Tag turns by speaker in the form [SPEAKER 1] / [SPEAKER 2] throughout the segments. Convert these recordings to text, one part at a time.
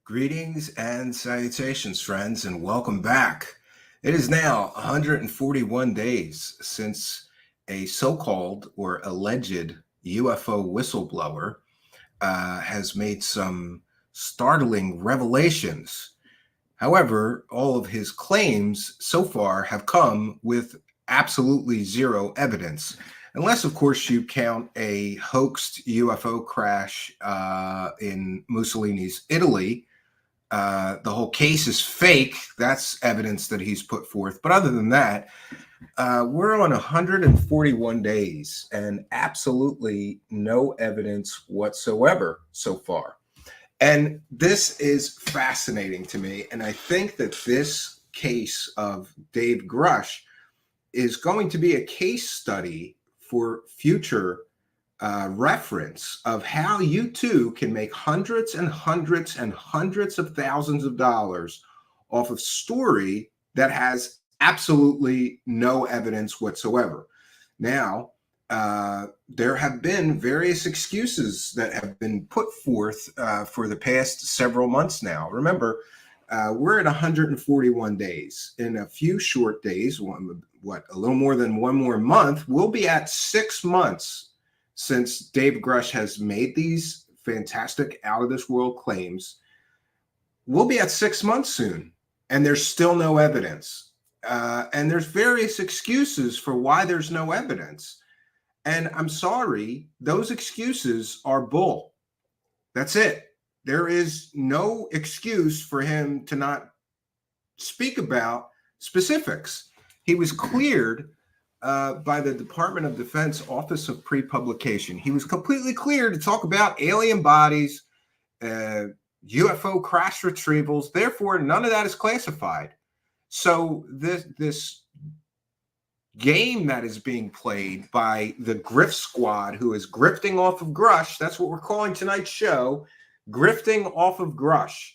[SPEAKER 1] Greetings and salutations, friends, and welcome back. It is now 141 days since a so-called or alleged UFO whistleblower has made some startling revelations. However, all of his claims so far have come with absolutely zero evidence, unless, of course, you count a hoaxed UFO crash in Mussolini's Italy. The whole case is fake. That's evidence that he's put forth. But other than that, we're on 141 days and absolutely no evidence whatsoever so far. And this is fascinating to me. And I think that this case of Dave Grusch is going to be a case study for future reference of how you too can make hundreds and hundreds and hundreds of thousands of dollars off of story that has absolutely no evidence whatsoever. Now, there have been various excuses that have been put forth for the past several months now. Remember, we're at 141 days. In a few short days, a little more than one more month, we'll be at 6 months since Dave Grusch has made these fantastic out-of-this-world claims. We'll be at 6 months soon, and there's still no evidence. And there's various excuses for why there's no evidence. And I'm sorry, those excuses are bull. That's it. There is no excuse for him to not speak about specifics. He was cleared by the Department of Defense Office of Pre-Publication. He was completely cleared to talk about alien bodies, UFO crash retrievals. Therefore, none of that is classified. So this game that is being played by the Grift Squad, who is grifting off of Grusch, that's what we're calling tonight's show, grifting off of Grusch.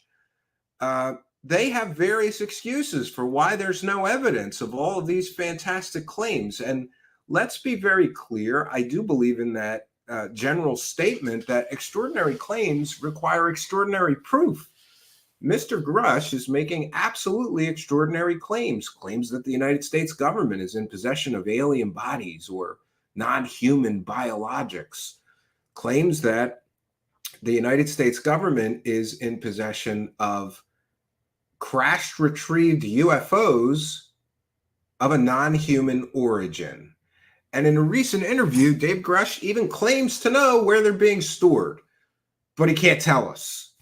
[SPEAKER 1] They have various excuses for why there's no evidence of all of these fantastic claims. And let's be very clear. I do believe in that general statement that extraordinary claims require extraordinary proof. Mr. Grusch is making absolutely extraordinary claims that the United States government is in possession of alien bodies or non-human biologics, claims that the United States government is in possession of crashed retrieved UFOs of a non-human origin. And in a recent interview, Dave Grusch even claims to know where they're being stored, but he can't tell us.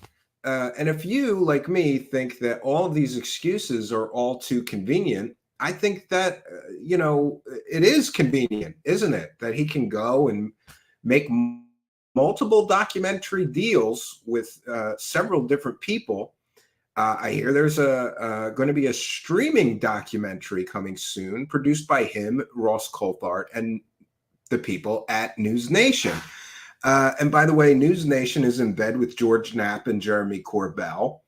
[SPEAKER 1] And if you, like me, think that all of these excuses are all too convenient, I think that, it is convenient, isn't it? That he can go and make multiple documentary deals with several different people. I hear there's going to be a streaming documentary coming soon, produced by him, Ross Coulthart, and the people at News Nation. And by the way, News Nation is in bed with George Knapp and Jeremy Corbell,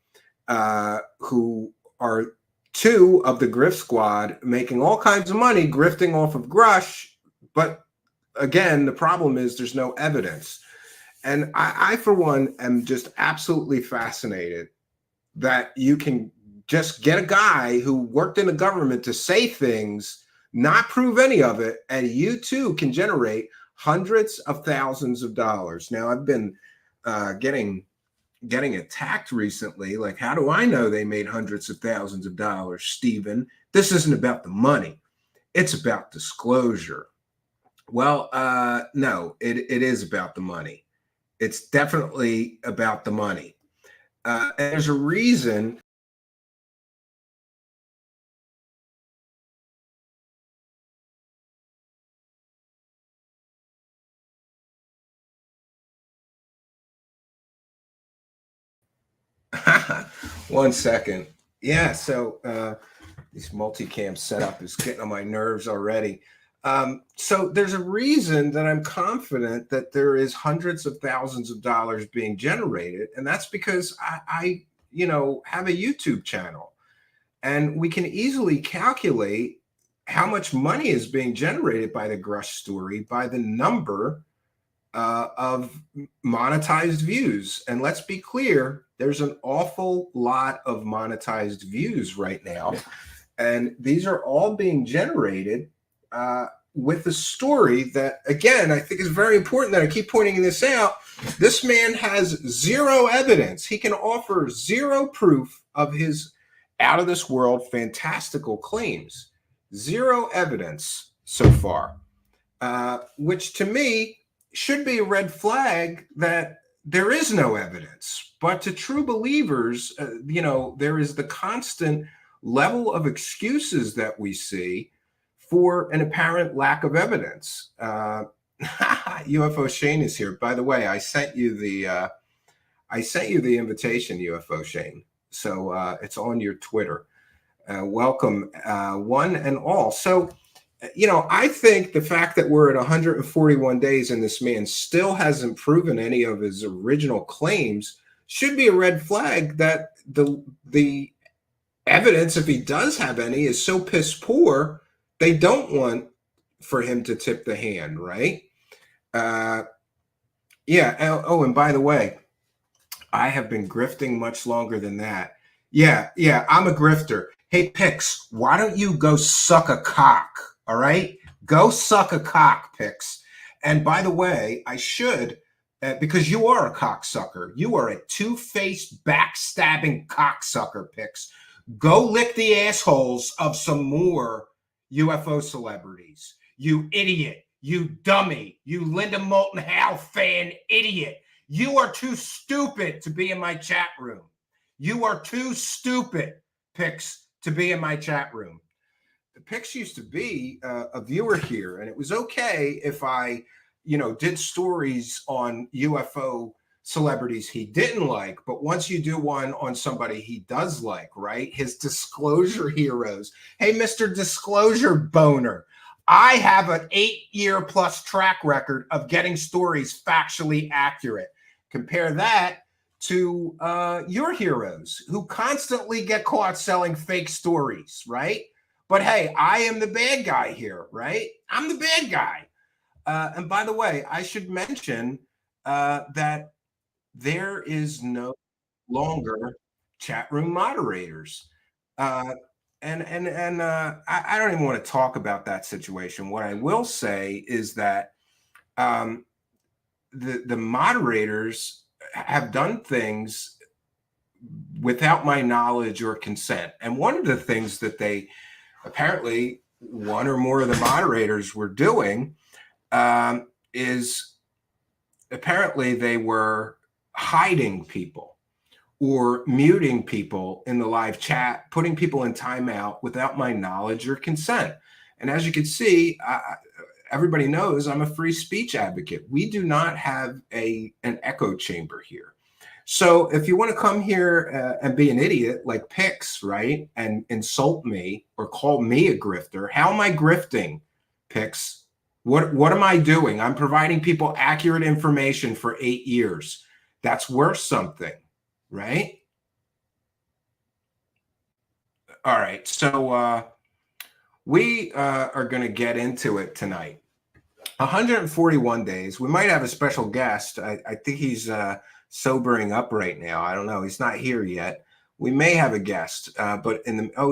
[SPEAKER 1] who are two of the Grift Squad, making all kinds of money grifting off of Grusch. But again, the problem is there's no evidence. And I for one, am just absolutely fascinated that you can just get a guy who worked in the government to say things, not prove any of it, and you too can generate hundreds of thousands of dollars. Now, I've been getting attacked recently. Like, how do I know they made hundreds of thousands of dollars, Stephen? This isn't about the money. It's about disclosure. Well, no, it is about the money. It's definitely about the money. And there's a reason. One second. Yeah, so this multicam setup is getting on my nerves already. So there's a reason that I'm confident that there is hundreds of thousands of dollars being generated, and that's because I have a YouTube channel, and we can easily calculate how much money is being generated by the Grusch story by the number of monetized views. And let's be clear, there's an awful lot of monetized views right now. And these are all being generated with a story that, again, I think is very important that I keep pointing this out. This man has zero evidence. He can offer zero proof of his out of this world fantastical claims. Zero evidence so far, which to me should be a red flag that there is no evidence. But to true believers, there is the constant level of excuses that we see for an apparent lack of evidence. UFO Shane is here. By the way, I sent you the invitation, UFO Shane. So it's on your Twitter. Welcome, one and all. So, I think the fact that we're at 141 days and this man still hasn't proven any of his original claims should be a red flag that the evidence, if he does have any, is so piss poor, they don't want for him to tip the hand, right? Yeah. Oh, and by the way, I have been grifting much longer than that. Yeah, I'm a grifter. Hey, Pix, why don't you go suck a cock? All right? Go suck a cock, Pix. And by the way, I should, because you are a cocksucker. You are a two-faced, backstabbing cocksucker, Pix. Go lick the assholes of some more UFO celebrities. You idiot. You dummy. You Linda Moulton Howe fan idiot. You are too stupid to be in my chat room. You are too stupid, Pix, to be in my chat room. Pix used to be a viewer here, and it was okay if I, did stories on UFO celebrities he didn't like. But once you do one on somebody he does like, right? His disclosure heroes. Hey, Mr. Disclosure Boner. I have an 8-year plus track record of getting stories factually accurate. Compare that to your heroes who constantly get caught selling fake stories, right? But hey, I am the bad guy here, right? I'm the bad guy. And by the way, I should mention that there is no longer chat room moderators. I don't even want to talk about that situation. What I will say is that the moderators have done things without my knowledge or consent. And one of the things that they apparently, one or more of the moderators were doing is apparently they were hiding people or muting people in the live chat, putting people in timeout without my knowledge or consent. And as you can see, everybody knows I'm a free speech advocate. We do not have an echo chamber here. So if you want to come here and be an idiot like Pix, right, and insult me or call me a grifter, how am I grifting, Pix? What am I doing? I'm providing people accurate information for 8 years. That's worth something, right? All right, so we are going to get into it tonight. 141 days. We might have a special guest. I think he's sobering up right now. I don't know. He's not here yet. We may have a guest, but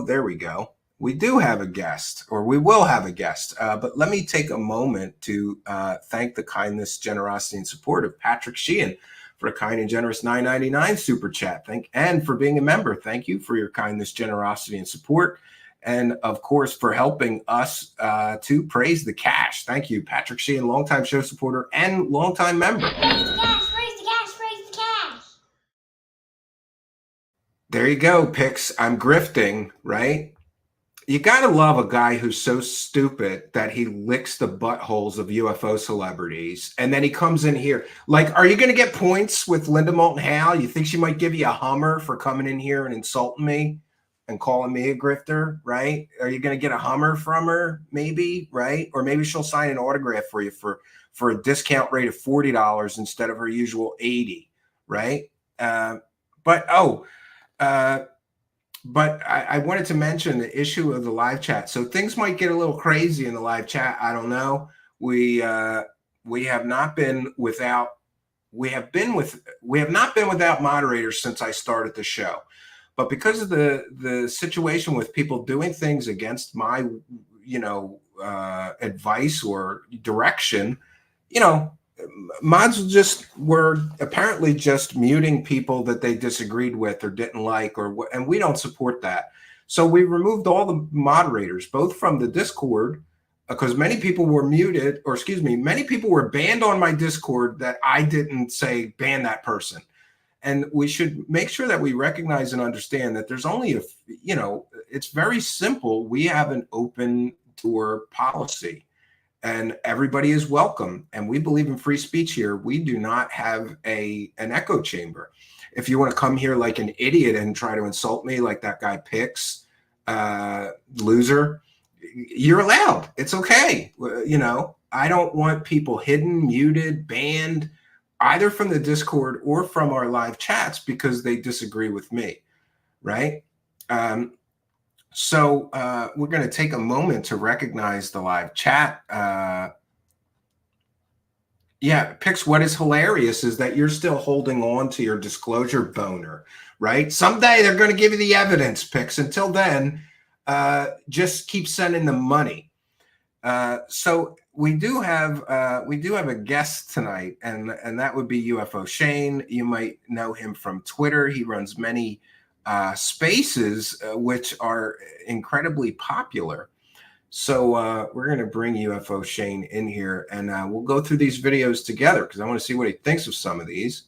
[SPEAKER 1] there we go. We do have a guest, or we will have a guest. But let me take a moment to thank the kindness, generosity, and support of Patrick Sheehan for a kind and generous $9.99 super chat. And for being a member. Thank you for your kindness, generosity, and support. And of course, for helping us to praise the cash. Thank you, Patrick Sheehan, longtime show supporter and longtime member.
[SPEAKER 2] Praise the cash, praise the cash, praise the cash.
[SPEAKER 1] There you go, Pix. I'm grifting, right? You gotta love a guy who's so stupid that he licks the buttholes of UFO celebrities, and then he comes in here. Like, are you gonna get points with Linda Moulton Howe? You think she might give you a Hummer for coming in here and insulting me and calling me a grifter, right? Are you gonna get a Hummer from her, maybe, right? Or maybe she'll sign an autograph for you for a discount rate of $40 instead of her usual $80, right? But I wanted to mention the issue of the live chat. So things might get a little crazy in the live chat. I don't know. we have not been without we have not been without moderators since I started the show. But because of the situation with people doing things against my advice or direction, mods were apparently just muting people that they disagreed with or didn't like, and we don't support that. So we removed all the moderators, both from the Discord, because many people were muted, or excuse me, many people were banned on my Discord that I didn't say ban that person. And we should make sure that we recognize and understand that there's only it's very simple. We have an open door policy and everybody is welcome. And we believe in free speech here. We do not have an echo chamber. If you want to come here like an idiot and try to insult me like that guy Pix, loser, you're allowed. It's okay. I don't want people hidden, muted, banned, either from the Discord or from our live chats because they disagree with me, right? So we're going to take a moment to recognize the live chat. Pix, what is hilarious is that you're still holding on to your disclosure boner, right? Someday they're going to give you the evidence, Pix. Until then, just keep sending them money. So we do have a guest tonight, and that would be UFO Shane. You might know him from Twitter. He runs many spaces which are incredibly popular. So we're going to bring UFO Shane in here, and we'll go through these videos together because I want to see what he thinks of some of these.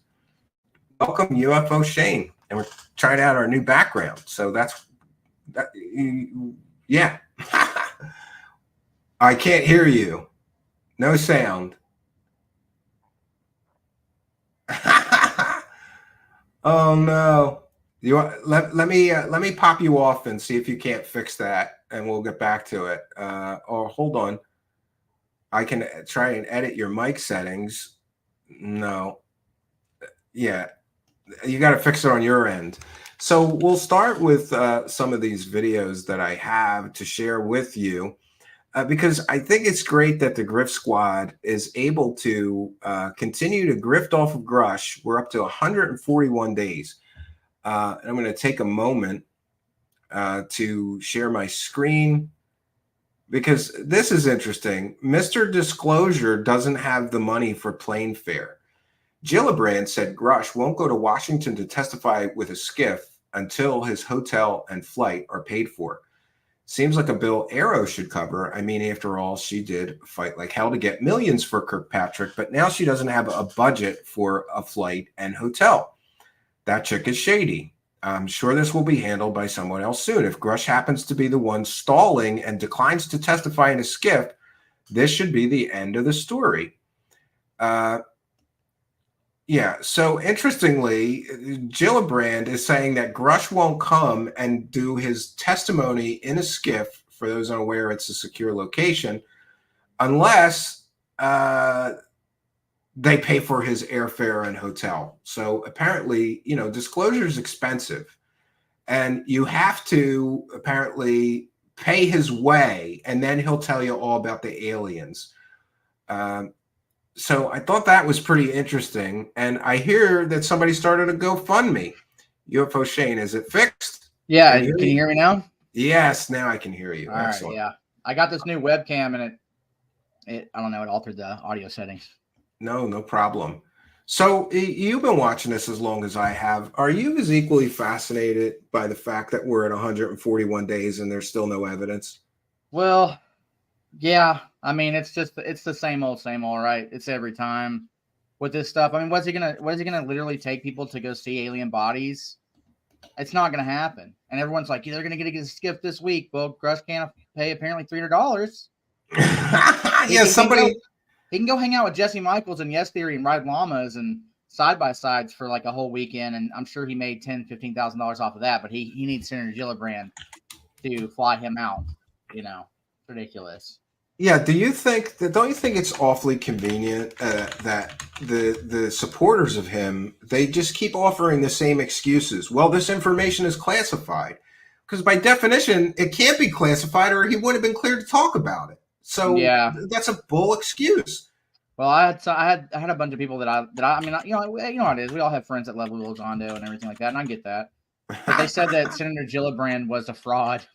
[SPEAKER 1] Welcome, UFO Shane, and we're trying out our new background. So yeah. I can't hear you. No sound. Oh no. You want, let me pop you off and see if you can't fix that, and we'll get back to it. Or hold on. I can try and edit your mic settings. No. Yeah. You got to fix it on your end. So we'll start with some of these videos that I have to share with you. Because I think it's great that the Grift Squad is able to continue to grift off of Grusch. We're up to 141 days. And I'm going to take a moment to share my screen because this is interesting. Mr. Disclosure doesn't have the money for plane fare. Gillibrand said Grusch won't go to Washington to testify with a skiff until his hotel and flight are paid for. Seems like a bill Arrow should cover. I mean, after all, she did fight like hell to get millions for Kirkpatrick, but now she doesn't have a budget for a flight and hotel. That chick is shady. I'm sure this will be handled by someone else soon. If Grusch happens to be the one stalling and declines to testify in a skiff, this should be the end of the story. Yeah, so interestingly, Gillibrand is saying that Grusch won't come and do his testimony in a skiff. For those unaware, it's a secure location, unless they pay for his airfare and hotel. So apparently, disclosure is expensive, and you have to apparently pay his way, and then he'll tell you all about the aliens. So I thought that was pretty interesting. And I hear that somebody started a GoFundMe. UFO Shane, is it fixed?
[SPEAKER 3] Yeah. Can you hear me now?
[SPEAKER 1] Yes, now I can hear you.
[SPEAKER 3] All
[SPEAKER 1] Excellent.
[SPEAKER 3] Right, yeah. I got this new webcam and it I don't know, it altered the audio settings.
[SPEAKER 1] No problem. So you've been watching this as long as I have. Are you as equally fascinated by the fact that we're at 141 days and there's still no evidence?
[SPEAKER 3] Well, yeah. I mean, it's the same old, right? It's every time with this stuff. I mean, what is he gonna literally take people to go see alien bodies? It's not gonna happen. And everyone's like, they're gonna get a skiff this week. Well, Grusch can't pay apparently $300.
[SPEAKER 1] Yeah,
[SPEAKER 3] he can go hang out with Jesse Michaels and Yes Theory and ride llamas and side by sides for like a whole weekend, and I'm sure he made $10,000-$15,000 off of that. But he needs Senator Gillibrand to fly him out. Ridiculous.
[SPEAKER 1] Yeah, don't you think it's awfully convenient that the supporters of him, they just keep offering the same excuses? Well, this information is classified, because by definition it can't be classified or he would have been cleared to talk about it. So yeah, that's a bull excuse.
[SPEAKER 3] Well, I had a bunch of people that I mean, you know how it is. We all have friends that love Elizondo and everything like that, and I get that. But they said that Senator Gillibrand was a fraud,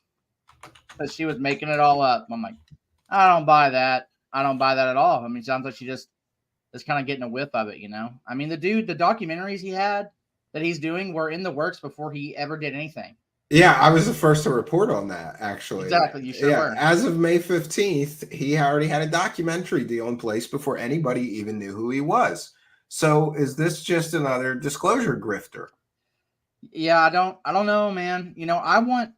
[SPEAKER 3] that she was making it all up. I'm like, I don't buy that. I don't buy that at all. I mean, it sounds like she just is kind of getting a whiff of it, you know? I mean, the documentaries he had that he's doing were in the works before he ever did anything.
[SPEAKER 1] Yeah, I was the first to report on that, actually.
[SPEAKER 3] Exactly, you sure
[SPEAKER 1] Yeah,
[SPEAKER 3] were.
[SPEAKER 1] as of May 15th, he already had a documentary deal in place before anybody even knew who he was. So is this just another disclosure grifter?
[SPEAKER 3] Yeah, I don't know, man. You know, I want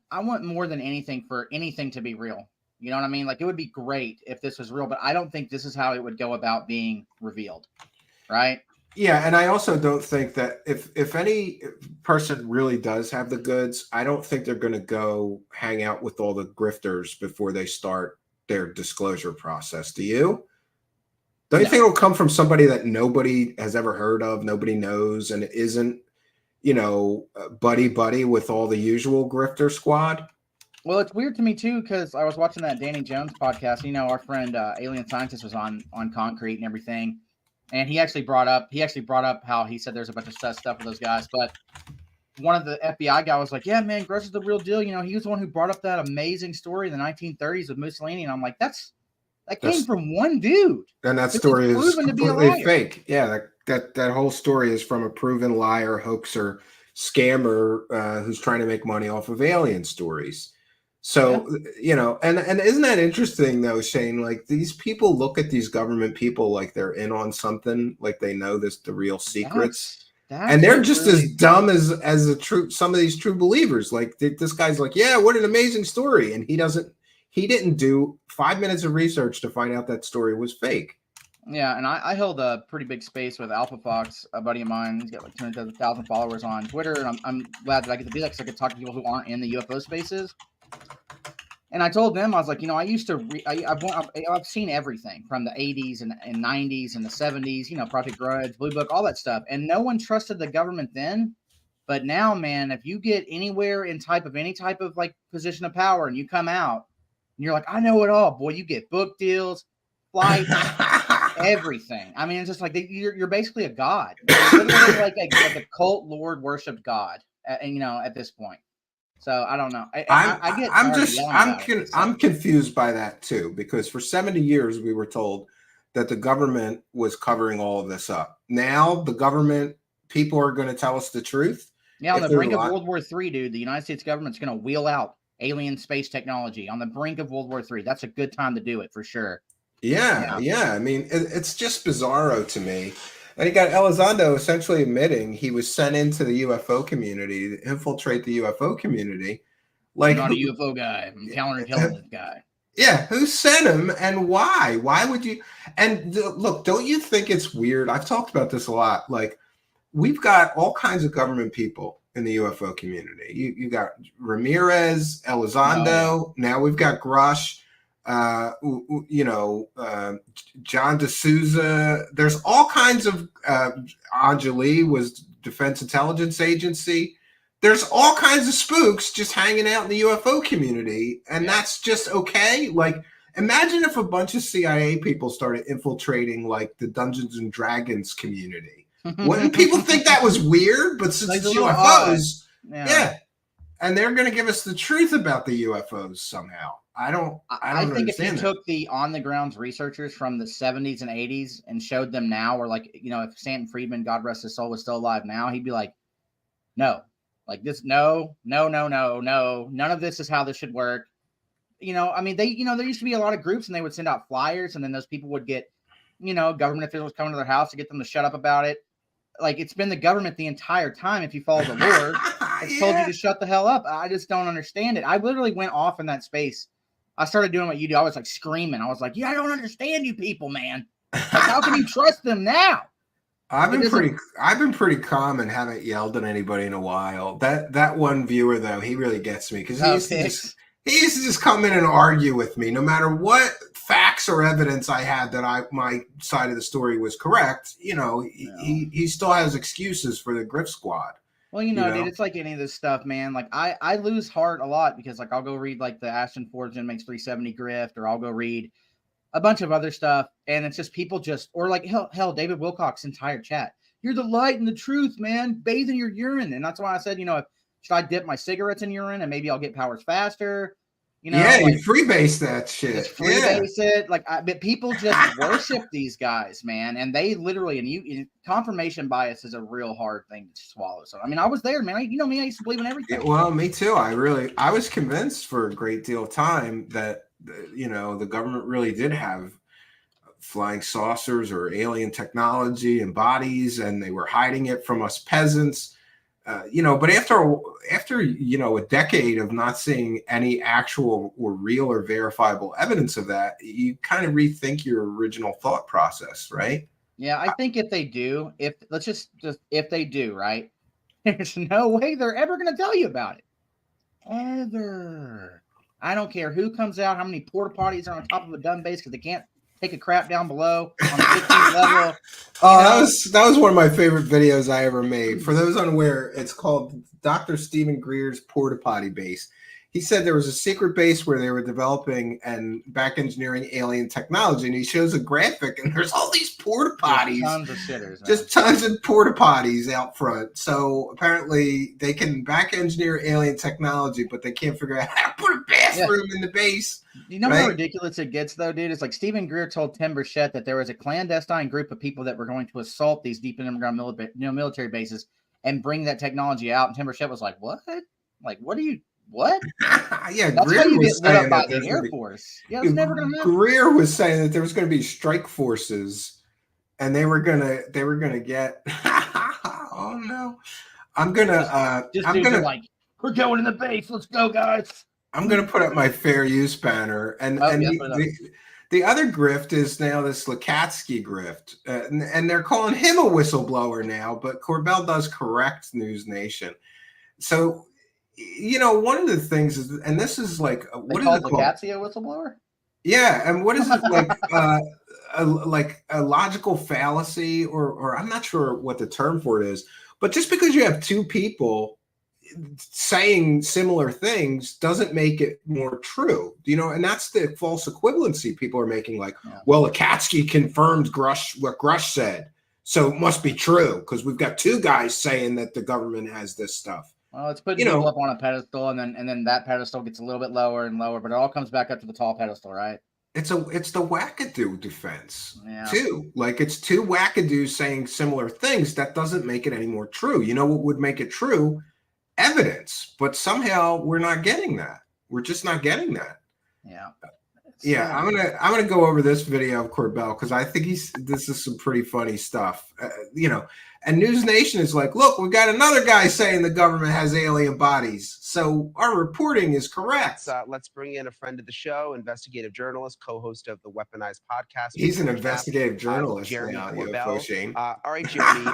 [SPEAKER 3] more than anything for anything to be real. You know what I mean? Like, it would be great if this was real, but I don't think this is how it would go about being revealed, right?
[SPEAKER 1] Yeah, and I also don't think that if any person really does have the goods, I don't think they're going to go hang out with all the grifters before they start their disclosure process. Do you? Don't you
[SPEAKER 3] No.
[SPEAKER 1] think it'll come from somebody that nobody has ever heard of, nobody knows, and it isn't, buddy buddy with all the usual grifter squad?
[SPEAKER 3] Well, it's weird to me too because I was watching that Danny Jones podcast. You know, our friend Alien Scientist was on Concrete and everything, and he actually brought up how he said there's a bunch of stuff with those guys, but one of the FBI guy was like, "Yeah, man, Grusch is the real deal." You know, he was the one who brought up that amazing story in the 1930s with Mussolini, and I'm like, that came
[SPEAKER 1] That's
[SPEAKER 3] from one dude.
[SPEAKER 1] And that
[SPEAKER 3] Who was
[SPEAKER 1] story is
[SPEAKER 3] proven to be a
[SPEAKER 1] completely
[SPEAKER 3] liar.
[SPEAKER 1] fake. Yeah, that whole story is from a proven liar, hoaxer, scammer who's trying to make money off of alien stories.
[SPEAKER 3] Yeah,
[SPEAKER 1] So and isn't that interesting though, Shane? Like these people look at these government people like they're in on something, like they know the real secrets, and
[SPEAKER 3] that's
[SPEAKER 1] they're
[SPEAKER 3] what
[SPEAKER 1] just as
[SPEAKER 3] really.
[SPEAKER 1] dumb as some of these true believers. Like this guy's like, yeah, what an amazing story, and he didn't do 5 minutes of research to find out that story was fake.
[SPEAKER 3] Yeah, and I held a pretty big space with Alpha Fox, a buddy of mine. He's got like 200,000 followers on Twitter, and I'm glad that I get to do that because I could talk to people who aren't in the UFO spaces. And I told them, I was like, you know, I used to, I've seen everything from the 80s and 90s and the 70s, you know, Project Grudge, Blue Book, all that stuff. And no one trusted the government then. But now, man, if you get anywhere in any type of like position of power and you come out and you're like, I know it all, boy, you get book deals, flights, everything. I mean, it's just like you're basically a god. You're literally like a cult lord worshipped god, and you know, at this point. So I don't know. I get
[SPEAKER 1] I'm
[SPEAKER 3] tired of
[SPEAKER 1] just
[SPEAKER 3] yelling about it.
[SPEAKER 1] I'm confused by that too, because for 70 years we were told that the government was covering all of this up. Now the government people are going to tell us the truth.
[SPEAKER 3] Yeah, on
[SPEAKER 1] If
[SPEAKER 3] the
[SPEAKER 1] they're
[SPEAKER 3] brink of
[SPEAKER 1] li-
[SPEAKER 3] World War III, dude, the United States government's going to wheel out alien space technology on the brink of World War III. That's a good time to do it for sure.
[SPEAKER 1] Yeah,
[SPEAKER 3] Yeah.
[SPEAKER 1] yeah. I mean, it's just bizarro to me. And you got Elizondo essentially admitting he was sent into the UFO community to infiltrate the UFO community.
[SPEAKER 3] I'm
[SPEAKER 1] Like,
[SPEAKER 3] not a UFO guy. I'm a counterintelligence guy.
[SPEAKER 1] yeah, who sent him and why? Why would you? And look, don't you think it's weird? I've talked about this a lot. Like, we've got all kinds of government people in the UFO community. You got Ramirez,
[SPEAKER 3] Oh yeah.
[SPEAKER 1] Elizondo. Now we've got Grusch. John D'Souza. There's all kinds of. Anjali was Defense Intelligence Agency. There's all kinds of spooks just hanging out in the UFO community, and that's just okay. Like, imagine if a bunch of CIA people started infiltrating like the Dungeons and Dragons community. Wouldn't people think that was weird? But since
[SPEAKER 3] Like,
[SPEAKER 1] it's
[SPEAKER 3] a little odd.
[SPEAKER 1] UFOs,
[SPEAKER 3] Yeah.
[SPEAKER 1] yeah, and they're going to give us the truth about the UFOs somehow. I don't
[SPEAKER 3] I think if you
[SPEAKER 1] understand that.
[SPEAKER 3] took the on the grounds researchers from the 70s and 80s and showed them now, or like, you know, if Stanton Friedman, God rest his soul, was still alive now, he'd be like, no, like this, no, no, no, no, no, none of this is how this should work. You know, I mean, there used to be a lot of groups and they would send out flyers and then those people would get, you know, government officials coming to their house to get them to shut up about it. Like, it's been the government the entire time. If you follow the lore, it's told you to shut the hell up. I just don't understand it. I literally went off in that space. I started doing what you do. I was like screaming. I was like, yeah, I don't understand you people, man. Like, how can you trust them now?
[SPEAKER 1] I've been pretty calm and haven't yelled at anybody in a while. That one viewer though, he really gets me because he used to just come in and argue with me no matter what facts or evidence I had that my side of the story was correct. You know, he still has excuses for the Griff Squad.
[SPEAKER 3] Well, you know, dude, it's like any of this stuff, man. Like, I lose heart a lot because, like, I'll go read like the Ashton Fortune makes 370 grift, or I'll go read a bunch of other stuff, and it's just people just, or like hell, David Wilcox's entire chat. You're the light and the truth, man. Bathe in your urine, and that's why I said, should I dip my cigarettes in urine and maybe I'll get powers faster?
[SPEAKER 1] Yeah, you freebase that shit.
[SPEAKER 3] Just freebase it. But people just worship these guys, man, and they literally, and confirmation bias is a real hard thing to swallow. So, I mean, I was there, man. You know me, I used to believe in everything.
[SPEAKER 1] Yeah, well, me too. I was convinced for a great deal of time that, the government really did have flying saucers or alien technology and bodies, and they were hiding it from us peasants. But after a decade of not seeing any actual or real or verifiable evidence of that, you kind of rethink your original thought process, right?
[SPEAKER 3] Yeah, I think if they do, if they do, right, there's no way they're ever going to tell you about it. Ever. I don't care who comes out, how many porta potties are on top of a dumb base because they can't take a crap down below on the 15th level.
[SPEAKER 1] Oh, that was one of my favorite videos I ever made. For those unaware, it's called Dr. Stephen Greer's Porta Potty Base. He said there was a secret base where they were developing and back engineering alien technology, and he shows a graphic, and there's all these porta potties,
[SPEAKER 3] tons of shitters, man.
[SPEAKER 1] just tons of porta potties out front. So apparently they can back engineer alien technology, but they can't figure out how to put a bathroom in the base.
[SPEAKER 3] You know how ridiculous it gets, though, dude? It's like Stephen Greer told Tim Burchett that there was a clandestine group of people that were going to assault these deep underground military bases and bring that technology out. And Tim Burchett was like, "What? Like, what are you?" What?
[SPEAKER 1] Yeah,
[SPEAKER 3] that's
[SPEAKER 1] Greer
[SPEAKER 3] how you
[SPEAKER 1] was
[SPEAKER 3] get lit
[SPEAKER 1] saying
[SPEAKER 3] up by the Air Force. Yeah, it's never gonna happen.
[SPEAKER 1] Greer was saying that there was going to be strike forces, and they were gonna get. Oh no, I'm gonna.
[SPEAKER 3] Like, we're going in the base. Let's go, guys.
[SPEAKER 1] I'm gonna put up my fair use banner, and the other grift is now this Lakatsky grift, and they're calling him a whistleblower now, but Corbell does correct News Nation. So. One of the things is, and this is like, what is it called?
[SPEAKER 3] Lakatsky a whistleblower?
[SPEAKER 1] Yeah, and what is it like? A logical fallacy, or I'm not sure what the term for it is. But just because you have two people saying similar things doesn't make it more true, and that's the false equivalency people are making. Like, well, Lakatsky confirmed what Grusch said, so it must be true because we've got two guys saying that the government has this stuff.
[SPEAKER 3] Well, it's putting people up on a pedestal, and then that pedestal gets a little bit lower and lower, but it all comes back up to the tall pedestal, right?
[SPEAKER 1] It's the wackadoo defense too. Like, it's two wackadoos saying similar things. That doesn't make it any more true. You know what would make it true? Evidence. But somehow we're not getting that. We're just not getting that.
[SPEAKER 3] Yeah.
[SPEAKER 1] Yeah, I'm gonna go over this video of Corbell because I think this is some pretty funny stuff. And News Nation is like, look, we got another guy saying the government has alien bodies, so our reporting is correct.
[SPEAKER 4] Let's bring in a friend of the show, investigative journalist, co-host of the Weaponized podcast.
[SPEAKER 1] He's an investigative journalist,
[SPEAKER 4] Jeremy
[SPEAKER 1] now,
[SPEAKER 4] Corbell. All right, Jeremy,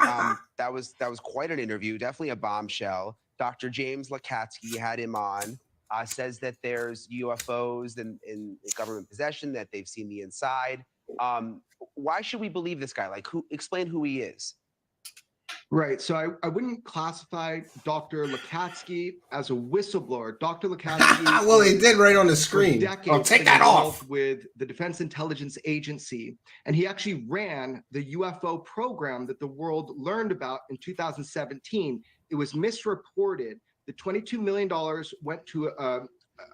[SPEAKER 4] that was quite an interview, definitely a bombshell. Dr. James Lakatsky had him on. Says that there's UFOs in government possession, that they've seen the inside. Why should we believe this guy? Explain who he is.
[SPEAKER 5] Right. So I wouldn't classify Dr. Lakatsky as a whistleblower. Dr. Lakatsky.
[SPEAKER 1] Well, he did right on the screen.
[SPEAKER 5] I'll take that off. With the Defense Intelligence Agency. And he actually ran the UFO program that the world learned about in 2017. It was misreported. The $22 million went to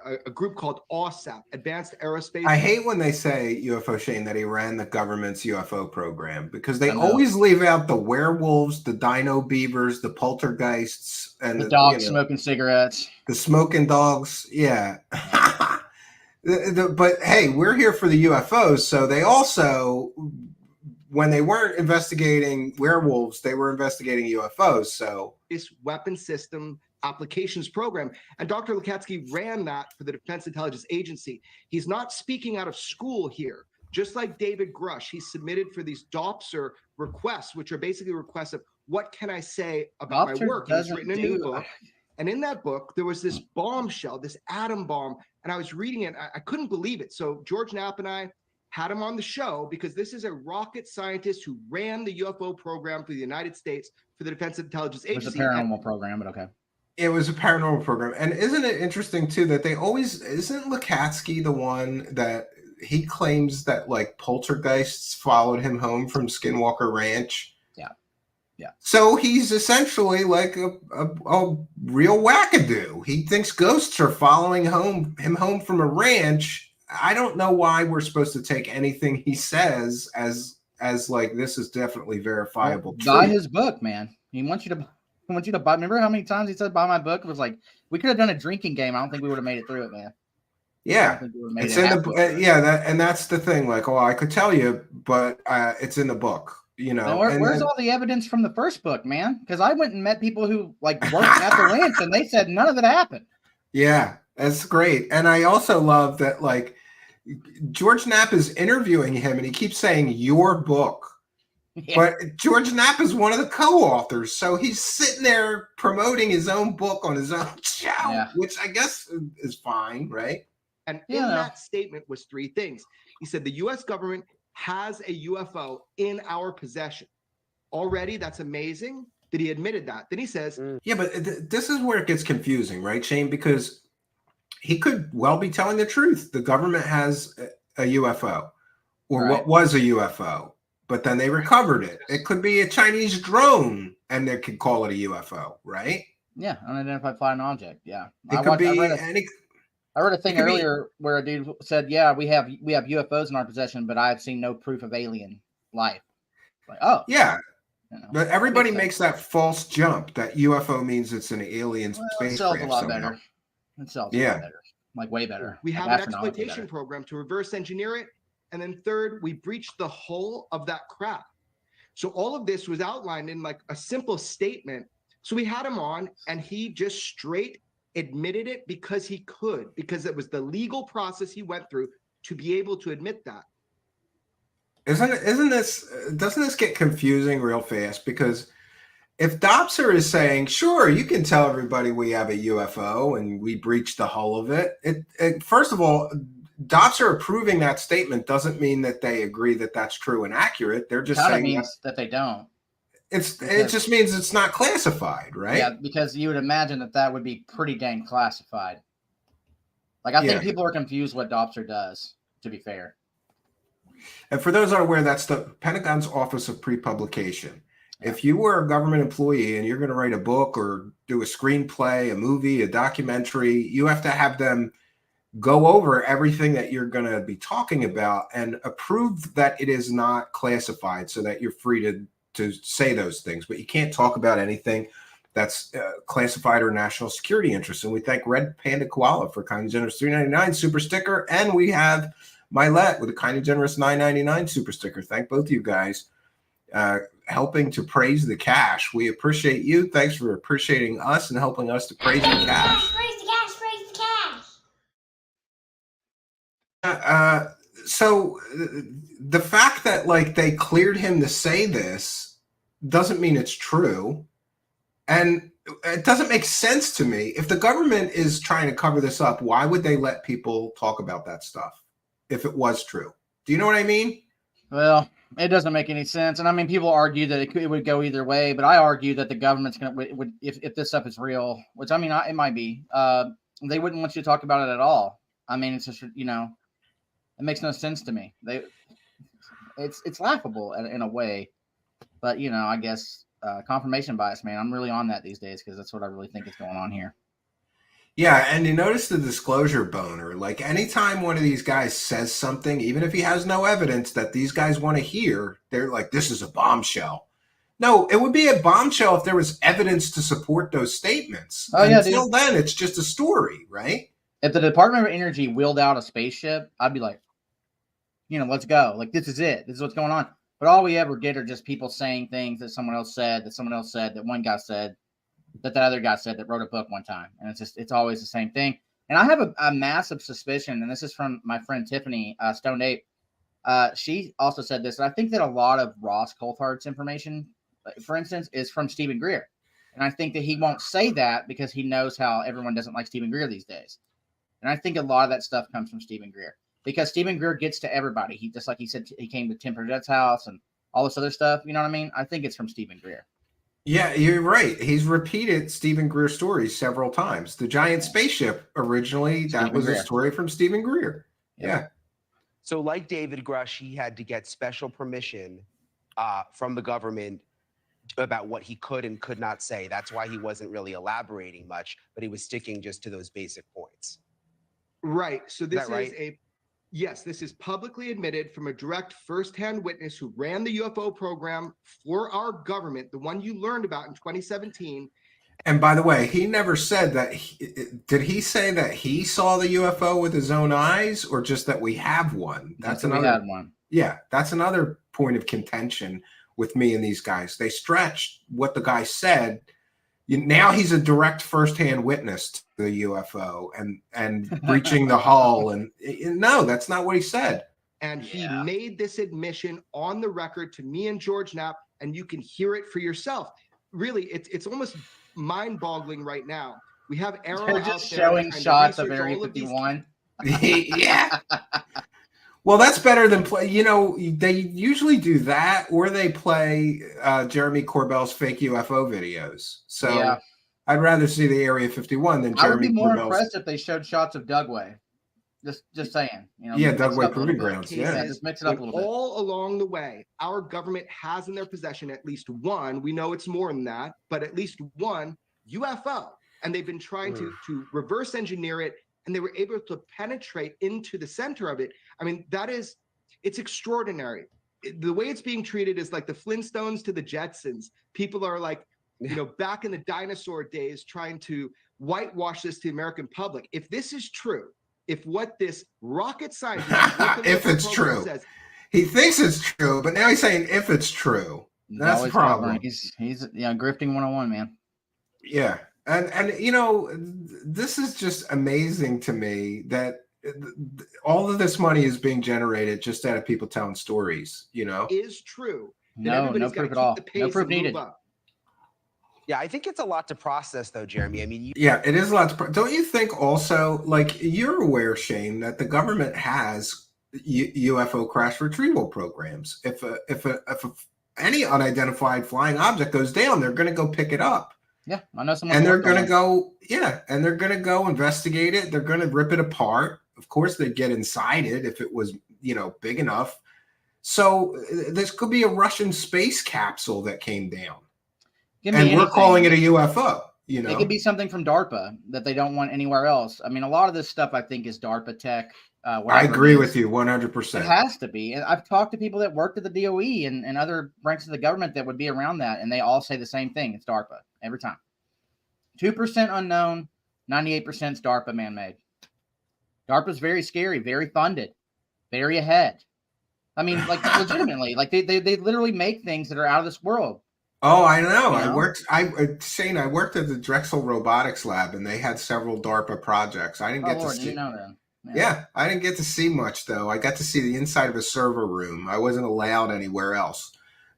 [SPEAKER 5] a group called AWSAP, Advanced Aerospace.
[SPEAKER 1] I hate when they say, UFO Shane, that he ran the government's UFO program because they always leave out the werewolves, the dino beavers, the poltergeists, and
[SPEAKER 3] the dogs smoking cigarettes.
[SPEAKER 1] The smoking dogs, yeah. But hey, we're here for the UFOs, so they also, when they weren't investigating werewolves, they were investigating UFOs. So
[SPEAKER 5] this weapon system applications program, and Dr. Lakatsky ran that for the Defense Intelligence Agency. He's not speaking out of school here. Just like David Grusch, he submitted for these DOPSR requests, which are basically requests of what can I say about my work. He's written a new book, and in that book there was this bombshell, this atom bomb, and I was reading it. I couldn't believe it. So George Knapp and I had him on the show because this is a rocket scientist who ran the UFO program for the United States for the Defense Intelligence Agency.
[SPEAKER 3] It was a paranormal program, but okay.
[SPEAKER 1] It was a paranormal program. And isn't it interesting, too, that isn't Lakatsky the one that he claims that like poltergeists followed him home from Skinwalker Ranch.
[SPEAKER 3] Yeah. Yeah.
[SPEAKER 1] So he's essentially like a real wackadoo. He thinks ghosts are following him home from a ranch. I don't know why we're supposed to take anything he says as like this is definitely verifiable.
[SPEAKER 3] Buy
[SPEAKER 1] truth.
[SPEAKER 3] his book, man. He wants you to buy. Remember how many times he said buy my book? It was like we could have done a drinking game. I don't think we would have made it through it, man.
[SPEAKER 1] Yeah, it's in the that's the thing. Like, oh, I could tell you, but it's in the book. You know,
[SPEAKER 3] where's all the evidence from the first book, man? Because I went and met people who like worked at the ranch, and they said none of it happened.
[SPEAKER 1] Yeah, that's great. And I also love that like George Knapp is interviewing him, and he keeps saying your book. Yeah. But George Knapp is one of the co-authors, so he's sitting there promoting his own book on his own show, which I guess is fine, right?
[SPEAKER 5] And in that statement was three things. He said the U.S. government has a UFO in our possession. Already, that's amazing that he admitted that. Then he says...
[SPEAKER 1] Yeah, but this is where it gets confusing, right, Shane? Because he could well be telling the truth. The government has a UFO, or what was a UFO, but then they recovered it. It could be a Chinese drone, and they could call it a UFO, right?
[SPEAKER 3] Yeah, unidentified flying object, yeah.
[SPEAKER 1] It could be any...
[SPEAKER 3] I read a thing earlier where a dude said, "Yeah, we have UFOs in our possession, but I've seen no proof of alien life." Like, oh,
[SPEAKER 1] yeah, but everybody makes that false jump that UFO means it's an alien spacecraft.
[SPEAKER 3] It sells a lot better. It sells a lot better, like way better.
[SPEAKER 5] We have an exploitation program to reverse engineer it, and then third, we breached the hull of that craft. So all of this was outlined in like a simple statement. So we had him on, and he just straight admitted it because he could, because it was the legal process he went through to be able to admit that.
[SPEAKER 1] Doesn't this get confusing real fast? Because if Dobser is saying, sure, you can tell everybody we have a UFO and we breached the hull of it, first of all, Dobser approving that statement doesn't mean that they agree that that's true and accurate. They're just saying
[SPEAKER 3] means that they don't.
[SPEAKER 1] It just means it's not classified, right?
[SPEAKER 3] Yeah, because you would imagine that would be pretty dang classified. Like, I think people are confused what Dobser does, to be fair.
[SPEAKER 1] And for those unaware, that's the Pentagon's Office of Pre-Publication. If you were a government employee and you're going to write a book or do a screenplay, a movie, a documentary, you have to have them go over everything that you're going to be talking about and approve that it is not classified so that you're free to say those things, but you can't talk about anything that's classified or national security interests. And we thank Red Panda Koala for kind and generous $3.99 super sticker, and we have Milet with a kind and generous $9.99 super sticker. Thank both of you guys helping to praise the cash. We appreciate you. Thanks for appreciating us and helping us to praise the cash.
[SPEAKER 2] Praise the cash, praise the cash.
[SPEAKER 1] So the fact that like they cleared him to say this doesn't mean it's true. And it doesn't make sense to me. If the government is trying to cover this up, why would they let people talk about that stuff if it was true? Do you know what I mean?
[SPEAKER 3] Well, it doesn't make any sense. And I mean, people argue that it would go either way, but I argue that the government's going to, if this stuff is real, which I mean, it might be, they wouldn't want you to talk about it at all. I mean, it's just, you know, it makes no sense to me. It's laughable in a way, but you know, I guess confirmation bias, man. I'm really on that these days because that's what I really think is going on here.
[SPEAKER 1] Yeah, and you notice the disclosure boner. Like anytime one of these guys says something, even if he has no evidence that these guys want to hear, they're like, "This is a bombshell." No, it would be a bombshell if there was evidence to support those statements.
[SPEAKER 3] Oh yeah,
[SPEAKER 1] until then, it's just a story, right?
[SPEAKER 3] If the Department of Energy wheeled out a spaceship, I'd be like, you know, let's go. Like, this is it. This is what's going on. But all we ever get are just people saying things that someone else said, that one guy said, that the other guy said that wrote a book one time. And it's always the same thing. And I have a massive suspicion, and this is from my friend Tiffany, Stoned Ape. She also said this. And I think that a lot of Ross Coulthard's information, for instance, is from Stephen Greer. And I think that he won't say that because he knows how everyone doesn't like Stephen Greer these days. And I think a lot of that stuff comes from Stephen Greer. Because Stephen Greer gets to everybody. He just like he said, he came to Tim Burjett's house and all this other stuff. You know what I mean? I think it's from Stephen Greer.
[SPEAKER 1] Yeah, you're right. He's repeated Stephen Greer stories several times. The giant spaceship originally, that was a story from Stephen Greer. Yeah.
[SPEAKER 4] So like David Grusch, he had to get special permission from the government about what he could and could not say. That's why he wasn't really elaborating much, but he was sticking just to those basic points.
[SPEAKER 5] Right. So this
[SPEAKER 4] Is that right?
[SPEAKER 5] Yes, this is publicly admitted from a direct firsthand witness who ran the UFO program for our government, the one you learned about in 2017.
[SPEAKER 1] And by the way, he never said that. Did he say that he saw the UFO with his own eyes, or just that we have one?
[SPEAKER 3] That's another. We had one.
[SPEAKER 1] Yeah, that's another point of contention with me and these guys. They stretched what the guy said. Now he's a direct firsthand witness to the UFO and breaching the hull. And no, that's not what he said.
[SPEAKER 5] And he made this admission on the record to me and George Knapp, and you can hear it for yourself. Really, it's almost mind-boggling right now. We have Arrow
[SPEAKER 3] They're just showing shots of Area 51.
[SPEAKER 1] Yeah. Well, that's better than play. They usually do that, or they play Jeremy Corbell's fake UFO videos. So yeah. I'd rather see the Area 51 than Jeremy Corbell's. I would be more
[SPEAKER 3] impressed if they showed shots of Dugway. Just saying.
[SPEAKER 1] Dugway Proving Grounds. Yeah,
[SPEAKER 3] just mix it up a little bit.
[SPEAKER 5] All along the way, our government has in their possession at least one. We know it's more than that, but at least one UFO, and they've been trying to reverse engineer it. And they were able to penetrate into the center of it. I mean, it's extraordinary. The way it's being treated is like the Flintstones to the Jetsons. People are like, back in the dinosaur days, trying to whitewash this to the American public. If this is true, if what this rocket scientist,
[SPEAKER 1] if it's true, says, he thinks it's true, but now he's saying if it's true, that's the problem.
[SPEAKER 3] He's grifting 101, man.
[SPEAKER 1] Yeah. And this is just amazing to me that all of this money is being generated just out of people telling stories,
[SPEAKER 5] Is true.
[SPEAKER 3] No proof at all. No proof needed.
[SPEAKER 4] Yeah, I think it's a lot to process, though, Jeremy. I mean,
[SPEAKER 1] it is a lot to don't you think also, like, you're aware, Shane, that the government has UFO crash retrieval programs. If any unidentified flying object goes down, they're going to go pick it up.
[SPEAKER 3] Yeah, I know someone.
[SPEAKER 1] And they're going to go, and they're going to go investigate it. They're going to rip it apart. Of course, they'd get inside it if it was, big enough. So this could be a Russian space capsule that came down. And we're calling it a UFO,
[SPEAKER 3] It could be something from DARPA that they don't want anywhere else. I mean, a lot of this stuff, I think, is DARPA tech.
[SPEAKER 1] I agree with you 100%.
[SPEAKER 3] It has to be. And I've talked to people that worked at the DOE and other ranks of the government that would be around that, and they all say the same thing. It's DARPA every time. 2% unknown, 98% is DARPA man-made. DARPA is very scary, very funded, very ahead. I mean, like, legitimately, like they literally make things that are out of this world.
[SPEAKER 1] Oh, I know. I worked at the Drexel Robotics Lab, and they had several DARPA projects. I didn't get to see. Yeah, I didn't get to see much, though. I got to see the inside of a server room. I wasn't allowed anywhere else.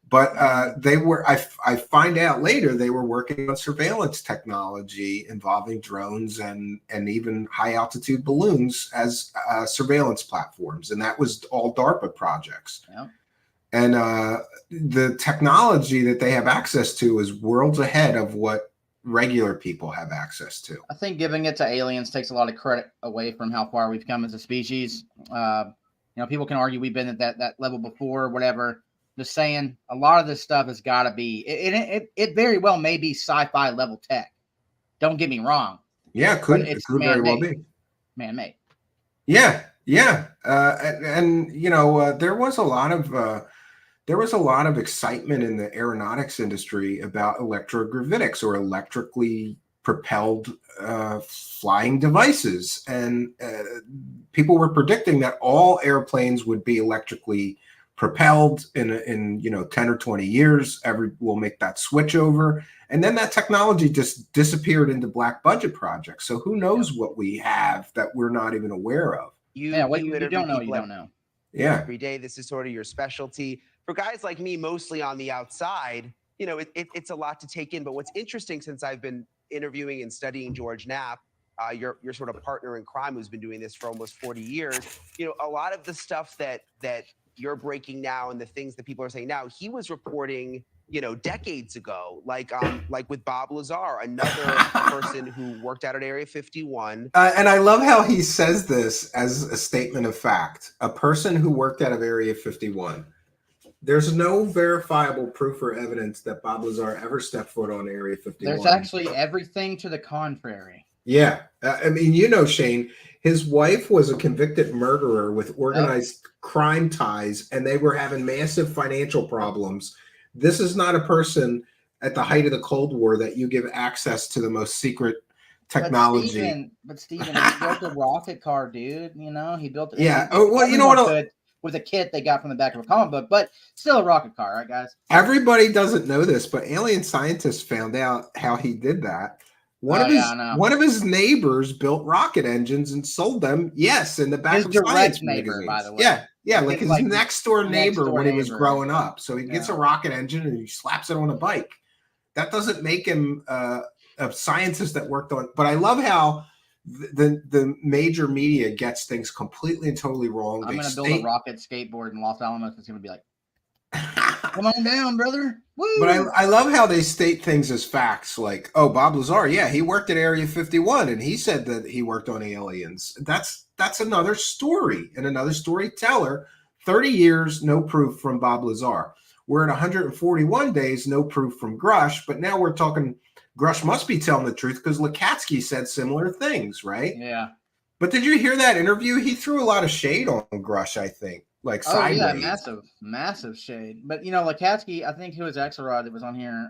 [SPEAKER 1] But they were. I find out later they were working on surveillance technology involving drones and even high altitude balloons as surveillance platforms, and that was all DARPA projects.
[SPEAKER 3] Yeah.
[SPEAKER 1] And the technology that they have access to is worlds ahead of what regular people have access to.
[SPEAKER 3] I think giving it to aliens takes a lot of credit away from how far we've come as a species. People can argue we've been at that level before or whatever. Just saying, a lot of this stuff has got to be. It very well may be sci-fi level tech. Don't get me wrong.
[SPEAKER 1] Yeah, it could very well be
[SPEAKER 3] man-made.
[SPEAKER 1] Yeah. There was a lot of excitement in the aeronautics industry about electrogravitics, or electrically propelled flying devices, and people were predicting that all airplanes would be electrically propelled in 10 or 20 years. We'll make that switch over, and then that technology just disappeared into black budget projects. So who knows what we have that we're not even aware of.
[SPEAKER 3] What you don't know, you don't know.
[SPEAKER 1] Yeah,
[SPEAKER 4] every day. This is sort of your specialty. For guys like me, mostly on the outside, it's a lot to take in. But what's interesting, since I've been interviewing and studying George Knapp, your sort of partner in crime who's been doing this for almost 40 years, a lot of the stuff that you're breaking now and the things that people are saying now, he was reporting decades ago, like with Bob Lazar, another person who worked out at Area 51.
[SPEAKER 1] And I love how he says this as a statement of fact. A person who worked out of Area 51. There's no verifiable proof or evidence that Bob Lazar ever stepped foot on Area 51.
[SPEAKER 3] There's actually everything to the contrary.
[SPEAKER 1] Yeah. I mean, Shane, his wife was a convicted murderer with organized crime ties, and they were having massive financial problems. This is not a person at the height of the Cold War that you give access to the most secret technology.
[SPEAKER 3] But Steven, he built a rocket car, dude. He built it.
[SPEAKER 1] Yeah. Well, you know what?
[SPEAKER 3] With a kit they got from the back of a comic book, but still a rocket car, right, guys?
[SPEAKER 1] Everybody doesn't know this, but alien scientists found out how he did that. One of his neighbors built rocket engines and sold them. Yes, in the back of science
[SPEAKER 3] neighbor,
[SPEAKER 1] magazines.
[SPEAKER 3] by the way.
[SPEAKER 1] Yeah, like his next door neighbor when he was growing up. So he gets a
[SPEAKER 3] Yeah.
[SPEAKER 1] rocket engine and he slaps it on a bike. That doesn't make him a scientist that worked on. But I love how the major media gets things completely and totally wrong.
[SPEAKER 3] I'm going to build a rocket skateboard in Los Alamos. It's going to be like, come on down, brother. Woo!
[SPEAKER 1] But I love how they state things as facts, like, oh, Bob Lazar, yeah, he worked at Area 51, and he said that he worked on aliens. That's another story and another storyteller. 30 years, no proof from Bob Lazar. We're at 141 days, no proof from Grusch, but now we're talking Grusch must be telling the truth because Lakatsky said similar things, right?
[SPEAKER 3] Yeah.
[SPEAKER 1] But did you hear that interview? He threw a lot of shade on Grusch, I think. Like sideways.
[SPEAKER 3] Yeah, massive shade. But Lakatsky, I think who was Axelrod that was on here,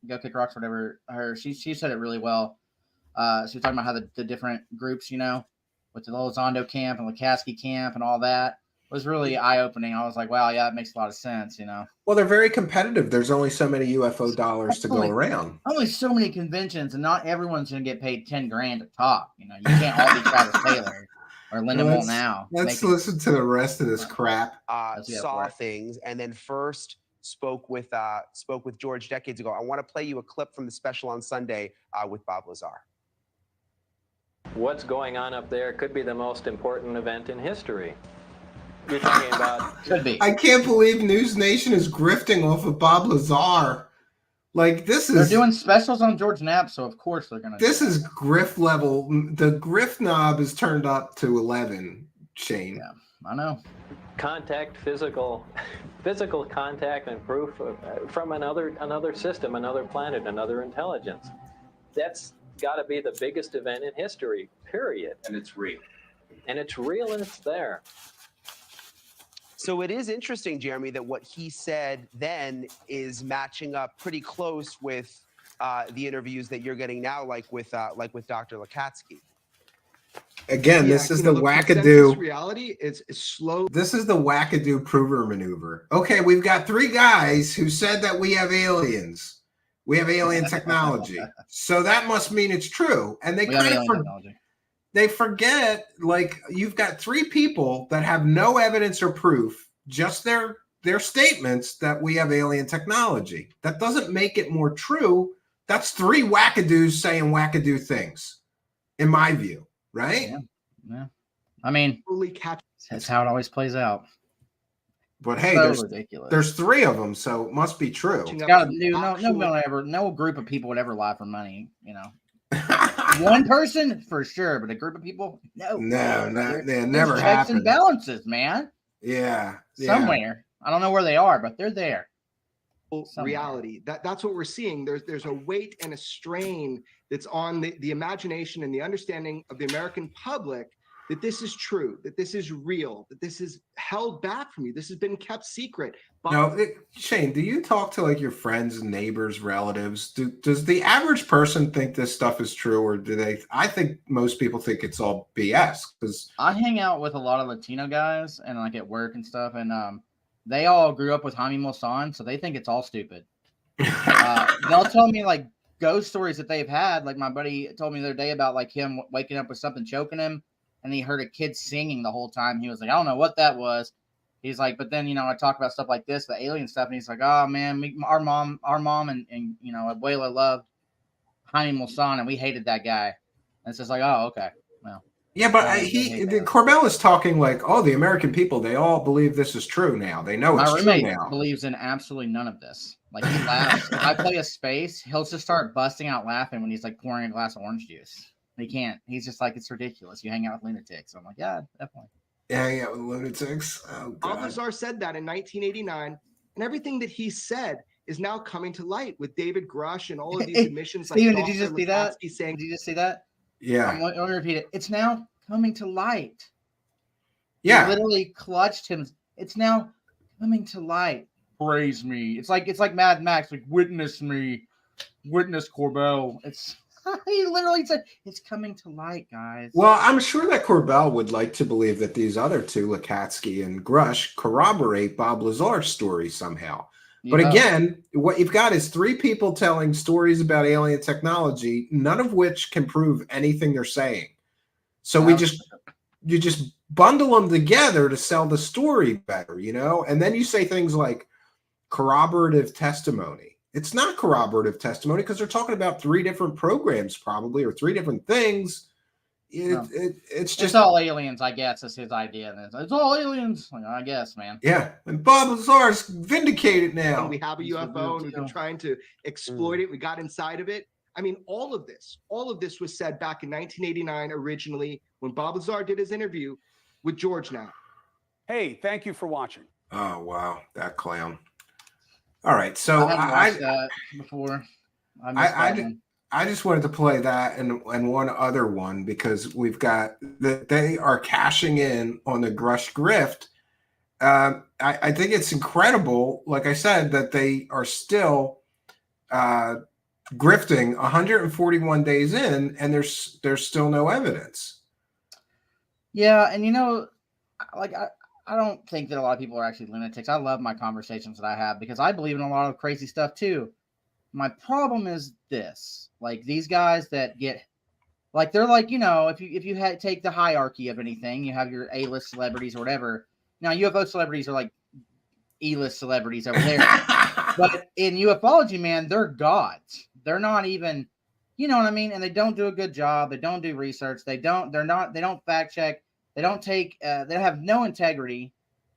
[SPEAKER 3] Go Kick Rocks, whatever. She said it really well. She was talking about how the different groups, with the Elizondo camp and Lakatsky camp and all that was really eye opening. I was like, wow, yeah, that makes a lot of sense.
[SPEAKER 1] Well, they're very competitive. There's only so many UFO dollars to go around.
[SPEAKER 3] Only so many conventions, and not everyone's going to get paid $10,000 to talk. You can't all be Travis Taylor. Or Linda Moult now.
[SPEAKER 1] Let's listen to the rest of this crap.
[SPEAKER 4] Saw things and then first spoke with George decades ago. I want to play you a clip from the special on Sunday with Bob Lazar.
[SPEAKER 6] What's going on up there could be the most important event in history. You're talking about
[SPEAKER 3] could be.
[SPEAKER 1] I can't believe News Nation is grifting off of Bob Lazar. Like
[SPEAKER 3] they're doing specials on George Knapp, so of course they're gonna.
[SPEAKER 1] This is grift level. The grift knob is turned up to 11. Shane.
[SPEAKER 3] Yeah, I know.
[SPEAKER 6] Contact, physical contact, and proof from another system, another planet, another intelligence. That's got to be the biggest event in history. Period.
[SPEAKER 7] And it's real.
[SPEAKER 6] And it's real, and it's there.
[SPEAKER 4] So it is interesting, Jeremy, that what he said then is matching up pretty close with the interviews that you're getting now, like with Dr. Lakatsky.
[SPEAKER 1] Again, this is the wackadoo
[SPEAKER 5] reality. It's slow.
[SPEAKER 1] This is the wackadoo prover maneuver. Okay, we've got three guys who said that we have aliens. We have alien technology. So that must mean it's true. And they kind of they forget, like, you've got three people that have no evidence or proof, just their statements that we have alien technology. That doesn't make it more true. That's three wackadoos saying wackadoo things, in my view, right?
[SPEAKER 3] Yeah. I mean, that's how it always plays out.
[SPEAKER 1] But hey, there's three of them, so it must be true.
[SPEAKER 3] No group of people would ever lie for money, One person for sure, but a group of people, no,
[SPEAKER 1] never
[SPEAKER 3] checks
[SPEAKER 1] happened.
[SPEAKER 3] And balances, man.
[SPEAKER 1] Yeah,
[SPEAKER 3] somewhere. I don't know where they are, but they're there.
[SPEAKER 5] Reality. That's what we're seeing. There's a weight and a strain that's on the imagination and the understanding of the American public that this is true, that this is real, that this is held back from you. This has been kept secret.
[SPEAKER 1] Now, Shane, do you talk to like your friends, neighbors, relatives? Does the average person think this stuff is true, or do they? I think most people think it's all BS. Because
[SPEAKER 3] I hang out with a lot of Latino guys and like at work and stuff, and they all grew up with Jaime Maussan, so they think it's all stupid. They'll tell me like ghost stories that they've had. Like my buddy told me the other day about like him waking up with something choking him. And he heard a kid singing the whole time. He was like, I don't know what that was. He's like, but then, I talk about stuff like this, the alien stuff. And he's like, oh, man, our mom and Abuela loved Jaime Maussan, and we hated that guy. And it's just like, oh, okay. Well,
[SPEAKER 1] Yeah, but Corbell is talking like, oh, the American people, they all believe this is true now. They know
[SPEAKER 3] My
[SPEAKER 1] it's true
[SPEAKER 3] roommate
[SPEAKER 1] now.
[SPEAKER 3] believes in absolutely none of this. Like he laughs. If I play a space, he'll just start busting out laughing when he's like pouring a glass of orange juice. He can't. He's just like, it's ridiculous. You hang out with lunatics. I'm like, yeah, definitely.
[SPEAKER 1] Yeah, hang out with lunatics. Oh, God.
[SPEAKER 5] Bob Lazar said that in 1989, and everything that he said is now coming to light with David Grusch and all of these admissions.
[SPEAKER 3] Steven,
[SPEAKER 5] like
[SPEAKER 3] did you just see that?
[SPEAKER 5] Saying,
[SPEAKER 3] did you just see that?
[SPEAKER 1] Yeah.
[SPEAKER 3] I'm going to repeat it. It's now coming to light.
[SPEAKER 1] Yeah.
[SPEAKER 3] He literally clutched him. It's now coming to light. Praise me. It's like Mad Max. Like witness me, witness Corbell. It's he literally said it's coming to light, guys.
[SPEAKER 1] Well, I'm sure that Corbell would like to believe that these other two, Lukatsky and Grusch, corroborate Bob Lazar's story somehow. But again, what you've got is three people telling stories about alien technology, none of which can prove anything they're saying. So you just bundle them together to sell the story better, you know? And then you say things like corroborative testimony. It's not corroborative testimony because they're talking about three different programs probably, or three different things. It's just
[SPEAKER 3] all aliens, I guess. That's his idea. It's all aliens, I guess, man.
[SPEAKER 1] Yeah, and Bob Lazar's vindicated now.
[SPEAKER 5] We have a UFO, and we've been trying to exploit it. We got inside of it. I mean, all of this was said back in 1989 originally when Bob Lazar did his interview with George Now.
[SPEAKER 7] Hey, thank you for watching.
[SPEAKER 1] Oh, wow, that clown. All right, so
[SPEAKER 3] I hadn't watched that before.
[SPEAKER 1] I just wanted to play that and one other one because we've got that they are cashing in on the Grusch grift. I think it's incredible, like I said, that they are still grifting 141 days in, and there's still no evidence.
[SPEAKER 3] Yeah, and you know, like I don't think that a lot of people are actually lunatics. I love my conversations that I have because I believe in a lot of crazy stuff too. My problem is this: like these guys that get, like they're like, you know, if you take the hierarchy of anything, you have your A-list celebrities or whatever. Now UFO celebrities are like E-list celebrities over there, but in ufology, man, they're gods. They're not even, you know what I mean? And they don't do a good job. They don't do research. They don't fact check. They don't take. They have no integrity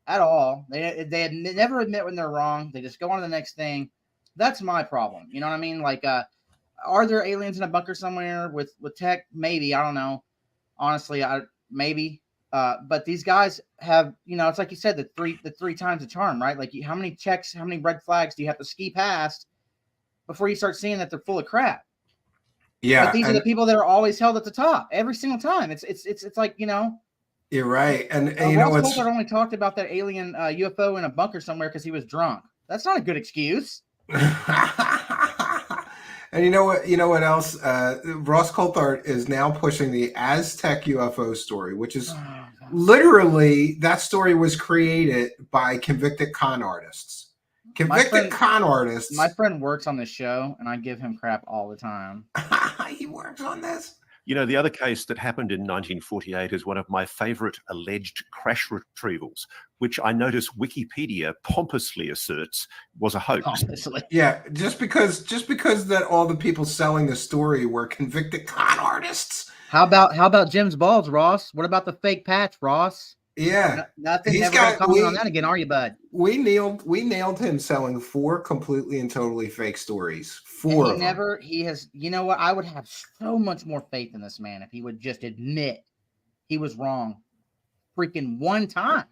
[SPEAKER 3] at all. They never admit when they're wrong. They just go on to the next thing. That's my problem. You know what I mean? Like, are there aliens in a bunker somewhere with tech? Maybe. I don't know. Honestly, maybe. But these guys have, you know, it's like you said, the three times the charm, right? Like, how many checks, how many red flags do you have to ski past before you start seeing that they're full of crap?
[SPEAKER 1] Yeah.
[SPEAKER 3] But these are the people that are always held at the top every single time. It's like, you know.
[SPEAKER 1] You're right. And you know what's
[SPEAKER 3] Ross only talked about that alien UFO in a bunker somewhere because he was drunk. That's not a good excuse.
[SPEAKER 1] And you know what else? Ross Coulthard is now pushing the Aztec UFO story, which is literally, that story was created by convicted con artists. Con artists.
[SPEAKER 3] My friend works on this show, and I give him crap all the time.
[SPEAKER 1] He works on this.
[SPEAKER 8] You know, the other case that happened in 1948 is one of my favorite alleged crash retrievals, which I notice Wikipedia pompously asserts was a hoax.
[SPEAKER 3] Pompously.
[SPEAKER 1] Yeah, just because that all the people selling the story were convicted con artists.
[SPEAKER 3] How about Jim's balls, Ross? What about the fake patch, Ross?
[SPEAKER 1] Yeah,
[SPEAKER 3] nothing. Never gonna comment on that again, are you, bud?
[SPEAKER 1] We nailed him selling 4 completely and totally fake stories. 4 of them.
[SPEAKER 3] He has. You know what? I would have so much more faith in this man if he would just admit he was wrong, freaking one time.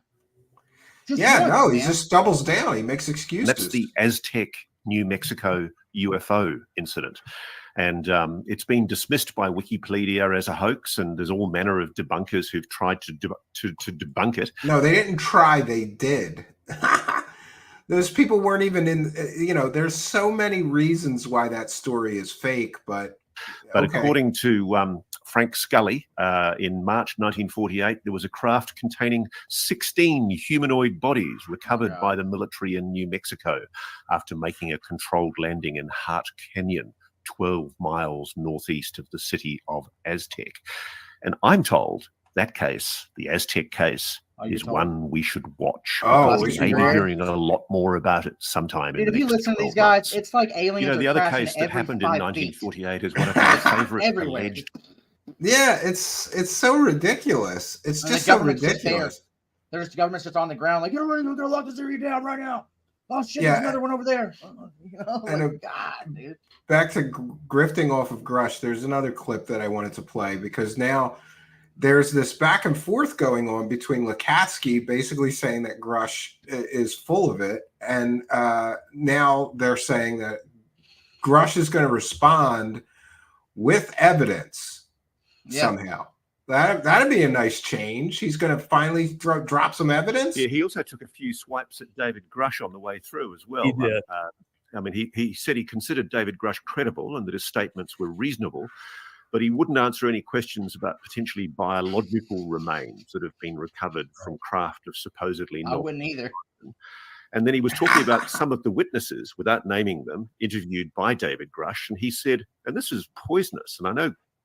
[SPEAKER 1] He just doubles down. He makes excuses.
[SPEAKER 8] That's the Aztec, New Mexico UFO incident. And it's been dismissed by Wikipedia as a hoax, and there's all manner of debunkers who've tried to debunk it.
[SPEAKER 1] No, they didn't try. They did. Those people weren't even in. You know, there's so many reasons why that story is fake, but
[SPEAKER 8] according to Frank Scully, in March 1948, there was a craft containing 16 humanoid bodies recovered by the military in New Mexico after making a controlled landing in Hart Canyon, 12 miles northeast of the city of Aztec. And I'm told that case, the Aztec case, is one we should watch.
[SPEAKER 1] Oh,
[SPEAKER 8] we may be hearing a lot more about it sometime.
[SPEAKER 3] Dude, if you listen to these guys, it's like aliens.
[SPEAKER 8] You know, the other case that happened in 1948 is one of my favorite alleged.
[SPEAKER 1] Yeah, it's so ridiculous. It's
[SPEAKER 3] And
[SPEAKER 1] just
[SPEAKER 3] the
[SPEAKER 1] so
[SPEAKER 3] government's just there.
[SPEAKER 1] ridiculous.
[SPEAKER 3] There's the government's just on the ground, like, we're gonna lock this area down right now. Oh shit,
[SPEAKER 1] Yeah.
[SPEAKER 3] there's another one over there. You know,
[SPEAKER 1] And
[SPEAKER 3] like, God, dude.
[SPEAKER 1] Back to grifting off of Grusch, there's another clip that I wanted to play because now there's this back and forth going on between Lukatsky basically saying that Grusch is full of it, and now they're saying that Grusch is going to respond with evidence somehow. That'd be a nice change. He's going to finally drop some evidence.
[SPEAKER 8] Yeah, he also took a few swipes at David Grusch on the way through as well.
[SPEAKER 9] He did.
[SPEAKER 8] I mean, he said he considered David Grusch credible and that his statements were reasonable, but he wouldn't answer any questions about potentially biological remains that have been recovered from craft of supposedly
[SPEAKER 3] I
[SPEAKER 8] not.
[SPEAKER 3] wouldn't either.
[SPEAKER 8] And then he was talking about some of the witnesses, without naming them, interviewed by David Grusch, and he said, and this is poisonous, and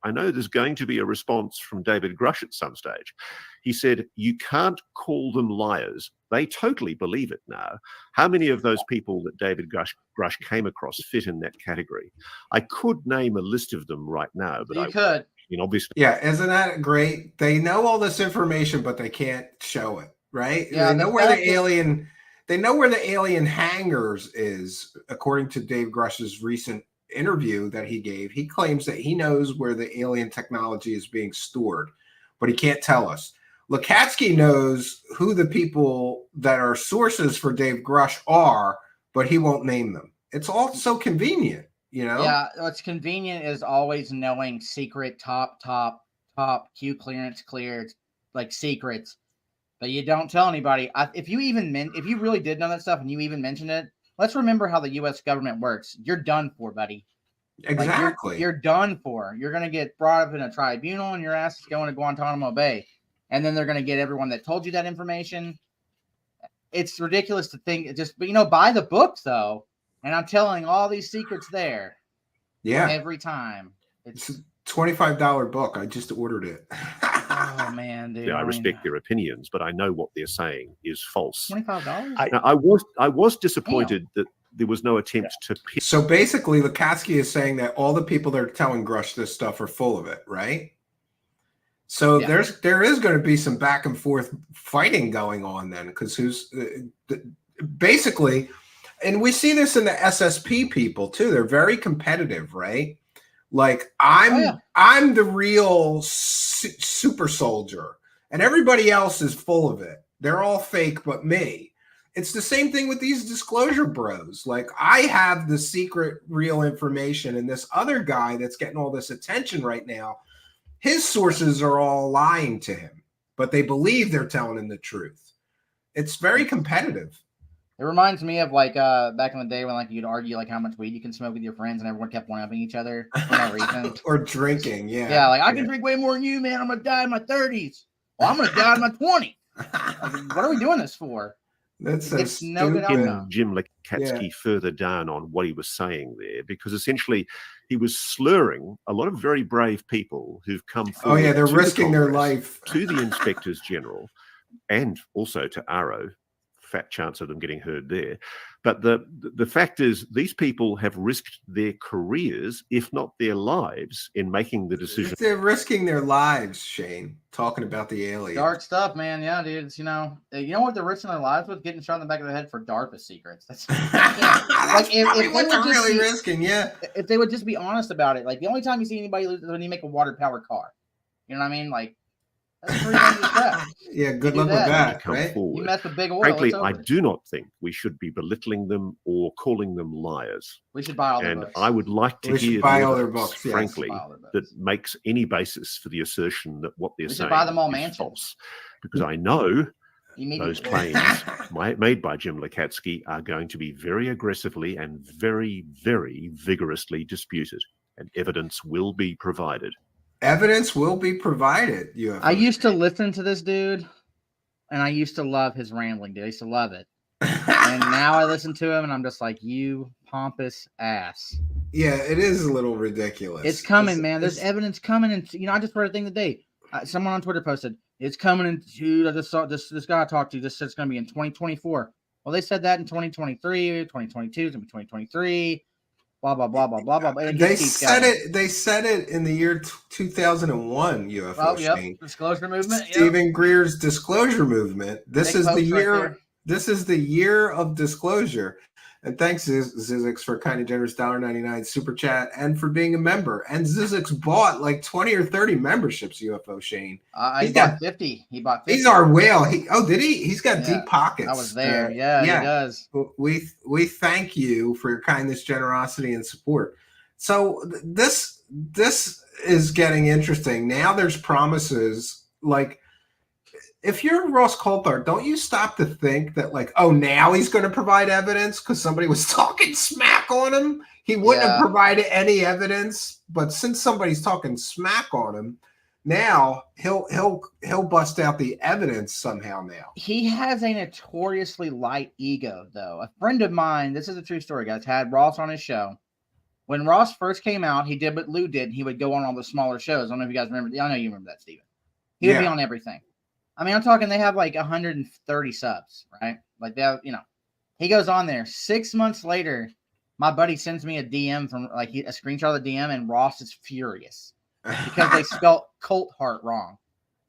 [SPEAKER 8] I know there's going to be a response from David Grusch at some stage. He said, you can't call them liars. They totally believe it now. How many of those people that David Grusch came across fit in that category? I could name a list of them right now, but
[SPEAKER 3] You could.
[SPEAKER 8] Obviously.
[SPEAKER 1] Yeah, isn't that great? They know all this information, but they can't show it, right?
[SPEAKER 3] Yeah,
[SPEAKER 1] they know where the alien. They know where the alien hangars is, according to Dave Grush's recent interview that he gave. He claims that he knows where the alien technology is being stored, but he can't tell us. Lukatsky knows who the people that are sources for Dave Grusch are, but he won't name them. It's all so convenient, you know?
[SPEAKER 3] Yeah, what's convenient is always knowing secret top Q clearance cleared, like secrets. But you don't tell anybody. If you really did know that stuff and you even mentioned it, let's remember how the U.S. government works. You're done for, buddy.
[SPEAKER 1] Exactly.
[SPEAKER 3] Like you're done for. You're going to get brought up in a tribunal and your ass is going to Guantanamo Bay. And then they're going to get everyone that told you that information. It's ridiculous to think but buy the book though. And I'm telling all these secrets there.
[SPEAKER 1] Yeah.
[SPEAKER 3] Every time. It's
[SPEAKER 1] a $25 book. I just ordered it.
[SPEAKER 3] Oh man, dude.
[SPEAKER 8] Yeah, I respect their opinions, but I know what they're saying is false.
[SPEAKER 3] $25?
[SPEAKER 8] I was disappointed that there was no attempt to.
[SPEAKER 1] So basically, Lukatsky is saying that all the people that are telling Grusch this stuff are full of it, right? So there is going to be some back and forth fighting going on then, because basically, and we see this in the SSP people too. They're very competitive, right? Like I'm the real super soldier, and everybody else is full of it. They're all fake, but me. It's the same thing with these disclosure bros. Like I have the secret, real information, and this other guy that's getting all this attention right now, his sources are all lying to him, but they believe they're telling him the truth. It's very competitive.
[SPEAKER 3] It reminds me of like back in the day when like you'd argue like how much weed you can smoke with your friends and everyone kept one-upping each other for no reason.
[SPEAKER 1] Or drinking, yeah.
[SPEAKER 3] Yeah, like I can drink way more than you, man. I'm gonna die in my 30s. Well, I'm gonna die in my 20s. Like, what are we doing this for?
[SPEAKER 1] That's so
[SPEAKER 3] it's no good outcome.
[SPEAKER 8] Jim Lukatsky further down on what he was saying there, because essentially he was slurring a lot of very brave people who've come forward.
[SPEAKER 1] Oh yeah, they're risking their life
[SPEAKER 8] to the inspectors general and also to ARO. Fat chance of them getting heard there. But the fact is, these people have risked their careers, if not their lives, in making the decision.
[SPEAKER 1] They're risking their lives, Shane, talking about the aliens.
[SPEAKER 3] Dark stuff, man. Yeah, dude. It's, you know what they're risking their lives with? Getting shot in the back of the head for DARPA secrets. That's like if
[SPEAKER 1] what they're really risking, yeah.
[SPEAKER 3] If they would just be honest about it. Like the only time you see anybody lose is when you make a water-powered car. You know what I mean? Like that's pretty dangerous crap.
[SPEAKER 1] Yeah, good luck with that, right?
[SPEAKER 3] You mess with big oil.
[SPEAKER 8] Frankly, I do not think we should be belittling them or calling them liars.
[SPEAKER 3] We should buy all their
[SPEAKER 8] and
[SPEAKER 3] books.
[SPEAKER 8] I would like to hear
[SPEAKER 1] buy all their books, yes.
[SPEAKER 8] frankly, that makes any basis for the assertion that what they're saying
[SPEAKER 3] buy them all
[SPEAKER 8] is false. Because I know those claims made by Jim Lukatsky are going to be very aggressively and very, very vigorously disputed, and evidence will be provided.
[SPEAKER 1] Evidence will be provided.
[SPEAKER 3] I used to listen to this dude, and I used to love his rambling, dude. I used to love it. And now I listen to him, and I'm just like, you pompous ass.
[SPEAKER 1] Yeah, it is a little ridiculous.
[SPEAKER 3] It's coming, man. There's evidence coming. And, I just read a thing today. Someone on Twitter posted, it's coming in, dude. I just saw this guy I talked to just said it's going to be in 2024. Well, they said that in 2023, 2022, it's going to be 2023. blah blah blah blah blah blah. And
[SPEAKER 1] They said it. They said it in the year 2001. UFO
[SPEAKER 3] Oh, yep.
[SPEAKER 1] Shane.
[SPEAKER 3] Disclosure movement. Yep.
[SPEAKER 1] Stephen Greer's disclosure movement. This
[SPEAKER 3] Big
[SPEAKER 1] is the
[SPEAKER 3] folks right
[SPEAKER 1] year.
[SPEAKER 3] there.
[SPEAKER 1] This is the year of disclosure. And thanks, Zizix, for a kind and generous $1.99 super chat and for being a member. And Zizix bought like 20 or 30 memberships, UFO Shane.
[SPEAKER 3] He bought 50. He bought 50.
[SPEAKER 1] He's our whale. Did he? He's got deep pockets.
[SPEAKER 3] I was there. Yeah, he does.
[SPEAKER 1] We thank you for your kindness, generosity, and support. So this is getting interesting. Now there's promises like, if you're Ross Coulthard, don't you stop to think that like, oh, now he's going to provide evidence because somebody was talking smack on him? He wouldn't have provided any evidence, but since somebody's talking smack on him, now he'll bust out the evidence somehow. Now
[SPEAKER 3] he has a notoriously light ego, though. A friend of mine, this is a true story, guys, had Ross on his show. When Ross first came out, he did what Lou did. And he would go on all the smaller shows. I don't know if you guys remember. I know you remember that, Steven. He would be on everything. I mean, I'm talking, they have like 130 subs, right? Like that, he goes on there. 6 months later, my buddy sends me a DM from like a screenshot of the DM, and Ross is furious because they spelled Coulthard wrong.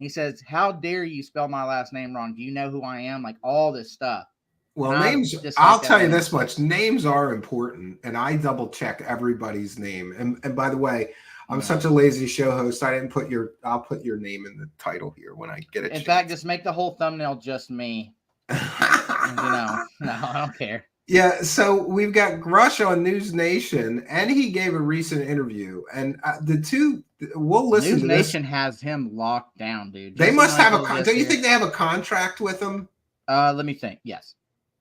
[SPEAKER 3] He says, "How dare you spell my last name wrong? Do you know who I am?" Like all this stuff.
[SPEAKER 1] Well, names, I'll tell you this much. Names are important, and I double check everybody's name. And by the way, I'm such a lazy show host. I didn't put I'll put your name in the title here when I get it.
[SPEAKER 3] In fact, just make the whole thumbnail just me. No, I don't care.
[SPEAKER 1] Yeah, so we've got Grusch on News Nation, and he gave a recent interview. And we'll listen
[SPEAKER 3] News
[SPEAKER 1] to this.
[SPEAKER 3] Nation has him locked down, dude.
[SPEAKER 1] They must have don't you think they have a contract with him?
[SPEAKER 3] Let me think. Yes.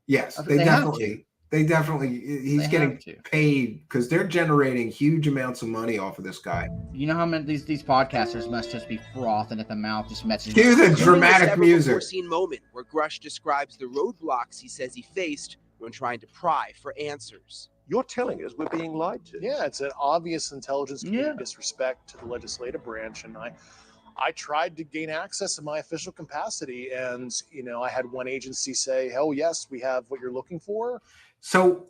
[SPEAKER 1] Yes, they definitely. He's getting paid because they're generating huge amounts of money off of this guy.
[SPEAKER 3] You know how many these podcasters must just be frothing at the mouth, just messaging.
[SPEAKER 1] Cue the dramatic music.
[SPEAKER 4] Foreseen moment where Grusch describes the roadblocks he says he faced when trying to pry for answers.
[SPEAKER 9] You're telling us we're being lied to.
[SPEAKER 10] Yeah, it's an obvious intelligence community disrespect to the legislative branch, and I tried to gain access in my official capacity, and I had one agency say, "Oh yes, we have what you're looking for."
[SPEAKER 1] So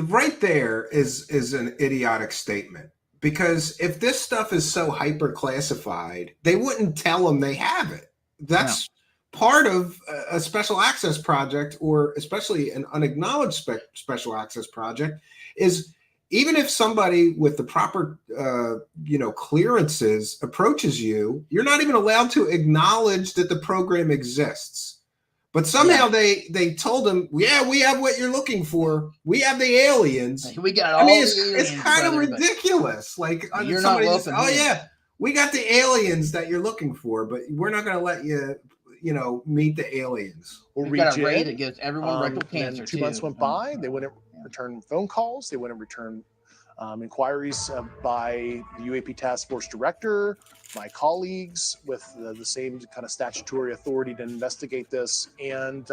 [SPEAKER 1] right there is an idiotic statement, because if this stuff is so hyper classified, they wouldn't tell them they have it. That's part of a special access project, or especially an unacknowledged special access project, is even if somebody with the proper clearances approaches you, you're not even allowed to acknowledge that the program exists. But somehow they told him, "Yeah, we have what you're looking for. We have the aliens.
[SPEAKER 3] We got all
[SPEAKER 1] it's kind of ridiculous. Like
[SPEAKER 3] you're
[SPEAKER 1] somebody
[SPEAKER 3] not
[SPEAKER 1] just, "Oh yeah, we got the aliens that you're looking for, but we're not going to let you, meet the aliens."
[SPEAKER 3] We got a raid that gives everyone rectal cancer.
[SPEAKER 10] 2 months went by. They wouldn't return phone calls. They wouldn't return inquiries by the UAP task force director, my colleagues with the same kind of statutory authority to investigate this. And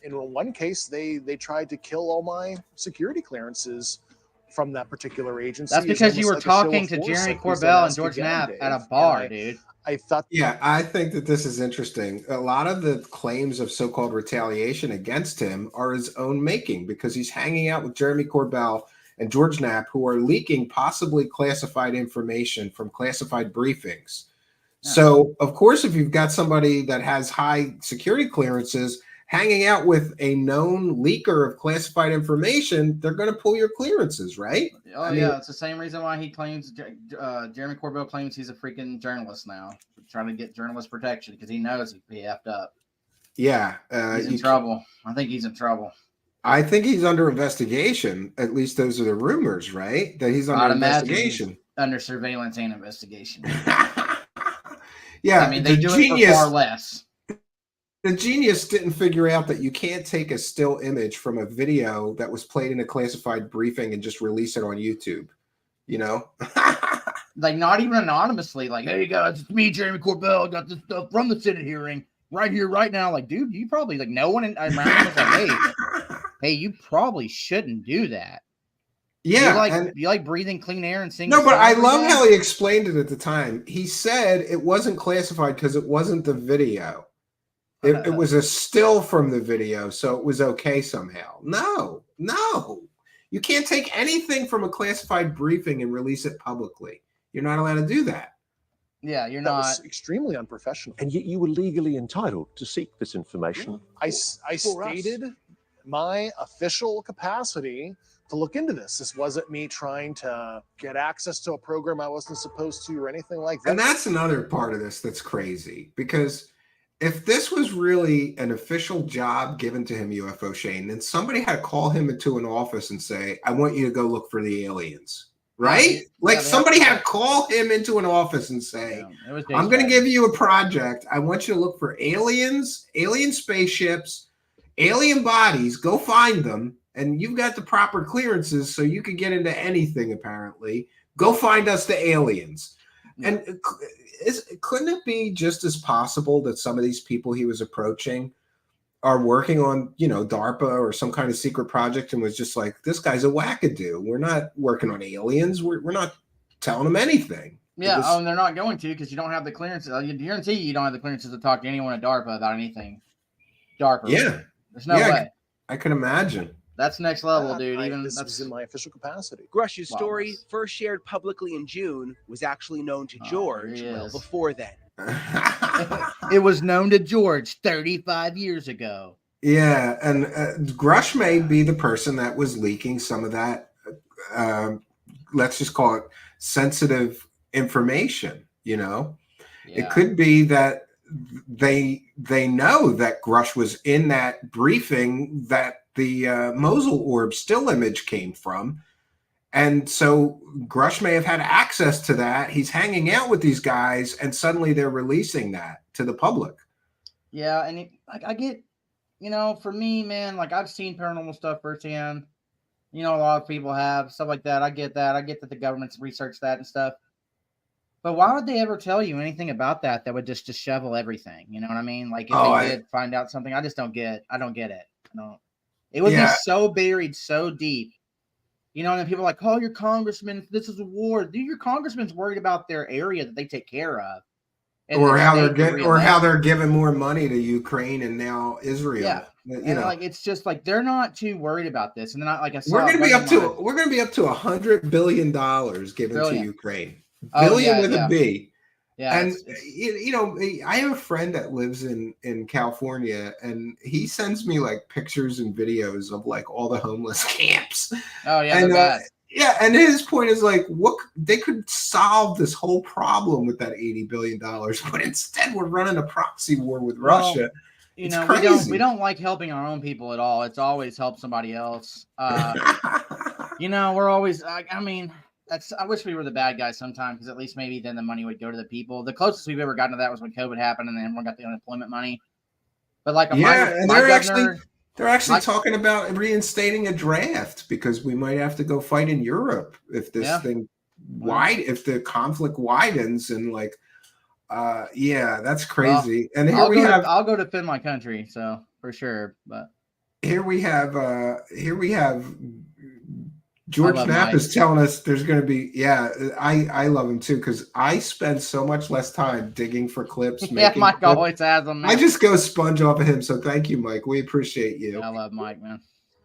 [SPEAKER 10] in one case, they tried to kill all my security clearances from that particular agency.
[SPEAKER 3] That's because you were talking to Jeremy Corbell and George Knapp at a bar, dude.
[SPEAKER 10] I thought.
[SPEAKER 1] Yeah, I think that this is interesting. A lot of the claims of so-called retaliation against him are his own making, because he's hanging out with Jeremy Corbell and George Knapp, who are leaking possibly classified information from classified briefings. So, of course, if you've got somebody that has high security clearances hanging out with a known leaker of classified information, they're going to pull your clearances, right?
[SPEAKER 3] Oh, yeah. It's the same reason why he claims, Jeremy Corbell claims he's a freaking journalist now, trying to get journalist protection because he knows he'd be effed up.
[SPEAKER 1] Yeah.
[SPEAKER 3] He's in trouble. I think he's in trouble.
[SPEAKER 1] I think he's under investigation. At least those are the rumors, right? That he's under investigation.
[SPEAKER 3] Under surveillance and investigation.
[SPEAKER 1] Yeah.
[SPEAKER 3] I mean, they do it for far less.
[SPEAKER 1] The genius didn't figure out that you can't take a still image from a video that was played in a classified briefing and just release it on YouTube.
[SPEAKER 3] Like, not even anonymously. Like, hey, guys, it's me, Jeremy Corbell. I got this stuff from the Senate hearing right here, right now. Like, dude, you probably, like, no one around was like, hey, you probably shouldn't do that.
[SPEAKER 1] Yeah.
[SPEAKER 3] You like breathing clean air and singing.
[SPEAKER 1] No, but I love how he explained it at the time. He said it wasn't classified because it wasn't the video. It was a still from the video, so it was okay somehow. No. You can't take anything from a classified briefing and release it publicly. You're not allowed to do that.
[SPEAKER 3] Yeah, you're
[SPEAKER 10] That
[SPEAKER 3] not.
[SPEAKER 10] was extremely unprofessional.
[SPEAKER 9] And yet you were legally entitled to seek this information.
[SPEAKER 10] I stated my official capacity to look into this. This wasn't me trying to get access to a program I wasn't supposed to or anything like that.
[SPEAKER 1] And that's another part of this that's crazy, because if this was really an official job given to him, UFO Shane, then somebody had to call him into an office and say, I want you to go look for the aliens. Right? Like somebody had to call him into an office and say, I'm going to give you a project. I want you to look for aliens, alien spaceships, alien bodies. Go find them. And you've got the proper clearances so you can get into anything, apparently. Go find us the aliens. And couldn't it be just as possible that some of these people he was approaching are working on, DARPA or some kind of secret project and was just like, this guy's a wackadoo. We're not working on aliens. We're not telling them anything.
[SPEAKER 3] Yeah, and they're not going to because you don't have the clearances. I guarantee you don't have the clearances to talk to anyone at DARPA about anything. DARPA.
[SPEAKER 1] Yeah.
[SPEAKER 3] There's no way.
[SPEAKER 1] I can imagine.
[SPEAKER 3] That's next level, dude.
[SPEAKER 10] This was in my official capacity.
[SPEAKER 4] Grusch's story, first shared publicly in June, was actually known to George well before then.
[SPEAKER 3] It was known to George 35 years ago.
[SPEAKER 1] Yeah, and Grusch may be the person that was leaking some of that, let's just call it sensitive information, It could be that they know that Grusch was in that briefing that the Mosul orb still image came from. And so Grusch may have had access to that. He's hanging out with these guys, and suddenly they're releasing that to the public.
[SPEAKER 3] Yeah, and I get, for me, man, like I've seen paranormal stuff firsthand. A lot of people have stuff like that. I get that. I get that the government's researched that and stuff. But why would they ever tell you anything about that would just dishevel everything? You know what I mean? Like if they did find out something, I don't get it. It would be so buried so deep. And then people are like, oh, your congressman, this is a war. Dude, your congressman's worried about their area that they take care of.
[SPEAKER 1] Or how they're giving more money to Ukraine and now Israel.
[SPEAKER 3] Yeah. It's just like they're not too worried about this. And then
[SPEAKER 1] we're gonna be up to $100 billion given to Ukraine. Billion with a B.
[SPEAKER 3] Yeah,
[SPEAKER 1] and I have a friend that lives in California, and he sends me like pictures and videos of like all the homeless camps.
[SPEAKER 3] Oh yeah,
[SPEAKER 1] and and his point is like, what they could solve this whole problem with that $80 billion, but instead we're running a proxy war with Russia. It's crazy.
[SPEAKER 3] We don't like helping our own people at all. It's always help somebody else. We're always. I wish we were the bad guys sometimes, because at least maybe then the money would go to the people. The closest we've ever gotten to that was when COVID happened and then everyone got the unemployment money. But
[SPEAKER 1] they're actually talking about reinstating a draft because we might have to go fight in Europe if this thing if the conflict widens and that's crazy.
[SPEAKER 3] Well, and I'll go defend my country, so for sure. But
[SPEAKER 1] here we have George Knapp is telling us there's going to be, I love him too, because I spend so much less time digging for clips.
[SPEAKER 3] Mike always has them. Man.
[SPEAKER 1] I just go sponge off of him. So thank you, Mike. We appreciate you.
[SPEAKER 3] I love Mike, man.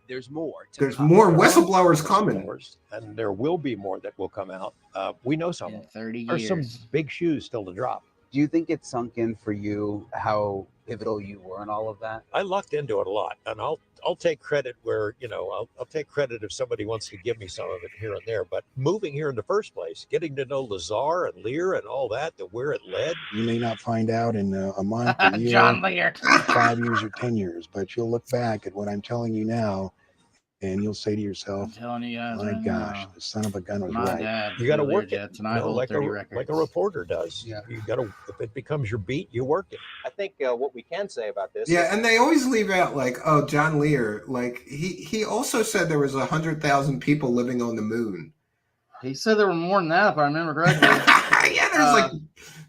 [SPEAKER 4] There's more.
[SPEAKER 1] There's more whistleblowers coming.
[SPEAKER 9] And there will be more that will come out. We know some.
[SPEAKER 3] 30 years.
[SPEAKER 9] There's some big shoes still to drop.
[SPEAKER 11] Do you think it's sunk in for you how pivotal you were in all of that?
[SPEAKER 9] I lucked into it a lot, and I'll take credit where, I'll take credit if somebody wants to give me some of it here and there. But moving here in the first place, getting to know Lazar and Lear and all that, to where it led.
[SPEAKER 12] You may not find out in a month, a year,
[SPEAKER 3] John Lear.
[SPEAKER 12] 5 years or 10 years, but you'll look back at what I'm telling you now, and you'll say to yourself, my gosh, the son of a gun was right.
[SPEAKER 9] You got to work it, like a reporter does.
[SPEAKER 11] Yeah.
[SPEAKER 9] You got to, if it becomes your beat, you work it.
[SPEAKER 11] I think what we can say about this.
[SPEAKER 1] Yeah, and they always leave out John Lear. Like he also said there was 100,000 people living on the moon.
[SPEAKER 3] He said there were more than that, if I remember correctly.
[SPEAKER 1] Yeah,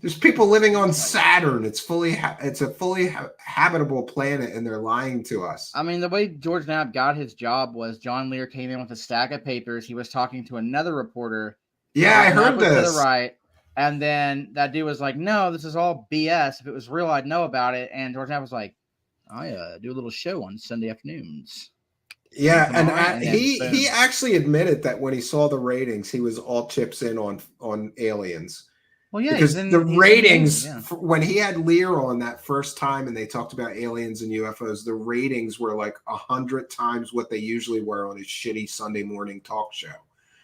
[SPEAKER 1] there's people living on Saturn. It's a fully habitable planet, and they're lying to us.
[SPEAKER 3] I mean, the way George Knapp got his job was John Lear came in with a stack of papers. He was talking to another reporter.
[SPEAKER 1] Yeah, I heard this.
[SPEAKER 3] To the right, and then that dude was like, "No, this is all BS. If it was real, I'd know about it." And George Knapp was like, "I do a little show on Sunday afternoons."
[SPEAKER 1] Yeah,
[SPEAKER 3] Come
[SPEAKER 1] and
[SPEAKER 3] on, and then
[SPEAKER 1] he
[SPEAKER 3] boom.
[SPEAKER 1] actually admitted that when he saw the ratings, he was all chips in on aliens.
[SPEAKER 3] Well, yeah,
[SPEAKER 1] because the
[SPEAKER 3] he's in
[SPEAKER 1] ratings
[SPEAKER 3] yeah.
[SPEAKER 1] when he had Lear on that first time and they talked about aliens and UFOs, the ratings were like 100 times what they usually were on his shitty Sunday morning talk show.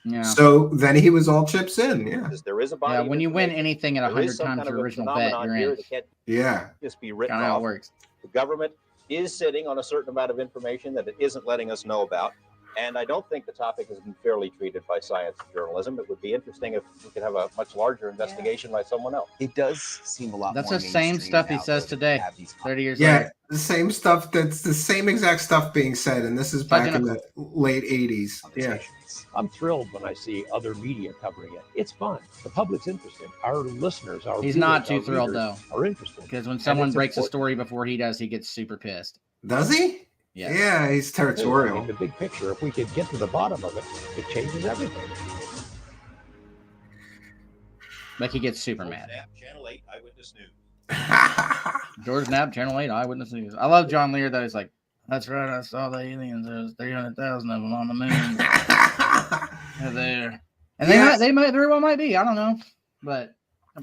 [SPEAKER 3] Yeah.
[SPEAKER 1] So then he was all chips in. Yeah.
[SPEAKER 13] There is a body.
[SPEAKER 3] Yeah,
[SPEAKER 13] of
[SPEAKER 3] when you win
[SPEAKER 13] information.
[SPEAKER 3] anything at
[SPEAKER 13] There
[SPEAKER 3] 100
[SPEAKER 13] is some
[SPEAKER 3] times
[SPEAKER 13] kind
[SPEAKER 3] your
[SPEAKER 13] of a
[SPEAKER 3] original bet,
[SPEAKER 13] phenomenon
[SPEAKER 3] you're
[SPEAKER 13] here
[SPEAKER 3] in.
[SPEAKER 13] that can't
[SPEAKER 1] Yeah.
[SPEAKER 13] just be written
[SPEAKER 3] Kinda how it
[SPEAKER 13] off.
[SPEAKER 3] works.
[SPEAKER 13] The government is sitting on a certain amount of information that it isn't letting us know about. And I don't think the topic has been fairly treated by science journalism. It would be interesting if we could have a much larger investigation by someone else.
[SPEAKER 11] It does seem a lot
[SPEAKER 3] That's
[SPEAKER 11] more
[SPEAKER 3] the same
[SPEAKER 11] mainstream
[SPEAKER 3] stuff he
[SPEAKER 11] now,
[SPEAKER 3] says
[SPEAKER 11] though, to
[SPEAKER 3] today,
[SPEAKER 11] have these
[SPEAKER 3] 30 years
[SPEAKER 1] Yeah,
[SPEAKER 3] later.
[SPEAKER 1] the same stuff. That's the same exact stuff being said, and this is back in the late 80s. Yeah.
[SPEAKER 9] I'm thrilled when I see other media covering it. It's fun. The public's interested. Our listeners, our
[SPEAKER 3] He's
[SPEAKER 9] viewers,
[SPEAKER 3] not too
[SPEAKER 9] our
[SPEAKER 3] thrilled
[SPEAKER 9] readers
[SPEAKER 3] though,
[SPEAKER 9] are interested.
[SPEAKER 3] because when
[SPEAKER 9] And
[SPEAKER 3] someone
[SPEAKER 9] it's
[SPEAKER 3] breaks a
[SPEAKER 9] important.
[SPEAKER 3] story before he does, he gets super pissed.
[SPEAKER 1] Does he?
[SPEAKER 3] Yes.
[SPEAKER 1] Yeah, he's territorial.
[SPEAKER 9] I mean, the big picture, if we could get to the bottom of it, it changes everything.
[SPEAKER 3] Like he gets super mad.
[SPEAKER 13] Channel 8 Eyewitness News.
[SPEAKER 3] George Knapp, Channel 8 Eyewitness News. I love John Lear though. He's like, that's right, I saw the aliens. There's 300,000 of them on the moon. They're there. And they might very well might be. I don't know. But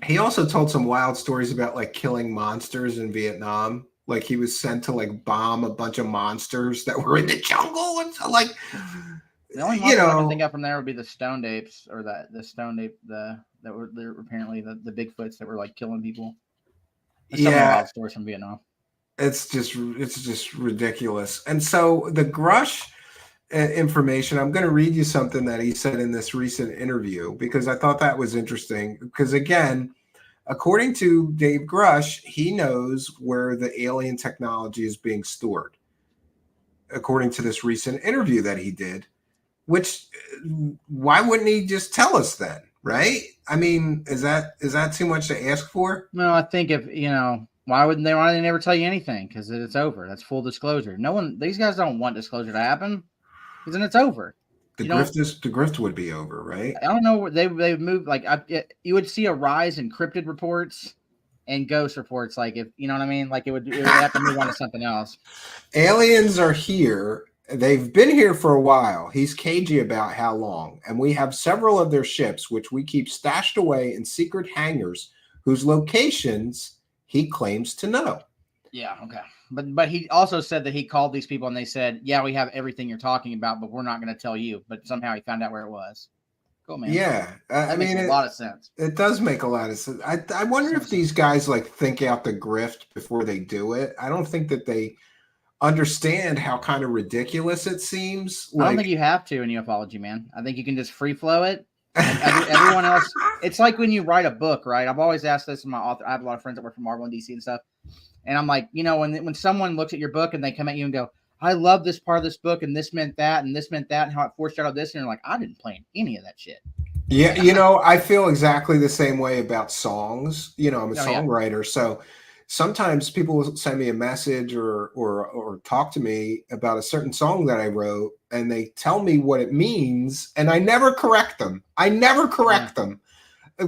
[SPEAKER 1] he also told some wild stories about like killing monsters in Vietnam. Like he was sent to like bomb a bunch of monsters that were in the jungle and so like
[SPEAKER 3] the only monster I can think of from there would be the stoned apes, or the stoned ape that were there apparently the Bigfoots that were like killing people. There's some wild stories from Vietnam.
[SPEAKER 1] It's just ridiculous. And so the Grusch information, I'm going to read you something that he said in this recent interview because I thought that was interesting. Because again, according to Dave Grusch, he knows where the alien technology is being stored. According to this recent interview that he did, which why wouldn't he just tell us then? Right? I mean, is that too much to ask for?
[SPEAKER 3] No, I think if why wouldn't they? Why they never tell you anything? Because it's over. That's full disclosure. No one. These guys don't want disclosure to happen, because then it's over.
[SPEAKER 1] The grift would be over, right?
[SPEAKER 3] I don't know. They've moved. Like you would see a rise in cryptid reports and ghost reports. Like if you know what I mean. Like it would have to move on to something else.
[SPEAKER 1] Aliens are here. They've been here for a while. He's cagey about how long. And we have several of their ships, which we keep stashed away in secret hangars, whose locations he claims to know.
[SPEAKER 3] Yeah, okay. But he also said that he called these people and they said, yeah, we have everything you're talking about, but we're not going to tell you. But somehow he found out where it was. Cool, man.
[SPEAKER 1] Yeah.
[SPEAKER 3] That makes a lot of sense.
[SPEAKER 1] It does make a lot of sense. I wonder if these guys like think out the grift before they do it. I don't think that they understand how kind of ridiculous it seems.
[SPEAKER 3] I don't think you have to in ufology, man. I think you can just free flow it. Everyone else, it's like when you write a book, right? I've always asked this in my author. I have a lot of friends that work for Marvel and DC and stuff. And I'm like, when someone looks at your book and they come at you and go, I love this part of this book and this meant that and this meant that and how it foreshadowed this. And you're like, I didn't plan any of that shit.
[SPEAKER 1] Yeah, I feel exactly the same way about songs. I'm a songwriter, so sometimes people will send me a message or talk to me about a certain song that I wrote, and they tell me what it means, and I never correct them. Them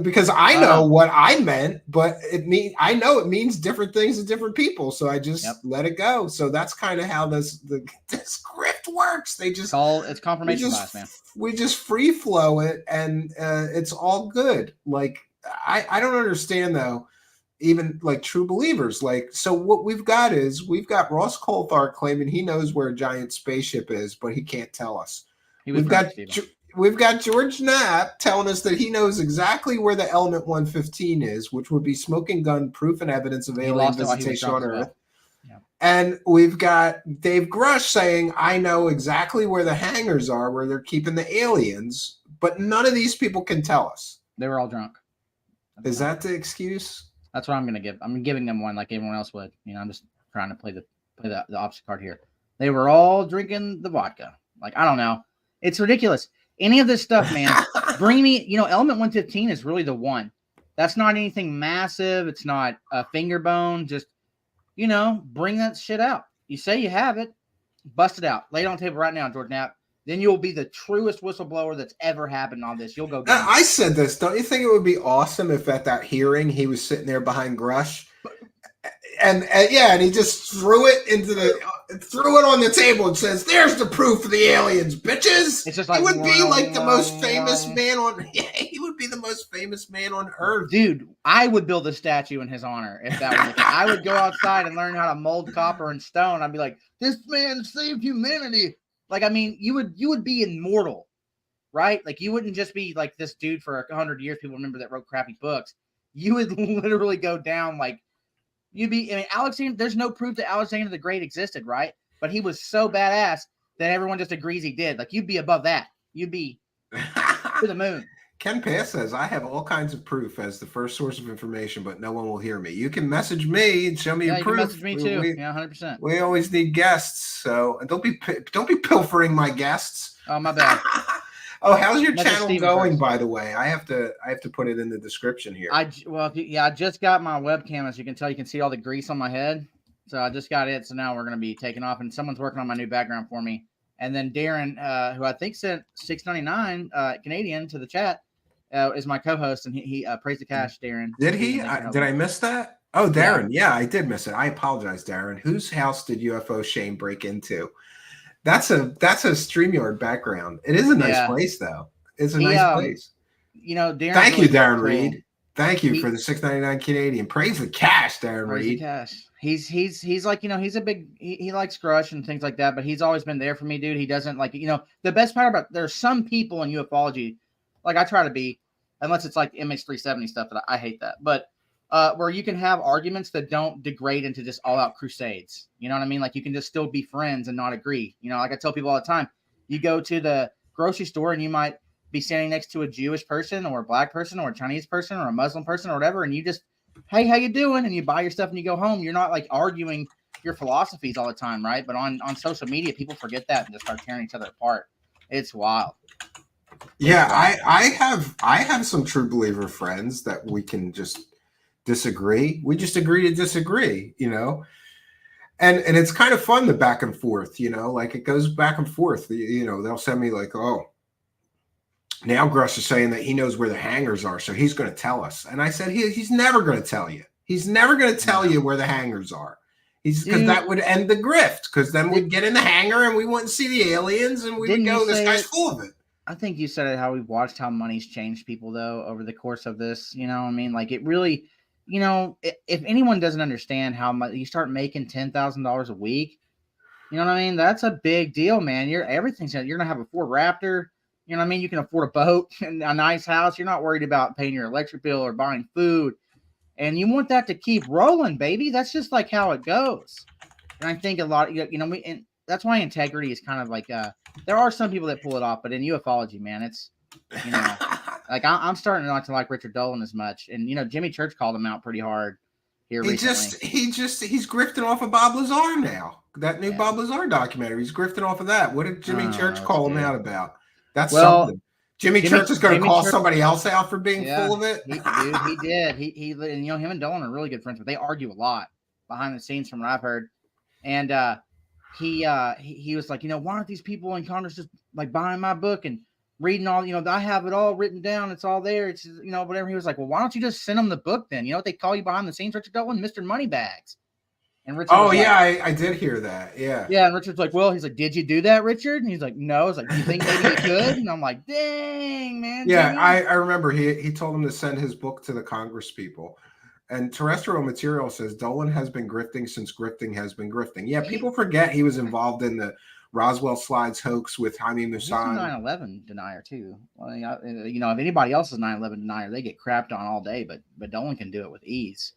[SPEAKER 1] because I know what I meant, but I know it means different things to different people, so I just let it go. So that's kind of how this script works. It's
[SPEAKER 3] confirmation bias, man.
[SPEAKER 1] We just free flow it, and it's all good. Like I don't understand though. Even like true believers, so what we've got Ross Coulthard claiming he knows where a giant spaceship is, but he can't tell us. We've got George Knapp telling us that he knows exactly where the element 115 is, which would be smoking gun proof and evidence of alien visitation on Earth.
[SPEAKER 3] Yeah.
[SPEAKER 1] And we've got Dave Grusch saying, I know exactly where the hangars are, where they're keeping the aliens, but none of these people can tell us.
[SPEAKER 3] They were all drunk.
[SPEAKER 1] Is that the excuse?
[SPEAKER 3] That's what I'm going to give. I'm giving them one like everyone else would. I'm just trying to play the opposite card here. They were all drinking the vodka. Like, I don't know. It's ridiculous. Any of this stuff, man, bring me, element 115 is really the one. That's not anything massive. It's not a finger bone. Just, bring that shit out. You say you have it. Bust it out. Lay it on the table right now, George Knapp. Then you'll be the truest whistleblower that's ever happened on this. You'll go down.
[SPEAKER 1] I said this. Don't you think it would be awesome if at that hearing he was sitting there behind Grusch, and he just threw it into the threw it on the table and says, "There's the proof of the aliens, bitches."
[SPEAKER 3] It's just like
[SPEAKER 1] he would be like the most famous man on. Yeah, he would be the most famous man on earth.
[SPEAKER 3] Dude, I would build a statue in his honor if that was. I would go outside and learn how to mold copper and stone. I'd be like, this man saved humanity. Like, I mean, you would be immortal, right? Like, you wouldn't just be like this dude for 100 years. People remember that wrote crappy books. You would literally go down like. I mean, Alexander, there's no proof that Alexander the Great existed, right? But he was so badass that everyone just agrees he did. Like, you'd be above that. You'd be to the moon.
[SPEAKER 1] Ken Pass says, I have all kinds of proof as the first source of information, but no one will hear me. You can message me and show me your proof.
[SPEAKER 3] You can message me too. Yeah, 100%.
[SPEAKER 1] We always need guests. So don't be pilfering my guests.
[SPEAKER 3] Oh, my bad.
[SPEAKER 1] Oh, how's your channel going, by the way? I have to put it in the description here.
[SPEAKER 3] I just got my webcam. As you can tell, you can see all the grease on my head. So I just got it. So now we're going to be taking off, and someone's working on my new background for me. And then Darren, who I think sent $6.99 Canadian to the chat, is my co-host, and he praised the cash. Darren,
[SPEAKER 1] did he? Did I miss that? Oh, Darren. Yeah, I did miss it. I apologize, Darren. Whose house did UFO Shane break into? That's a StreamYard background. It is a nice place, though. It's a nice place.
[SPEAKER 3] You know, Darren.
[SPEAKER 1] Thank you, Darren Reed. Thank you for the $6.99 Canadian. Praise the cash, Darren Reed.
[SPEAKER 3] Cash. He's like, you know, he's a big. He likes Grusch and things like that, but he's always been there for me, dude. He doesn't like, you know, the best part about there's some people in ufology, like I try to be, unless it's like MH370 stuff that I hate that, but. Where you can have arguments that don't degrade into just all-out crusades. You know what I mean? Like, you can just still be friends and not agree. You know, like I tell people all the time, you go to the grocery store and you might be standing next to a Jewish person or a black person or a Chinese person or a Muslim person or whatever, and you just, hey, how you doing? And you buy your stuff and you go home. You're not like arguing your philosophies all the time, right? But on social media, people forget that and just start tearing each other apart. It's wild.
[SPEAKER 1] Yeah, I have some true believer friends that we can just disagree. We just agree to disagree, you know, and it's kind of fun, the back and forth, you know, like it goes back and forth. You know, they'll send me like, oh, now Grusch is saying that he knows where the hangars are, so he's going to tell us. And I said he's never going to tell you. He's never going to tell you where the hangars are. Because that would end the grift. Because then we'd get in the hangar and we wouldn't see the aliens, and we would go, this guy's full of it.
[SPEAKER 3] I think you said it, how we've watched how money's changed people though over the course of this. You know what I mean? Like, it really. You know, if anyone doesn't understand how much you start making $10,000 a week, you know what I mean? That's a big deal, man. You're gonna have a Ford Raptor. You know what I mean? You can afford a boat and a nice house. You're not worried about paying your electric bill or buying food, and you want that to keep rolling, baby. That's just like how it goes. And I think a lot, you know, and that's why integrity is kind of like there are some people that pull it off, but in ufology, man, it's, you know. Like, I'm starting not to like Richard Dolan as much, and you know, Jimmy Church called him out pretty hard here recently.
[SPEAKER 1] He's grifting off of Bob Lazar now. That new Bob Lazar documentary, he's grifting off of that. What did Jimmy Church call him out about? That's something. Jimmy Church is going to call somebody else out for being full of it.
[SPEAKER 3] He did. He and you know, him and Dolan are really good friends, but they argue a lot behind the scenes from what I've heard. And he was like, you know, why aren't these people in Congress just like buying my book and reading all, you know, I have it all written down. It's all there. It's, you know, whatever. He was like, well, why don't you just send them the book then? You know what they call you behind the scenes, Richard Dolan? Mr. Moneybags. And Richard
[SPEAKER 1] I did hear that. Yeah.
[SPEAKER 3] Yeah. And Richard's like, well, he's like, did you do that, Richard? And he's like, no. I was like, do you think maybe you could? And I'm like, dang, man.
[SPEAKER 1] Yeah. I remember he told him to send his book to the Congress people. And Terrestrial Material says Dolan has been grifting since grifting has been grifting. Yeah. People forget he was involved in the Roswell Slides hoax with Jaime Maussan. He's a
[SPEAKER 3] 9/11 denier too. Well, you know, if anybody else is 9/11 denier, they get crapped on all day, but Dolan can do it with ease.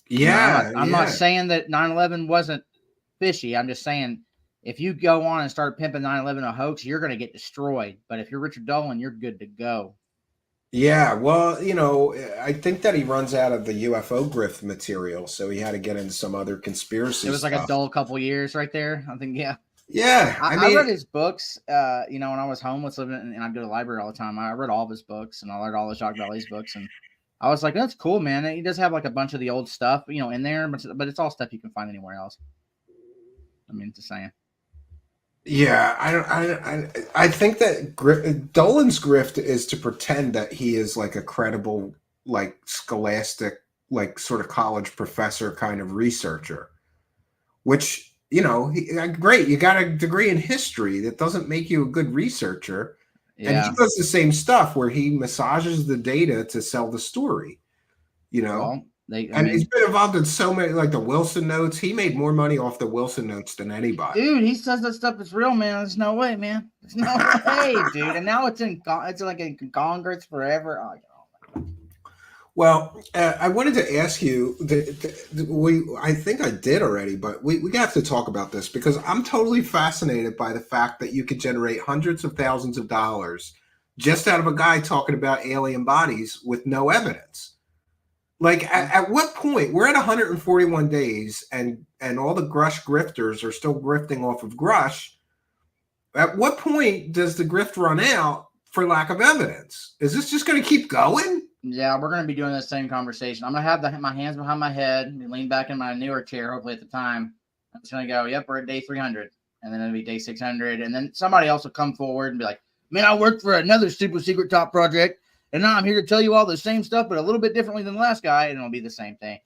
[SPEAKER 1] Yeah,
[SPEAKER 3] I'm not saying that 9/11 wasn't fishy. I'm just saying if you go on and start pimping 9/11 a hoax, you're going to get destroyed. But if you're Richard Dolan, you're good to go.
[SPEAKER 1] Yeah, well, you know, I think that he runs out of the UFO grift material, so he had to get into some other conspiracy.
[SPEAKER 3] It was like a dull couple years right there. I think, yeah.
[SPEAKER 1] Yeah,
[SPEAKER 3] I read his books. You know, when I was homeless living, and I'd go to the library all the time. I read all of his books, and I read all the Jacques Vallée's books, and I was like, "That's cool, man." He does have like a bunch of the old stuff, you know, in there, but it's all stuff you can find anywhere else. I mean, just saying.
[SPEAKER 1] Yeah, I think that Dolan's grift is to pretend that he is like a credible, like scholastic, like sort of college professor kind of researcher, which, great. You got a degree in history. That doesn't make you a good researcher.
[SPEAKER 3] Yeah.
[SPEAKER 1] And he does the same stuff where he massages the data to sell the story.
[SPEAKER 3] Well,
[SPEAKER 1] he's been involved in so many, like the Wilson notes. He made more money off the Wilson notes than anybody.
[SPEAKER 3] Dude, he says that stuff is real, man. There's no way, man. There's no way, dude. And now it's like in Congress forever. Oh,
[SPEAKER 1] well, I wanted to ask you. I think I did already, but we have to talk about this because I'm totally fascinated by the fact that you could generate hundreds of thousands of dollars just out of a guy talking about alien bodies with no evidence. Like, at what point? We're at 141 days, and all the Grusch grifters are still grifting off of Grusch. At what point does the grift run out for lack of evidence? Is this just going to keep going?
[SPEAKER 3] Yeah, we're going to be doing the same conversation. I'm going to have my hands behind my head and lean back in my newer chair, hopefully at the time. I'm just going to go, yep, we're at day 300. And then it'll be day 600. And then somebody else will come forward and be like, man, I worked for another super secret top project. And now I'm here to tell you all the same stuff, but a little bit differently than the last guy. And it'll be the same thing.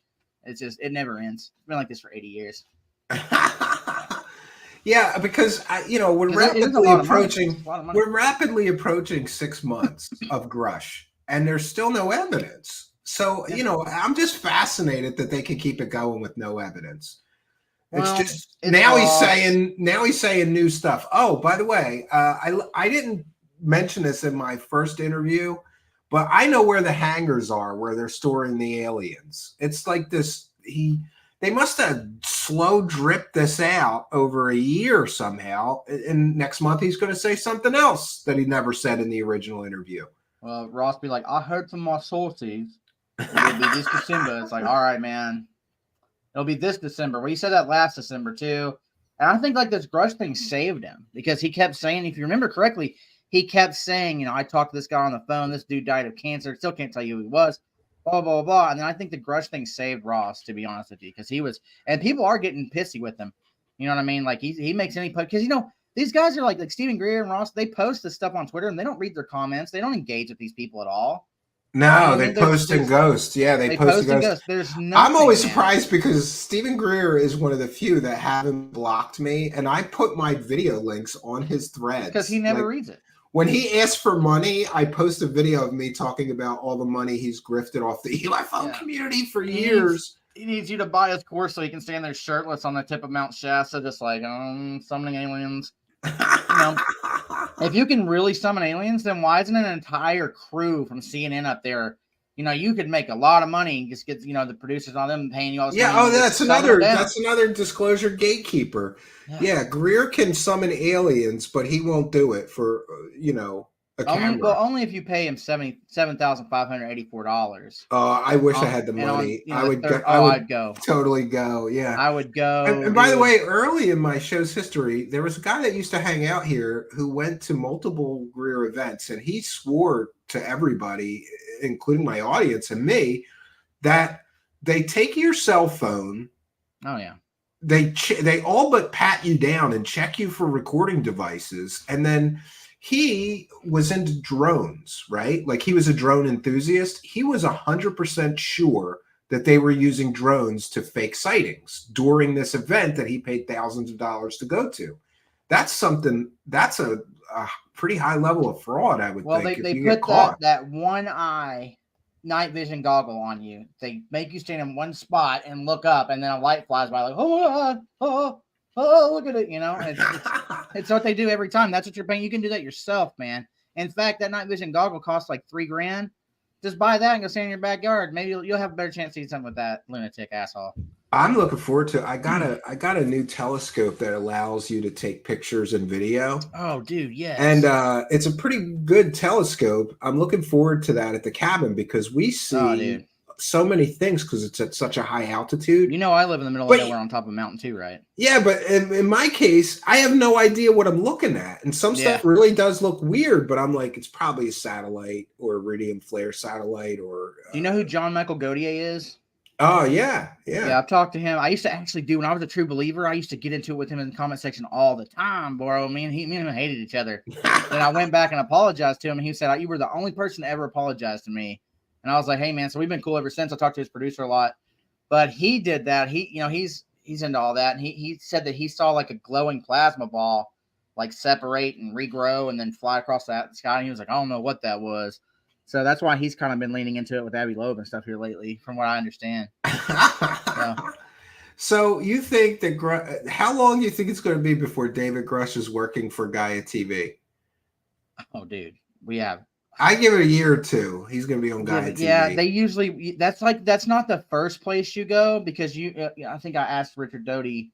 [SPEAKER 3] It's just, it never ends. It's been like this for 80 years.
[SPEAKER 1] Yeah, because we're rapidly approaching 6 months of Grusch, and there's still no evidence. So I'm just fascinated that they can keep it going with no evidence. Now he's saying new stuff. Oh, by the way, I didn't mention this in my first interview, but I know where the hangars are where they're storing the aliens. It's like this. They must have slow dripped this out over a year somehow. And next month he's going to say something else that he never said in the original interview.
[SPEAKER 3] Well, Ross be like, I heard from my sources it'll be this December. It's like, all right, man. It'll be this December. Well, he said that last December too. And I think like this Grusch thing saved him because he kept saying, if you remember correctly, he kept saying, I talked to this guy on the phone. This dude died of cancer. Still can't tell you who he was. Blah, blah, blah. And then I think the Grusch thing saved Ross, to be honest with you, because he was, and people are getting pissy with him. You know what I mean? Like he makes any post because these guys are like Stephen Greer and Ross. They post this stuff on Twitter and they don't read their comments. They don't engage with these people at all.
[SPEAKER 1] No, they post and ghost. Yeah, they post and ghost.
[SPEAKER 3] There's nothing,
[SPEAKER 1] I'm always surprised because Stephen Greer is one of the few that haven't blocked me, and I put my video links on his threads
[SPEAKER 3] because he never reads it.
[SPEAKER 1] When he asks for money, I post a video of me talking about all the money he's grifted off the UFO community for years.
[SPEAKER 3] He needs you to buy his course so he can stand there shirtless on the tip of Mount Shasta, just like summoning aliens. If you can really summon aliens, then why isn't an entire crew from CNN up there? You could make a lot of money and just get the producers on them paying you all this money.
[SPEAKER 1] That's another disclosure gatekeeper. Yeah, Greer can summon aliens, but he won't do it for a camera.
[SPEAKER 3] Well, only if you pay him $77,584.
[SPEAKER 1] I wish I had the money. I would go. Totally go. Yeah,
[SPEAKER 3] I would go.
[SPEAKER 1] And by the way, early in my show's history, there was a guy that used to hang out here who went to multiple Greer events, and he swore to everybody, including my audience and me, that they take your cell phone.
[SPEAKER 3] Oh yeah.
[SPEAKER 1] They all but pat you down and check you for recording devices, and then. He was into drones, right? Like he was a drone enthusiast. He was 100% sure that they were using drones to fake sightings during this event that he paid thousands of dollars to go to. That's a pretty high level of fraud, I would think.
[SPEAKER 3] Well, they put that one eye night vision goggle on you. They make you stand in one spot and look up, and then a light flies by like, oh, look at it, it's what they do every time. That's what you're paying. You can do that yourself, man. In fact, that night vision goggle costs like $3,000. Just buy that and go stand in your backyard. Maybe you'll have a better chance to see something with that lunatic asshole.
[SPEAKER 1] I'm looking forward to. I got a new telescope that allows you to take pictures and video.
[SPEAKER 3] Oh, dude, yes.
[SPEAKER 1] And it's a pretty good telescope. I'm looking forward to that at the cabin because we see so many things because it's at such a high altitude.
[SPEAKER 3] I live in the middle of nowhere on top of a mountain too, right?
[SPEAKER 1] Yeah, but in my case, I have no idea what I'm looking at. And some stuff really does look weird, but I'm like, it's probably a satellite or a iridium flare satellite or...
[SPEAKER 3] Do you know who John Michael Gautier is?
[SPEAKER 1] Oh, yeah.
[SPEAKER 3] Yeah, I've talked to him. I used to actually when I was a true believer, I used to get into it with him in the comment section all the time, bro. Me and him hated each other. Then I went back and apologized to him, and he said, you were the only person to ever apologize to me. And I was like, hey, man, so we've been cool ever since. I talked to his producer a lot. But he did that. He's he's into all that, and he said that he saw like a glowing plasma ball like separate and regrow and then fly across the sky. And he was like, I don't know what that was. So that's why he's kind of been leaning into it with Abby Loeb and stuff here lately, from what I understand.
[SPEAKER 1] So you think that how long do you think it's going to be before David Grusch is working for Gaia TV?
[SPEAKER 3] Oh, dude,
[SPEAKER 1] I give it a year or two. He's going to be on Gaia TV.
[SPEAKER 3] Yeah, they usually that's not the first place you go, because I think I asked Richard Doty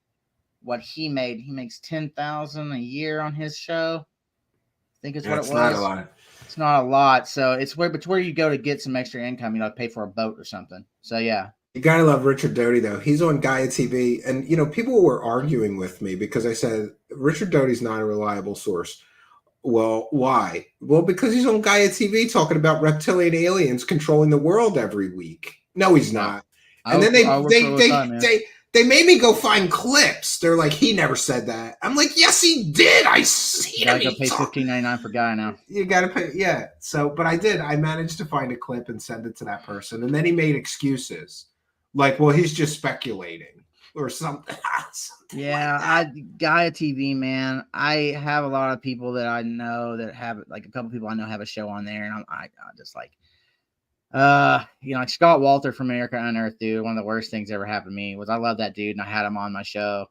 [SPEAKER 3] what he made. He makes $10,000 a year on his show. I think it's what it was.
[SPEAKER 1] Not a lot.
[SPEAKER 3] It's not a lot. So it's where you go to get some extra income. Pay for a boat or something. So yeah.
[SPEAKER 1] You gotta love Richard Doty though. He's on Gaia TV, and people were arguing with me because I said Richard Doty's not a reliable source. Well, why? Well, because he's on Gaia TV talking about reptilian aliens controlling the world every week. No, he's not. And then they made me go find clips. They're like, he never said that. I'm like, yes, he did. I see him.
[SPEAKER 3] You gotta go pay $15.99 for Gaia now.
[SPEAKER 1] You gotta pay, yeah. So, but I did. I managed to find a clip and send it to that person, and then he made excuses, like, well, he's just speculating or something.
[SPEAKER 3] Yeah, Gaia TV, man. I have a lot of people that I know that have, like, a couple people I know have a show on there, and I just like, like Scott Walter from America Unearthed, dude. One of the worst things that ever happened to me was I love that dude, and I had him on my show.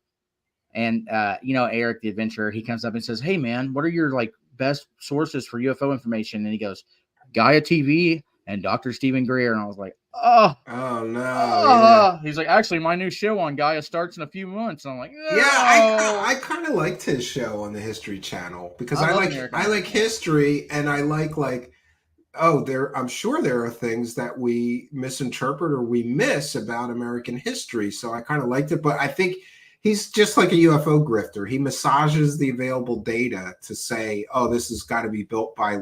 [SPEAKER 3] And Eric the Adventurer, he comes up and says, "Hey, man, what are your like best sources for UFO information?" And he goes, "Gaia TV and Dr. Stephen Greer." And I was like, oh
[SPEAKER 1] no.
[SPEAKER 3] Yeah. He's like, "Actually, my new show on Gaia starts in a few months." And I'm like, oh.
[SPEAKER 1] Yeah, I kind of liked his show on the History Channel because I like history, and I like I'm sure there are things that we misinterpret or we miss about American history. So I kind of liked it, but I think he's just like a UFO grifter. He massages the available data to say, oh, this has got to be built by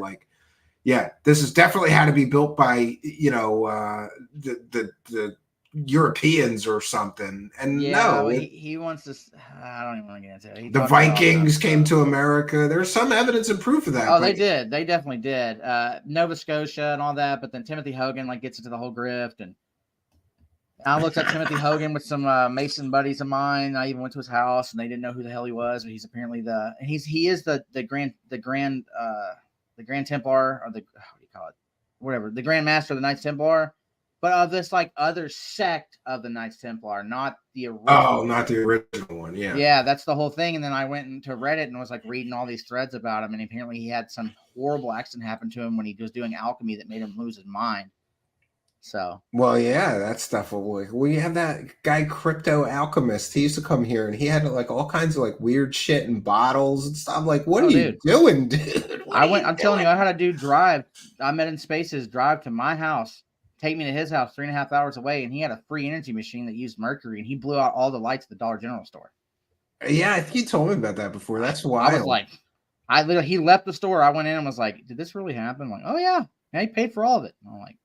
[SPEAKER 1] this is definitely had to be built by, the Europeans or something. And
[SPEAKER 3] he wants to. I don't even want to get into it.
[SPEAKER 1] The Vikings came to America. There's some evidence and proof of that.
[SPEAKER 3] Oh, they did. They definitely did. Nova Scotia and all that. But then Timothy Hogan gets into the whole grift, and I looked up Timothy Hogan with some Mason buddies of mine. I even went to his house, and they didn't know who the hell he was. But he's apparently he is the Grand Templar, or the what do you call it? Whatever, the Grand Master of the Knights Templar. But of this other sect of the Knights Templar, not the original. Oh,
[SPEAKER 1] not the original one, yeah.
[SPEAKER 3] Yeah, that's the whole thing. And then I went into Reddit and was reading all these threads about him, and apparently he had some horrible accident happen to him when he was doing alchemy that made him lose his mind. So.
[SPEAKER 1] Well, yeah, that stuff. We have that guy, Crypto Alchemist. He used to come here, and he had all kinds of weird shit in bottles and stuff. Like, what are you doing, dude?
[SPEAKER 3] I'm telling you, I had a dude drive. I met in Spaces drive to my house. Take me to his house 3.5 hours away, and he had a free energy machine that used mercury, and he blew out all the lights at the Dollar General store.
[SPEAKER 1] Yeah, I think you told me about that before. That's wild.
[SPEAKER 3] I was like, he left the store. I went in and was like, did this really happen? I'm like, oh yeah, he paid for all of it. And I'm like,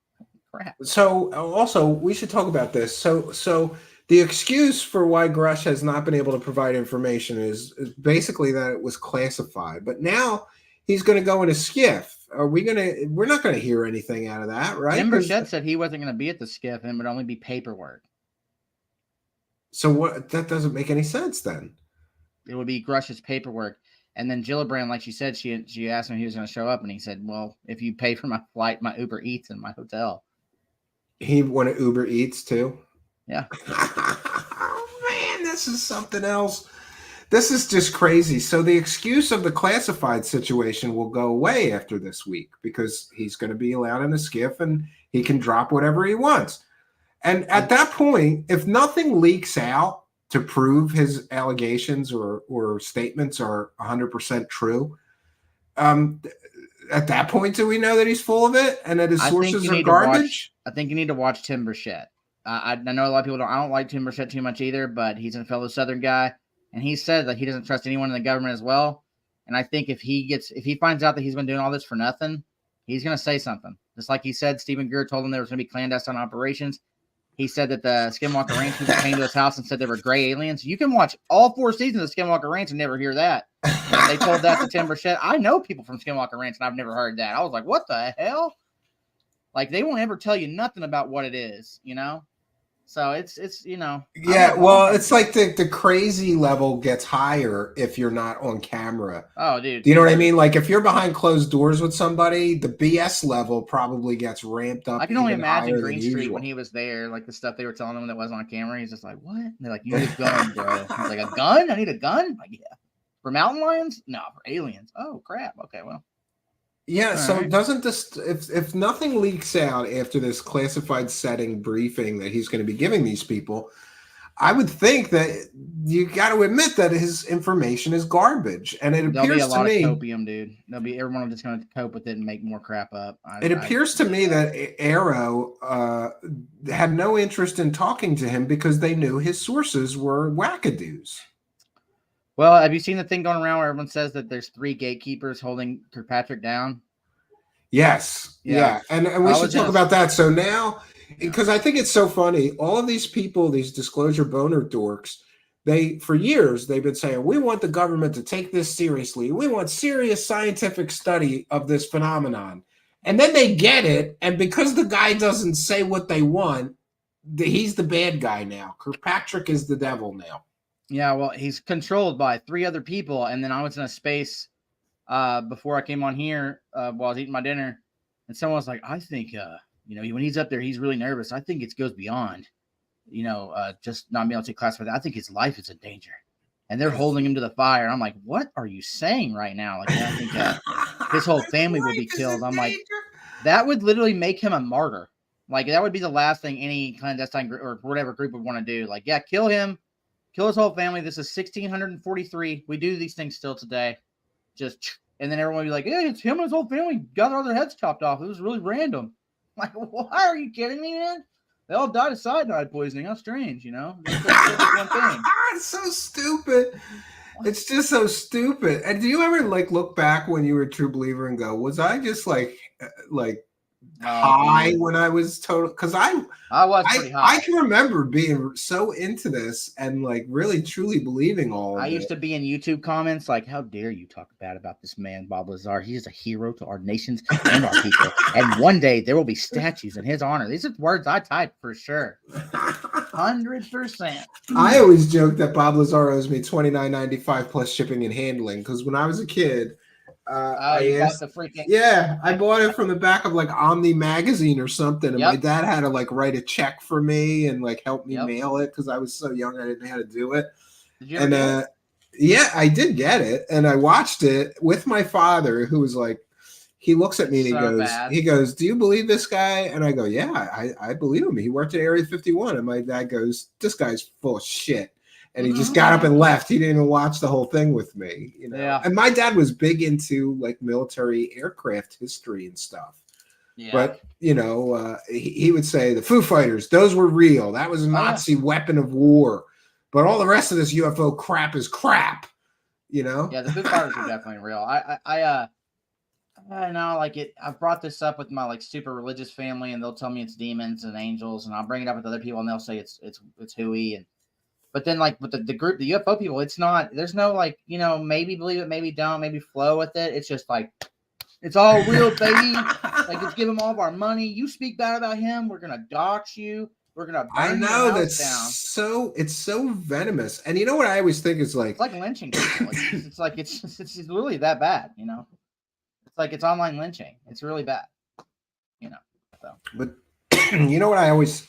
[SPEAKER 3] crap.
[SPEAKER 1] So also, we should talk about this. So the excuse for why Grusch has not been able to provide information is basically that it was classified. But now he's going to go in a skiff. We're not going to hear anything out of that, right?
[SPEAKER 3] Tim Burchett said he wasn't going to be at the skiff and would only be paperwork.
[SPEAKER 1] So what? That doesn't make any sense then.
[SPEAKER 3] It would be Grusch's paperwork. And then Gillibrand, like she said, she asked him if he was going to show up, and he said, well, if you pay for my flight, my Uber Eats, and my hotel.
[SPEAKER 1] He wanted Uber Eats too?
[SPEAKER 3] Yeah.
[SPEAKER 1] Oh, man, this is something else. This is just crazy. So the excuse of the classified situation will go away after this week because he's going to be allowed in a skiff and he can drop whatever he wants. And at that point, if nothing leaks out to prove his allegations or statements are 100% true, at that point, do we know that he's full of it and that his sources are garbage?
[SPEAKER 3] I think you need to watch Tim Burchett. I know a lot of people don't. I don't like Tim Burchett too much either, but he's a fellow Southern guy. And he said that he doesn't trust anyone in the government as well. And I think if he finds out that he's been doing all this for nothing, he's going to say something. Just like he said, Stephen Greer told him there was going to be clandestine operations. He said that the Skinwalker Ranch people came to his house and said they were gray aliens. You can watch all 4 seasons of Skinwalker Ranch and never hear that. They told that to Tim Burchett. I know people from Skinwalker Ranch, and I've never heard that. I was like, what the hell? They won't ever tell you nothing about what it is, So it's you know.
[SPEAKER 1] Yeah, well, it's like the crazy level gets higher if you're not on camera.
[SPEAKER 3] Oh, dude.
[SPEAKER 1] Do you know what I mean? Like if you're behind closed doors with somebody, the BS level probably gets ramped up.
[SPEAKER 3] I can only
[SPEAKER 1] even
[SPEAKER 3] imagine
[SPEAKER 1] higher
[SPEAKER 3] Green
[SPEAKER 1] than
[SPEAKER 3] Street
[SPEAKER 1] usual.
[SPEAKER 3] when he was there, like the stuff they were telling him that wasn't on camera. He's just like, what? And they're like, you need a gun, bro. He's like, a gun? I need a gun? I'm like, yeah. For mountain lions? No, for aliens. Oh, crap. Okay, well.
[SPEAKER 1] Yeah,
[SPEAKER 3] All
[SPEAKER 1] so
[SPEAKER 3] right.
[SPEAKER 1] doesn't this, if nothing leaks out after this classified setting briefing that he's going to be giving these people, I would think that you got to admit that his information is garbage. And it
[SPEAKER 3] There'll be a
[SPEAKER 1] appears to
[SPEAKER 3] lot of
[SPEAKER 1] me,
[SPEAKER 3] copium, dude. Everyone just going to cope with it and make more crap up.
[SPEAKER 1] it appears to me that Arrow had no interest in talking to him because they knew his sources were wackadoos.
[SPEAKER 3] Well, have you seen the thing going around where everyone says that there's 3 gatekeepers holding Kirkpatrick down?
[SPEAKER 1] Yes. Yeah. And we should talk about that. So now, because I think it's so funny, all of these people, these disclosure boner dorks, for years, they've been saying, we want the government to take this seriously. We want serious scientific study of this phenomenon. And then they get it. And because the guy doesn't say what they want, he's the bad guy now. Kirkpatrick is the devil now.
[SPEAKER 3] Yeah, well, he's controlled by 3 other people. And then I was in a space before I came on here while I was eating my dinner. And someone was like, I think, when he's up there, he's really nervous. I think it goes beyond, just not being able to classify that. I think his life is in danger. And they're holding him to the fire. I'm like, what are you saying right now? Like, I think his whole family will be killed. I'm like, that would literally make him a martyr. Like, that would be the last thing any clandestine group or whatever group would want to do. Like, yeah, kill him. Kill his whole family. This is 1643. We do these things still today. And then everyone would be like, yeah, it's him and his whole family got all their heads chopped off. It was really random. Like, why are you kidding me, man? They all died of cyanide poisoning. How strange, One thing.
[SPEAKER 1] It's so stupid. It's just so stupid. And do you ever look back when you were a true believer and go, was I just high when I was total? Because I
[SPEAKER 3] was pretty high.
[SPEAKER 1] I can remember being so into this and really truly believing all of it.
[SPEAKER 3] I used to be in YouTube comments like, how dare you talk bad about this man, Bob Lazar? He is a hero to our nations and our people. And one day there will be statues in his honor. These are words I typed for sure. 100%.
[SPEAKER 1] I always joke that Bob Lazar owes me $29.95 plus shipping and handling because when I was a kid, I bought it from the back of Omni magazine or something, and my dad had to write a check for me and help me mail it because I was so young I didn't know how to do it.
[SPEAKER 3] Did you ever get it?
[SPEAKER 1] Yeah, I did get it, and I watched it with my father, who was he looks at me and he goes, do you believe this guy? And I go, yeah, I believe him. He worked at Area 51, and my dad goes, this guy's full of shit. And he just got up and left. He didn't even watch the whole thing with me,
[SPEAKER 3] Yeah.
[SPEAKER 1] And my dad was big into military aircraft history and stuff.
[SPEAKER 3] Yeah.
[SPEAKER 1] But he would say the Foo Fighters, those were real. That was a Nazi weapon of war. But all the rest of this UFO crap is crap.
[SPEAKER 3] Yeah, the Foo Fighters are definitely real. I know, I've brought this up with my super religious family, and they'll tell me it's demons and angels, and I'll bring it up with other people, and they'll say it's hooey. But then, with the group, the UFO people, it's not. There's no maybe believe it, maybe don't, maybe flow with it. It's just it's all real, baby. Let's give him all of our money. You speak bad about him, we're gonna dox you. We're gonna burn your house down.
[SPEAKER 1] It's so venomous. And you know what I always think is
[SPEAKER 3] it's like lynching people. It's really that bad. It's online lynching. It's really bad. So.
[SPEAKER 1] But you know what I always.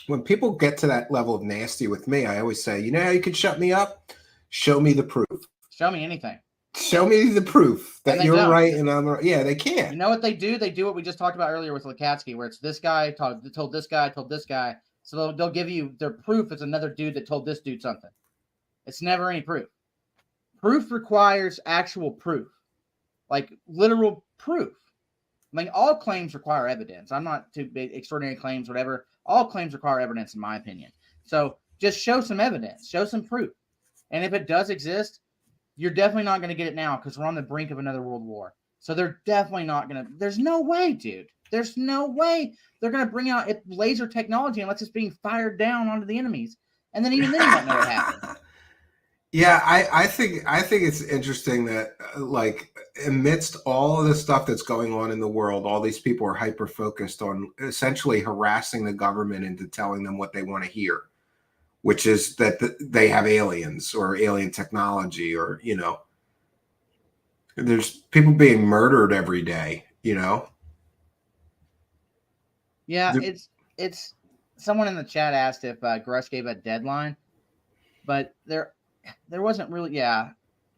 [SPEAKER 1] When people get to that level of nasty with me, I always say, how you can shut me up? Show me the proof.
[SPEAKER 3] Show me anything.
[SPEAKER 1] Show me the proof that you're right and I'm right. Yeah, they can't.
[SPEAKER 3] You know what they do? They do what we just talked about earlier with Lakatsky, where it's this guy told this guy, told this guy. So they'll give you their proof. It's another dude that told this dude something. It's never any proof. Proof requires actual proof, literal proof. All claims require evidence. I'm not too big, extraordinary claims, whatever. All claims require evidence, in my opinion. So just show some evidence, show some proof. And if it does exist, you're definitely not going to get it now because we're on the brink of another world war. So they're definitely not going to. There's no way, dude. There's no way they're going to bring out laser technology unless it's being fired down onto the enemies. And then even then you don't know what happened.
[SPEAKER 1] Yeah, I think it's interesting that amidst all of the stuff that's going on in the world, all these people are hyper focused on essentially harassing the government into telling them what they want to hear, which is that they have aliens or alien technology, or, you know, there's people being murdered every day, you know?
[SPEAKER 3] Yeah, it's someone in the chat asked if Grusch gave a deadline, but there wasn't really. Yeah,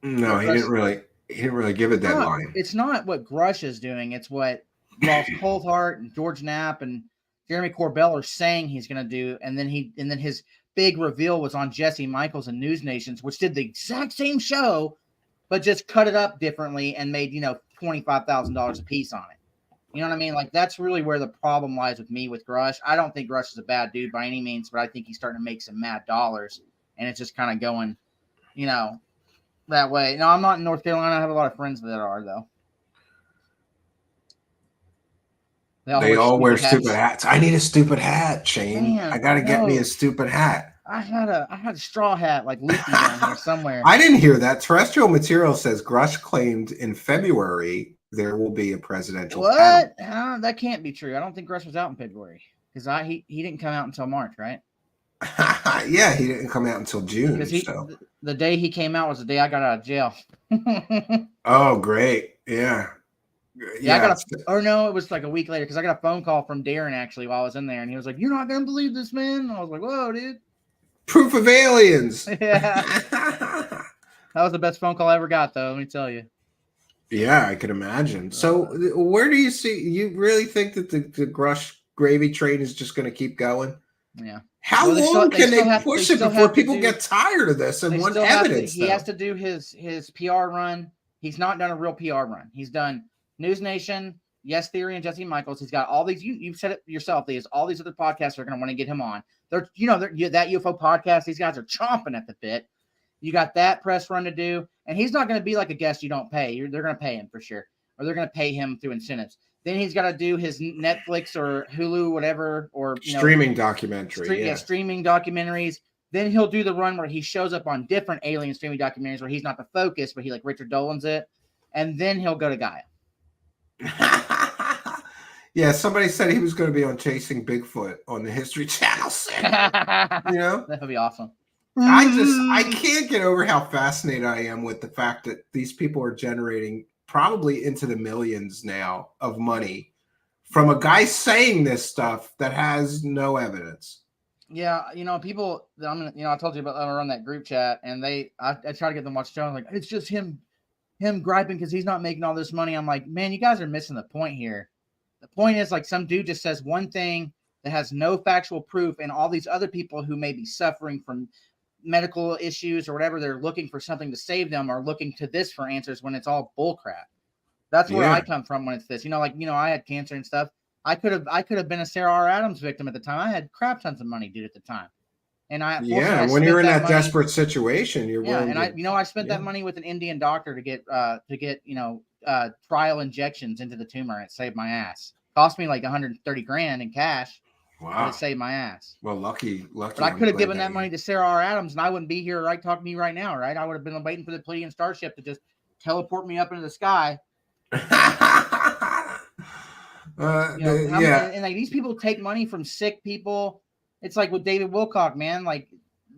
[SPEAKER 1] No, he didn't really give a deadline.
[SPEAKER 3] It's not what Grusch is doing. It's what Ross Coulthart and George Knapp and Jeremy Corbell are saying he's going to do, and then his big reveal was on Jesse Michaels and News Nations, which did the exact same show, but just cut it up differently and made $25,000 a piece on it. You know what I mean? Like, that's really where the problem lies with me with Grusch. I don't think Grusch is a bad dude by any means, but I think he's starting to make some mad dollars, and it's just kind of going, that way. No, I'm not in North Carolina. I have a lot of friends that are, though.
[SPEAKER 1] They all wear stupid hats. I need a stupid hat, Shane.
[SPEAKER 3] Man,
[SPEAKER 1] I got to get me a stupid hat.
[SPEAKER 3] I had a straw hat like leaking down here somewhere.
[SPEAKER 1] I didn't hear that. Terrestrial Material says Grusch claimed in February there will be a presidential
[SPEAKER 3] What? That can't be true. I don't think Grusch was out in February because he didn't come out until March, right?
[SPEAKER 1] Yeah, he didn't come out until June.
[SPEAKER 3] The day he came out was the day I got out of jail.
[SPEAKER 1] Oh, great. Yeah.
[SPEAKER 3] Yeah, it was like a week later because I got a phone call from Darren actually while I was in there, and he was like, "You're not gonna believe this, man." And I was like, "Whoa, dude."
[SPEAKER 1] Proof of aliens.
[SPEAKER 3] Yeah. That was the best phone call I ever got, though. Let me tell you.
[SPEAKER 1] Yeah, I can imagine. So, where do you see? You really think that the Grusch gravy train is just going to keep going?
[SPEAKER 3] Yeah.
[SPEAKER 1] How long can they push it before people get tired of this and want evidence?
[SPEAKER 3] He has to do his PR run. He's not done a real PR run. He's done News Nation, Yes Theory, and Jesse Michaels. He's got all these. You've said it yourself. All these other podcasts are going to want to get him on. They're that UFO podcast. These guys are chomping at the bit. You got that press run to do, and he's not going to be like a guest you don't pay. They're going to pay him for sure, or they're going to pay him through incentives. Then he's got to do his Netflix or Hulu, whatever, or
[SPEAKER 1] streaming documentary.
[SPEAKER 3] Streaming documentaries. Then he'll do the run where he shows up on different alien streaming documentaries where he's not the focus, but he like Richard Dolan's it, and then he'll go to Gaia.
[SPEAKER 1] Yeah, somebody said he was going to be on Chasing Bigfoot on the History Channel.
[SPEAKER 3] That would be awesome.
[SPEAKER 1] I can't get over how fascinated I am with the fact that these people are generating probably into the millions now of money from a guy saying this stuff that has no evidence.
[SPEAKER 3] Yeah, people. I told you about I run that group chat, and I try to get them to watch the show. I'm like, it's just him griping because he's not making all this money. I'm like, man, you guys are missing the point here. The point is, like, some dude just says one thing that has no factual proof, and all these other people who may be suffering from medical issues or whatever, they're looking for something to save them, are looking to this for answers when it's all bullcrap. That's where I come from when it's this. I had cancer and stuff. I could have been a Sarah R. Adams victim at the time. I had crap tons of money, dude, at the time. And
[SPEAKER 1] when you're in that desperate situation, you're willing.
[SPEAKER 3] And I spent that money with an Indian doctor to get trial injections into the tumor, and it saved my ass. Cost me like $130,000 in cash.
[SPEAKER 1] Wow.
[SPEAKER 3] But it saved my ass.
[SPEAKER 1] Well, lucky.
[SPEAKER 3] But I could have given that money to Sarah R. Adams, and I wouldn't be here talking to you right now, right? I would have been waiting for the Pleiadian starship to just teleport me up into the sky. And like these people take money from sick people. It's like with David Wilcock, man. Like,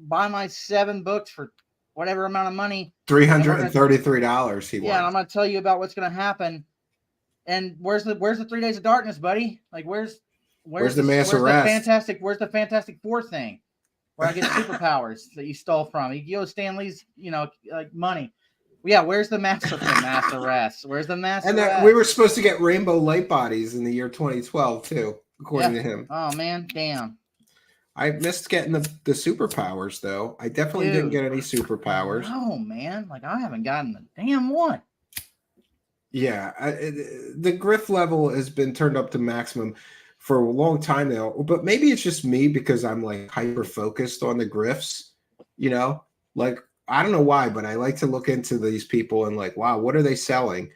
[SPEAKER 3] buy my 7 books for whatever amount of money.
[SPEAKER 1] $333 he won.
[SPEAKER 3] Yeah, and I'm gonna tell you about what's gonna happen. And where's the 3 days of darkness, buddy? Like, where's
[SPEAKER 1] the mass arrest?
[SPEAKER 3] Where's the Fantastic Four thing? Where I get superpowers that you stole from? Stan Lee's, like money. Yeah, where's the mass arrest? Where's the mass arrest?
[SPEAKER 1] And we were supposed to get rainbow light bodies in the year 2012 too, according to him.
[SPEAKER 3] Oh man, damn.
[SPEAKER 1] I missed getting the superpowers though. I definitely didn't get any superpowers.
[SPEAKER 3] Oh man, like I haven't gotten the damn one.
[SPEAKER 1] Yeah, the grift level has been turned up to maximum for a long time now, but maybe it's just me because I'm like hyper focused on the grifts, like I don't know why, but I like to look into these people and like, wow, what are they selling?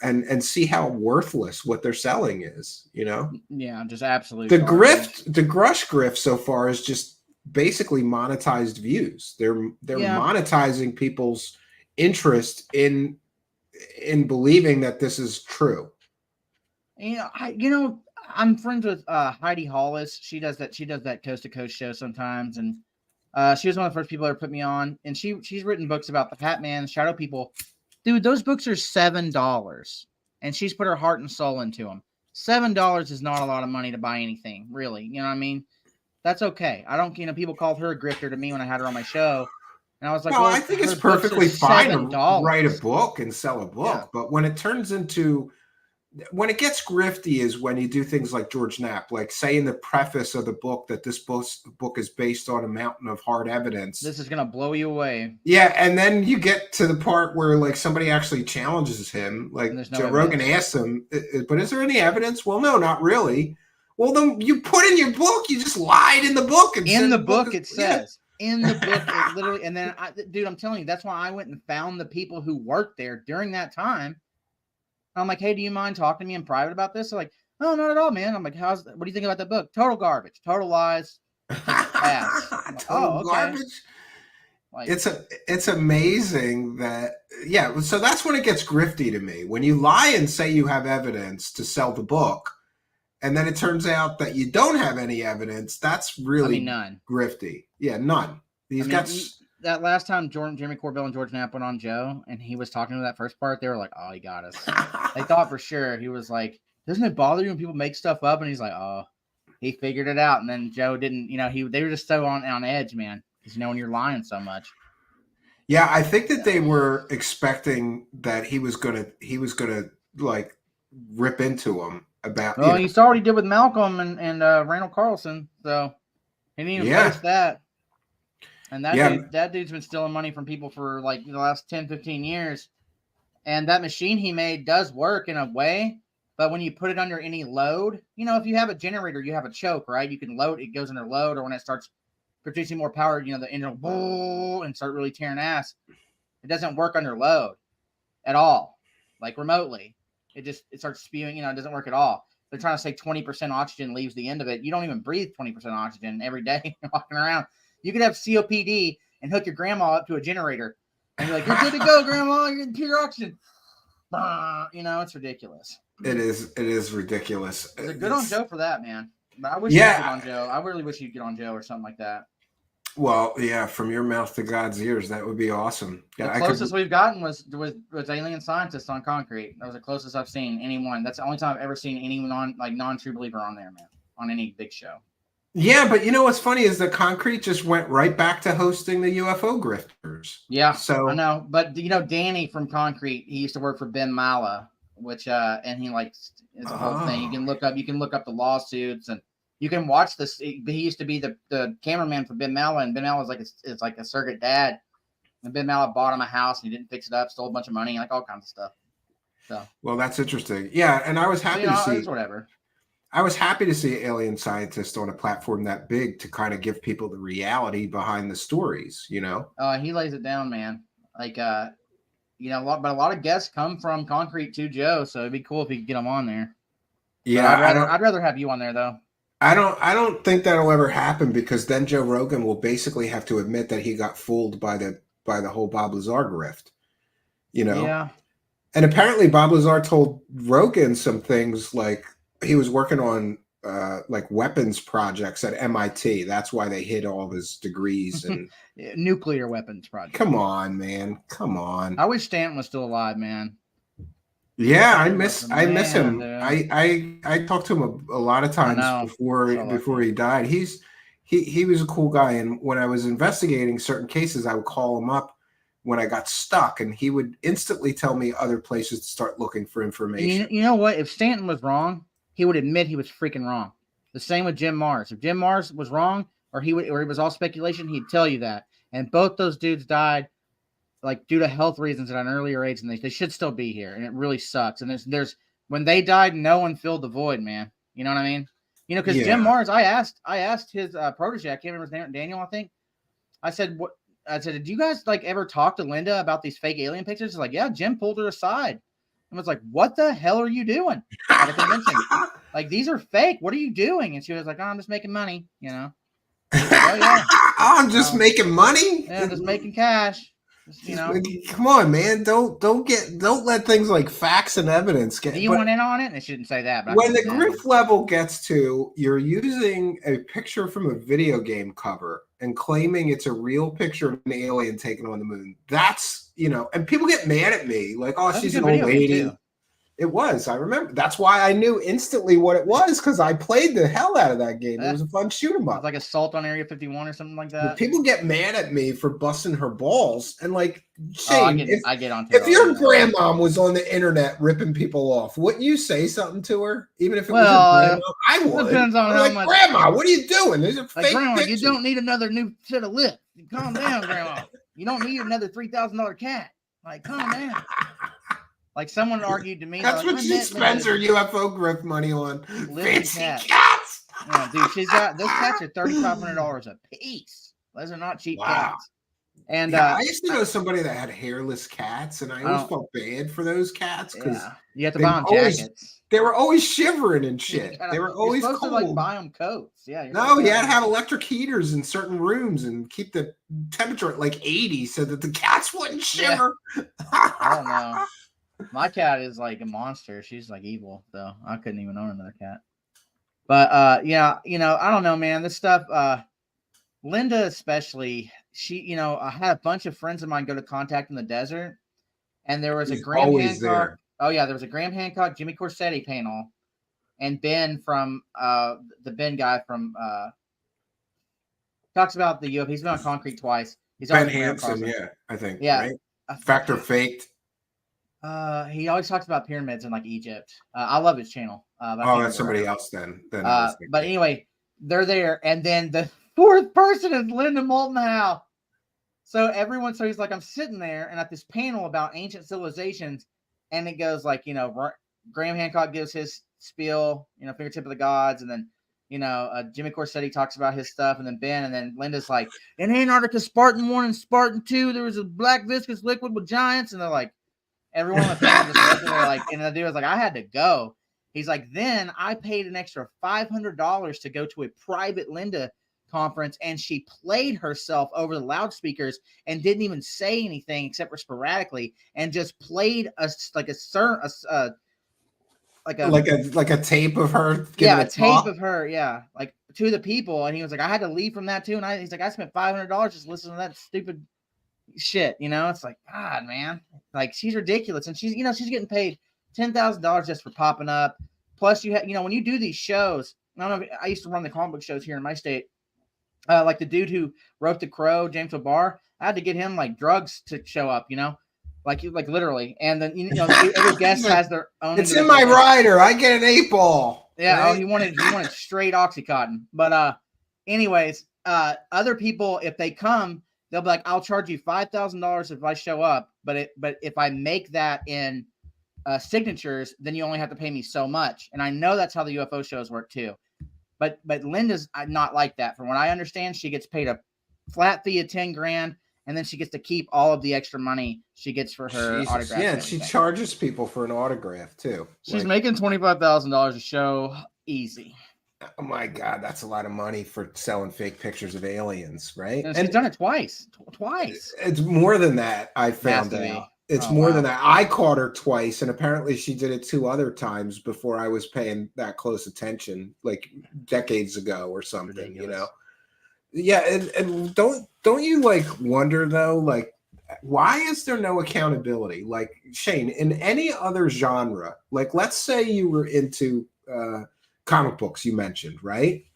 [SPEAKER 1] And see how worthless what they're selling is,
[SPEAKER 3] Yeah, just absolutely.
[SPEAKER 1] The Grusch grift so far is just basically monetized views. They're monetizing people's interest in in believing that this is true?
[SPEAKER 3] I'm friends with Heidi Hollis. She does that Coast to Coast show sometimes, and she was one of the first people that put me on. And she's written books about the Hat Man, Shadow People. Dude, those books are $7, and she's put her heart and soul into them. $7 is not a lot of money to buy anything, really. You know what I mean? That's okay. I don't. People called her a grifter to me when I had her on my show, and I was like,
[SPEAKER 1] No,
[SPEAKER 3] well,
[SPEAKER 1] I think it's
[SPEAKER 3] her books are
[SPEAKER 1] perfectly fine to
[SPEAKER 3] $7.
[SPEAKER 1] write a book and sell a book, but when it turns into when it gets grifty is when you do things like George Knapp, like say in the preface of the book that this book is based on a mountain of hard evidence.
[SPEAKER 3] This is going to blow you away.
[SPEAKER 1] Yeah, and then you get to the part where like somebody actually challenges him. Like Joe Rogan asks him, but is there any evidence? Well, no, not really. Well, then you put in your book, you just lied in the book. And
[SPEAKER 3] in the book it says. In the book, it literally, and then, dude, I'm telling you, that's why I went and found the people who worked there during that time. I'm like, hey, do you mind talking to me in private about this? They're like, oh, not at all, man. I'm like, what do you think about that book? Total garbage, total lies, ass. Like,
[SPEAKER 1] total garbage. Like, it's amazing that, yeah. So that's when it gets grifty to me. When you lie and say you have evidence to sell the book, and then it turns out that you don't have any evidence, that's really
[SPEAKER 3] none.
[SPEAKER 1] Grifty. Yeah, none.
[SPEAKER 3] That last time Jeremy Corbell and George Knapp went on Joe, and he was talking to that first part, they were like, oh, he got us. They thought for sure. He was like, doesn't it bother you when people make stuff up? And he's like, oh, he figured it out. And then Joe didn't, they were just so on edge, man. Because, when you're lying so much.
[SPEAKER 1] Yeah, I think that they were expecting that he was gonna like rip into him about.
[SPEAKER 3] Well, he saw what he did with Malcolm and Randall Carlson, so he didn't even face that. And that dude's been stealing money from people for like the last 10, 15 years. And that machine he made does work in a way, but when you put it under any load, if you have a generator, you have a choke, right? You can load, it goes under load, or when it starts producing more power, the engine will and start really tearing ass. It doesn't work under load at all, like remotely. It starts spewing, it doesn't work at all. They're trying to say 20% oxygen leaves the end of it. You don't even breathe 20% oxygen every day walking around. You could have COPD and hook your grandma up to a generator. And you're like, you're good to go, grandma. You're getting pure oxygen. It's ridiculous.
[SPEAKER 1] It is ridiculous.
[SPEAKER 3] They're good on Joe for that, man. But I wish you'd get on Joe. I really wish you'd get on Joe or something like that.
[SPEAKER 1] Well, yeah, from your mouth to God's ears, that would be awesome. Yeah,
[SPEAKER 3] the closest we've gotten was Alien Scientist on Concrete. That was the closest I've seen anyone. That's the only time I've ever seen anyone non-true believer on there, man, on any big show.
[SPEAKER 1] Yeah, but what's funny is that Concrete just went right back to hosting the UFO grifters.
[SPEAKER 3] Yeah,
[SPEAKER 1] so
[SPEAKER 3] I know, but Danny from Concrete, he used to work for Ben Mala, which and he it's a whole thing. You can look up the lawsuits, and you can watch this. He used to be the cameraman for Ben Mala, and Ben Mala is like a surrogate dad. And Ben Mala bought him a house, and he didn't fix it up, stole a bunch of money, like all kinds of stuff. So,
[SPEAKER 1] well, that's interesting. Yeah, and I was happy to see
[SPEAKER 3] whatever.
[SPEAKER 1] I was happy to see Alien Scientist on a platform that big to kind of give people the reality behind the stories, He
[SPEAKER 3] lays it down, man. But a lot of guests come from Concrete to Joe, so it'd be cool if you could get them on there.
[SPEAKER 1] Yeah,
[SPEAKER 3] I'd rather have you on there though.
[SPEAKER 1] I don't think that'll ever happen, because then Joe Rogan will basically have to admit that he got fooled by the whole Bob Lazar grift,
[SPEAKER 3] Yeah.
[SPEAKER 1] And apparently Bob Lazar told Rogan some things like he was working on like weapons projects at MIT. That's why they hid all of his degrees and
[SPEAKER 3] nuclear weapons projects.
[SPEAKER 1] Come on, man. Come on.
[SPEAKER 3] I wish Stanton was still alive, man.
[SPEAKER 1] Yeah, I miss him. Dude. I talked to him a lot of times before he died. He was a cool guy, and when I was investigating certain cases, I would call him up when I got stuck, and he would instantly tell me other places to start looking for information.
[SPEAKER 3] You know what? If Stanton was wrong, he would admit he was freaking wrong. The same with Jim Mars. If Jim Mars was wrong, or it was all speculation, he'd tell you that. And both those dudes died due to health reasons at an earlier age, and they should still be here. And it really sucks. And there's when they died, no one filled the void, man. You know what I mean? Because Jim Mars, I asked his protege, I can't remember his name, Daniel, I think. I said, did you guys ever talk to Linda about these fake alien pictures? He's like, yeah, Jim pulled her aside. And was like, what the hell are you doing? At a convention. These are fake. What are you doing? And she was like, oh, I'm just making money, Like, oh, yeah.
[SPEAKER 1] I'm just making money?
[SPEAKER 3] Yeah, I'm just making cash. You know,
[SPEAKER 1] come on, man. Don't let things like facts and evidence get.
[SPEAKER 3] Do you want in on it? I shouldn't say that. But
[SPEAKER 1] When the grift level gets to you're using a picture from a video game cover and claiming it's a real picture of an alien taken on the moon, that's, you know, and people get mad at me like, oh, she's an old lady. It was. I remember. That's why I knew instantly what it was, because I played the hell out of that game. It was a fun shoot 'em up.
[SPEAKER 3] Like Assault on Area 51 or something like that.
[SPEAKER 1] People get mad at me for busting her balls, and like, Shane,
[SPEAKER 3] I get onto
[SPEAKER 1] if your grandma was on the internet ripping people off, wouldn't you say something to her, even if it was your grandma? I would.
[SPEAKER 3] Depends on how much.
[SPEAKER 1] Grandma, what are you doing? There's a fake
[SPEAKER 3] Grandma,
[SPEAKER 1] picture.
[SPEAKER 3] you don't need another new set of lips. Calm down, Grandma. You don't need another $3,000 cat. Like, calm down. Like someone argued to me.
[SPEAKER 1] That's what she spends her UFO grift money on. Fancy cats.
[SPEAKER 3] Yeah, dude, she's got those cats are $3,500 a piece. Those are not cheap cats. And
[SPEAKER 1] I used to know somebody that had hairless cats, and I always felt bad for those cats because
[SPEAKER 3] you have to buy them jackets.
[SPEAKER 1] They were always shivering and shit. They were always
[SPEAKER 3] supposed
[SPEAKER 1] cold.
[SPEAKER 3] To like buy them coats. Yeah.
[SPEAKER 1] No, you had to have electric heaters in certain rooms and keep the temperature at like 80 so that the cats wouldn't shiver.
[SPEAKER 3] Yeah. I don't know. My cat is like a monster. She's like evil, though. I couldn't even own another cat. But yeah, you know, I don't know, man. This stuff, Linda especially, she, you know, I had a bunch of friends of mine go to Contact in the Desert, and there was a Graham Hancock. There. Oh yeah, there was a Graham Hancock, Jimmy Corsetti panel, and Ben from the Ben guy from talks about the UFO. He's been on Concrete twice. He's
[SPEAKER 1] Ben Hansen, yeah, I think.
[SPEAKER 3] Yeah,
[SPEAKER 1] right? Factor Faked.
[SPEAKER 3] He always talks about pyramids in like Egypt. I love his channel.
[SPEAKER 1] That's somebody else then.
[SPEAKER 3] But anyway, they're there, and then the fourth person is Linda Moulton Howe. So he's like, I'm sitting there, and at this panel about ancient civilizations, and it goes like, you know, Graham Hancock gives his spiel, you know, fingertip of the gods, and then, you know, Jimmy Corsetti talks about his stuff, and then Ben, and then Linda's like, in Antarctica, Spartan 1 and Spartan 2, there was a black viscous liquid with giants, and they're like, everyone on the panel just they're like, and the dude was like, I had to go. He's like, then I paid an extra $500 to go to a private Linda conference, and she played herself over the loudspeakers and didn't even say anything except for sporadically, and just played a
[SPEAKER 1] tape of her.
[SPEAKER 3] Yeah, a tape of her. Yeah, like to the people, and he was like, I had to leave from that too, and he's like, I spent $500 just listening to that stupid shit. You know, it's like, God, man, like she's ridiculous, and she's, you know, she's getting paid $10,000 just for popping up. Plus, you have, you know, when you do these shows, I don't know. I used to run the comic book shows here in my state. Like the dude who wrote The Crow, James O'Barr, I had to get him like drugs to show up, you know, like literally. And then, you know, every guest has their own.
[SPEAKER 1] It's in my rider. I get an 8-ball.
[SPEAKER 3] Yeah.
[SPEAKER 1] Right?
[SPEAKER 3] Oh, he wanted straight Oxycontin. But anyways, other people, if they come, they'll be like, I'll charge you $5,000 if I show up. But if I make that in signatures, then you only have to pay me so much. And I know that's how the UFO shows work too. But Linda's not like that. From what I understand, she gets paid a flat fee of $10,000, and then she gets to keep all of the extra money she gets for her autograph.
[SPEAKER 1] Yeah, and she charges people for an autograph too.
[SPEAKER 3] She's making $25,000 a show, easy.
[SPEAKER 1] Oh my God, that's a lot of money for selling fake pictures of aliens, right?
[SPEAKER 3] And she's done it twice.
[SPEAKER 1] It's more than that. I found out. It's more than that. I caught her twice, and apparently she did it 2 other times before I was paying that close attention, like decades ago or something, you know? Yeah, and don't you like wonder though, like, why is there no accountability? Like, Shane, in any other genre, like let's say you were into comic books, you mentioned, right?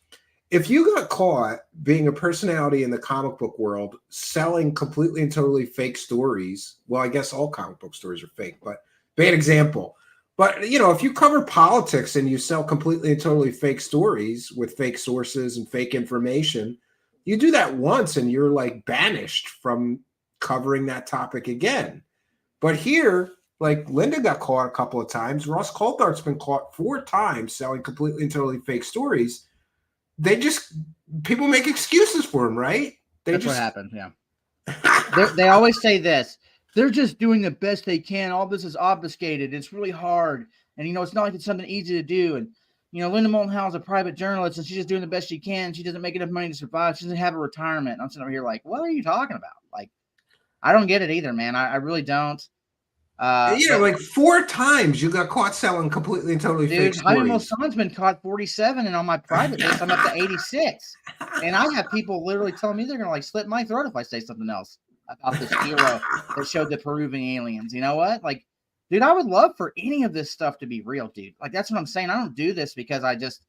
[SPEAKER 1] If you got caught being a personality in the comic book world, selling completely and totally fake stories, well, I guess all comic book stories are fake, but bad example. But, you know, if you cover politics and you sell completely and totally fake stories with fake sources and fake information, you do that once and you're like banished from covering that topic again. But here, like Linda got caught a couple of times. Ross Coulthard's been caught 4 times selling completely and totally fake stories. People make excuses for him, right?
[SPEAKER 3] That's what happened. Yeah. They always say this. They're just doing the best they can. All this is obfuscated. It's really hard. And, you know, it's not like it's something easy to do. And, you know, Linda Moulton Howe is a private journalist, and she's just doing the best she can. She doesn't make enough money to survive. She doesn't have a retirement. I'm sitting over here like, what are you talking about? Like, I don't get it either, man. I really don't.
[SPEAKER 1] Like 4 times you got caught selling completely and totally fake
[SPEAKER 3] dude, Jaime
[SPEAKER 1] stories.
[SPEAKER 3] Maussan's been caught 47, and on my private list, I'm up to 86. And I have people literally telling me they're gonna like slit my throat if I say something else about this hero that showed the Peruvian aliens. You know what? Like, dude, I would love for any of this stuff to be real, dude. Like, that's what I'm saying. I don't do this because I just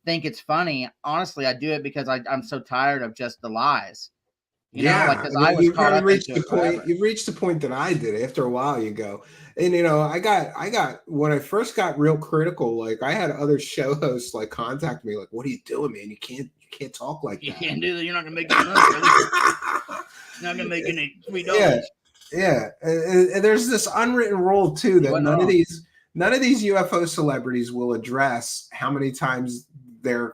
[SPEAKER 3] think it's funny. Honestly, I do it because I'm so tired of just the lies. You know, like, because I was caught up into it forever.
[SPEAKER 1] You've reached the point that I did. After a while, you go, and I got when I first got real critical. Like, I had other show hosts like contact me, like, "What are you doing, man? You can't talk like that.
[SPEAKER 3] You can't do that. You're not gonna make any money, brother. You're not gonna make any sweet dollars."
[SPEAKER 1] Yeah. And there's this unwritten rule too that none of these UFO celebrities will address how many times their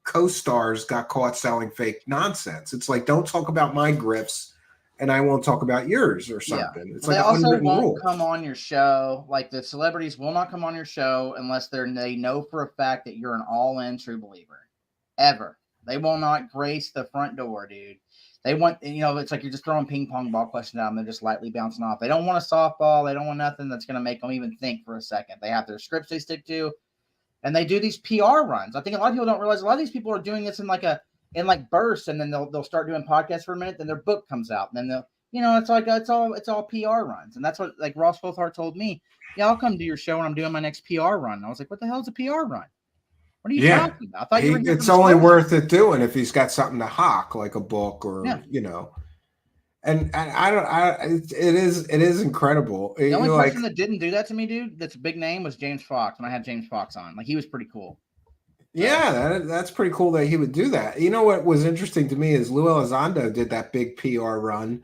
[SPEAKER 1] co-stars got caught selling fake nonsense. It's like, don't talk about my grifts and I won't talk about yours or something. It's like
[SPEAKER 3] they
[SPEAKER 1] an
[SPEAKER 3] also
[SPEAKER 1] unwritten
[SPEAKER 3] won't
[SPEAKER 1] rule.
[SPEAKER 3] come on your show. Like, the celebrities will not come on your show unless they know for a fact that you're an all-in true believer. Ever. They will not grace the front door, dude. They want, it's like you're just throwing ping pong ball questions out and they're just lightly bouncing off. They don't want a softball. They don't want nothing that's going to make them even think for a second. They have their scripts they stick to. And they do these PR runs. I think a lot of people don't realize a lot of these people are doing this in bursts, and then they'll start doing podcasts for a minute, then their book comes out, and then it's all PR runs. And that's what, like, Ross Folthart told me, "Yeah, I'll come to your show when I'm doing my next PR run." And I was like, "What the hell is a PR run? What are you talking about?" I thought you were
[SPEAKER 1] it's only worth it doing if he's got something to hawk, like a book or And it is incredible.
[SPEAKER 3] The only person that didn't do that to me, dude, that's a big name, was James Fox. When I had James Fox on, like, he was pretty cool.
[SPEAKER 1] Yeah, that's pretty cool that he would do that. You know what was interesting to me is Lou Elizondo did that big PR run.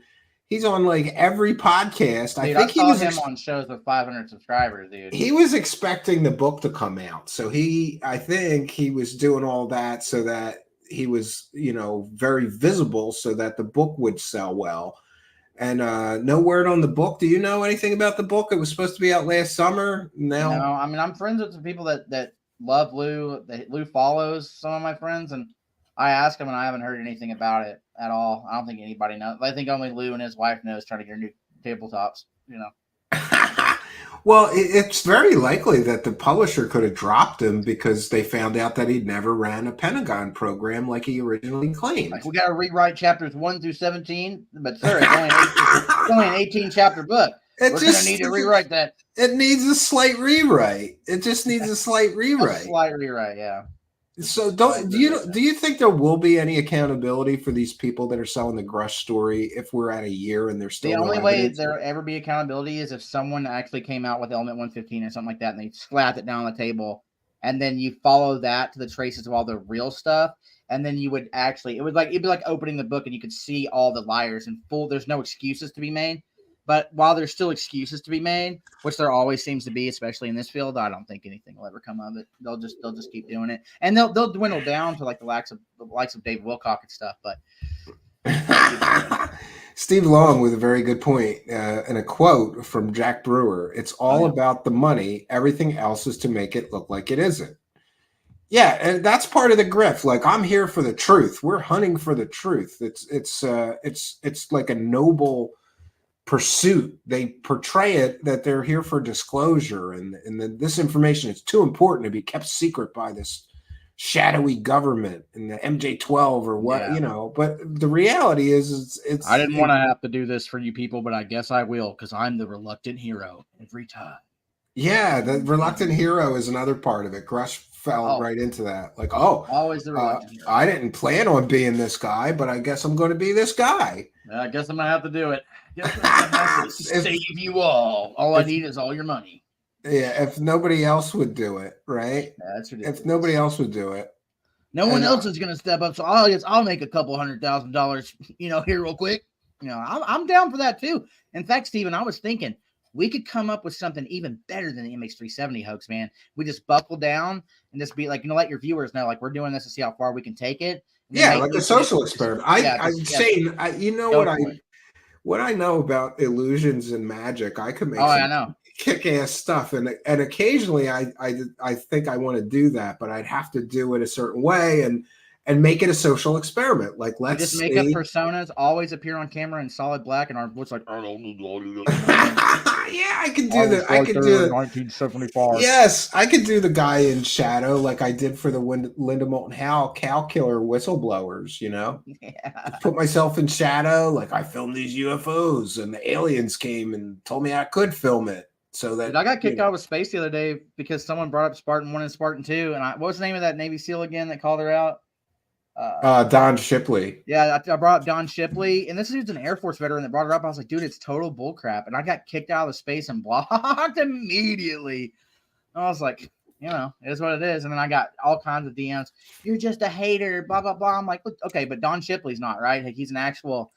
[SPEAKER 1] He's on like every podcast.
[SPEAKER 3] Dude, I saw him on shows with 500 subscribers, dude.
[SPEAKER 1] He was expecting the book to come out, so I think he was doing all that so that he was, very visible so that the book would sell well. And no word on the book. Do you know anything about the book? It was supposed to be out last summer. No,
[SPEAKER 3] I mean, I'm friends with some people that love Lou. Lou follows some of my friends, and I asked him, and I haven't heard anything about it at all. I don't think anybody knows. I think only Lou and his wife knows, trying to get new tabletops,
[SPEAKER 1] Well, it's very likely that the publisher could have dropped him because they found out that he'd never ran a Pentagon program like he originally claimed.
[SPEAKER 3] Like, we got to rewrite chapters 1 through 17, but sir, it's only an 18-chapter book. We're going to need to rewrite that.
[SPEAKER 1] It needs a slight rewrite. It just needs a slight rewrite.
[SPEAKER 3] A slight rewrite, yeah.
[SPEAKER 1] So do you think there will be any accountability for these people that are selling the Grusch story if we're at a year and they're still
[SPEAKER 3] the only way there ever be accountability is if someone actually came out with Element 115 or something like that and they slapped it down on the table, and then you follow that to the traces of all the real stuff, and then you would actually it'd be like opening the book and you could see all the liars in full. There's no excuses to be made. But while there's still excuses to be made, which there always seems to be, especially in this field, I don't think anything will ever come of it. They'll just keep doing it, and they'll dwindle down to like the likes of Dave Wilcock and stuff. But
[SPEAKER 1] Steve Long with a very good point and a quote from Jack Brewer: "It's all about the money. Everything else is to make it look like it isn't." Yeah, and that's part of the grift. Like, I'm here for the truth. We're hunting for the truth. It's like a noble pursuit. They portray it that they're here for disclosure, and that this information is too important to be kept secret by this shadowy government and the MJ-12 or what, But the reality is, it's.
[SPEAKER 3] I didn't want to have to do this for you people, but I guess I will, because I'm the reluctant hero every time.
[SPEAKER 1] Yeah, the reluctant hero is another part of it. Grusch fell right into that. Like,
[SPEAKER 3] always the reluctant hero.
[SPEAKER 1] I didn't plan on being this guy, but I guess I'm going to be this guy.
[SPEAKER 3] I guess I'm going to have to do it. I guess I'm going to have to save you all. All I need is all your money.
[SPEAKER 1] Yeah, if nobody else would do it, right?
[SPEAKER 3] Yeah, that's ridiculous.
[SPEAKER 1] If nobody else would do it.
[SPEAKER 3] No one else is going to step up, so I'll make a couple $100,000, here real quick. I'm down for that too. In fact, Steven, I was thinking we could come up with something even better than the MX370 hoax, man. We just buckle down and just be like, let your viewers know, like, we're doing this to see how far we can take it.
[SPEAKER 1] Yeah, like a social experiment. Shane, what I know about illusions and magic, I could make some kick-ass stuff, and occasionally I think I want to do that, but I'd have to do it a certain way, and and make it a social experiment. Like,
[SPEAKER 3] We
[SPEAKER 1] let's
[SPEAKER 3] just make up
[SPEAKER 1] see.
[SPEAKER 3] personas, always appear on camera in solid black, and our voice like,
[SPEAKER 1] Yeah, I can do that. I can do it.
[SPEAKER 3] 1975.
[SPEAKER 1] Yes, I could do the guy in shadow like I did for the Linda Moulton Howe cow killer whistleblowers, you know?
[SPEAKER 3] Yeah.
[SPEAKER 1] Put myself in shadow, like I filmed these UFOs and the aliens came and told me I could film it. So that
[SPEAKER 3] Dude, I got kicked out of space the other day because someone brought up Spartan 1 and Spartan 2. And what was the name of that Navy SEAL again that called her out?
[SPEAKER 1] Don Shipley.
[SPEAKER 3] Yeah, I brought up Don Shipley. And this dude's an Air Force veteran that brought her up. I was like, dude, it's total bullcrap. And I got kicked out of space and blocked immediately. I was like, you know, it is what it is. And then I got all kinds of DMs. You're just a hater, blah, blah, blah. I'm like, okay, but Don Shipley's not, right? Like, he's an actual,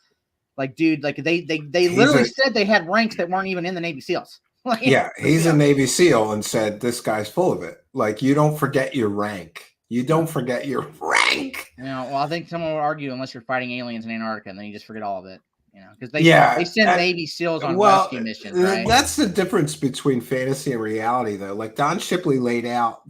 [SPEAKER 3] like, dude, like, they literally said they had ranks that weren't even in the Navy SEALs. Like,
[SPEAKER 1] yeah, he's a Navy SEAL and said, this guy's full of it. Like, you don't forget your rank. You don't forget your rank.
[SPEAKER 3] You know, well, I think someone would argue unless you're fighting aliens in Antarctica, and then you just forget all of it. You know, because they send Navy SEAls on rescue missions, right?
[SPEAKER 1] That's the difference between fantasy and reality, though. Like, Don Shipley laid out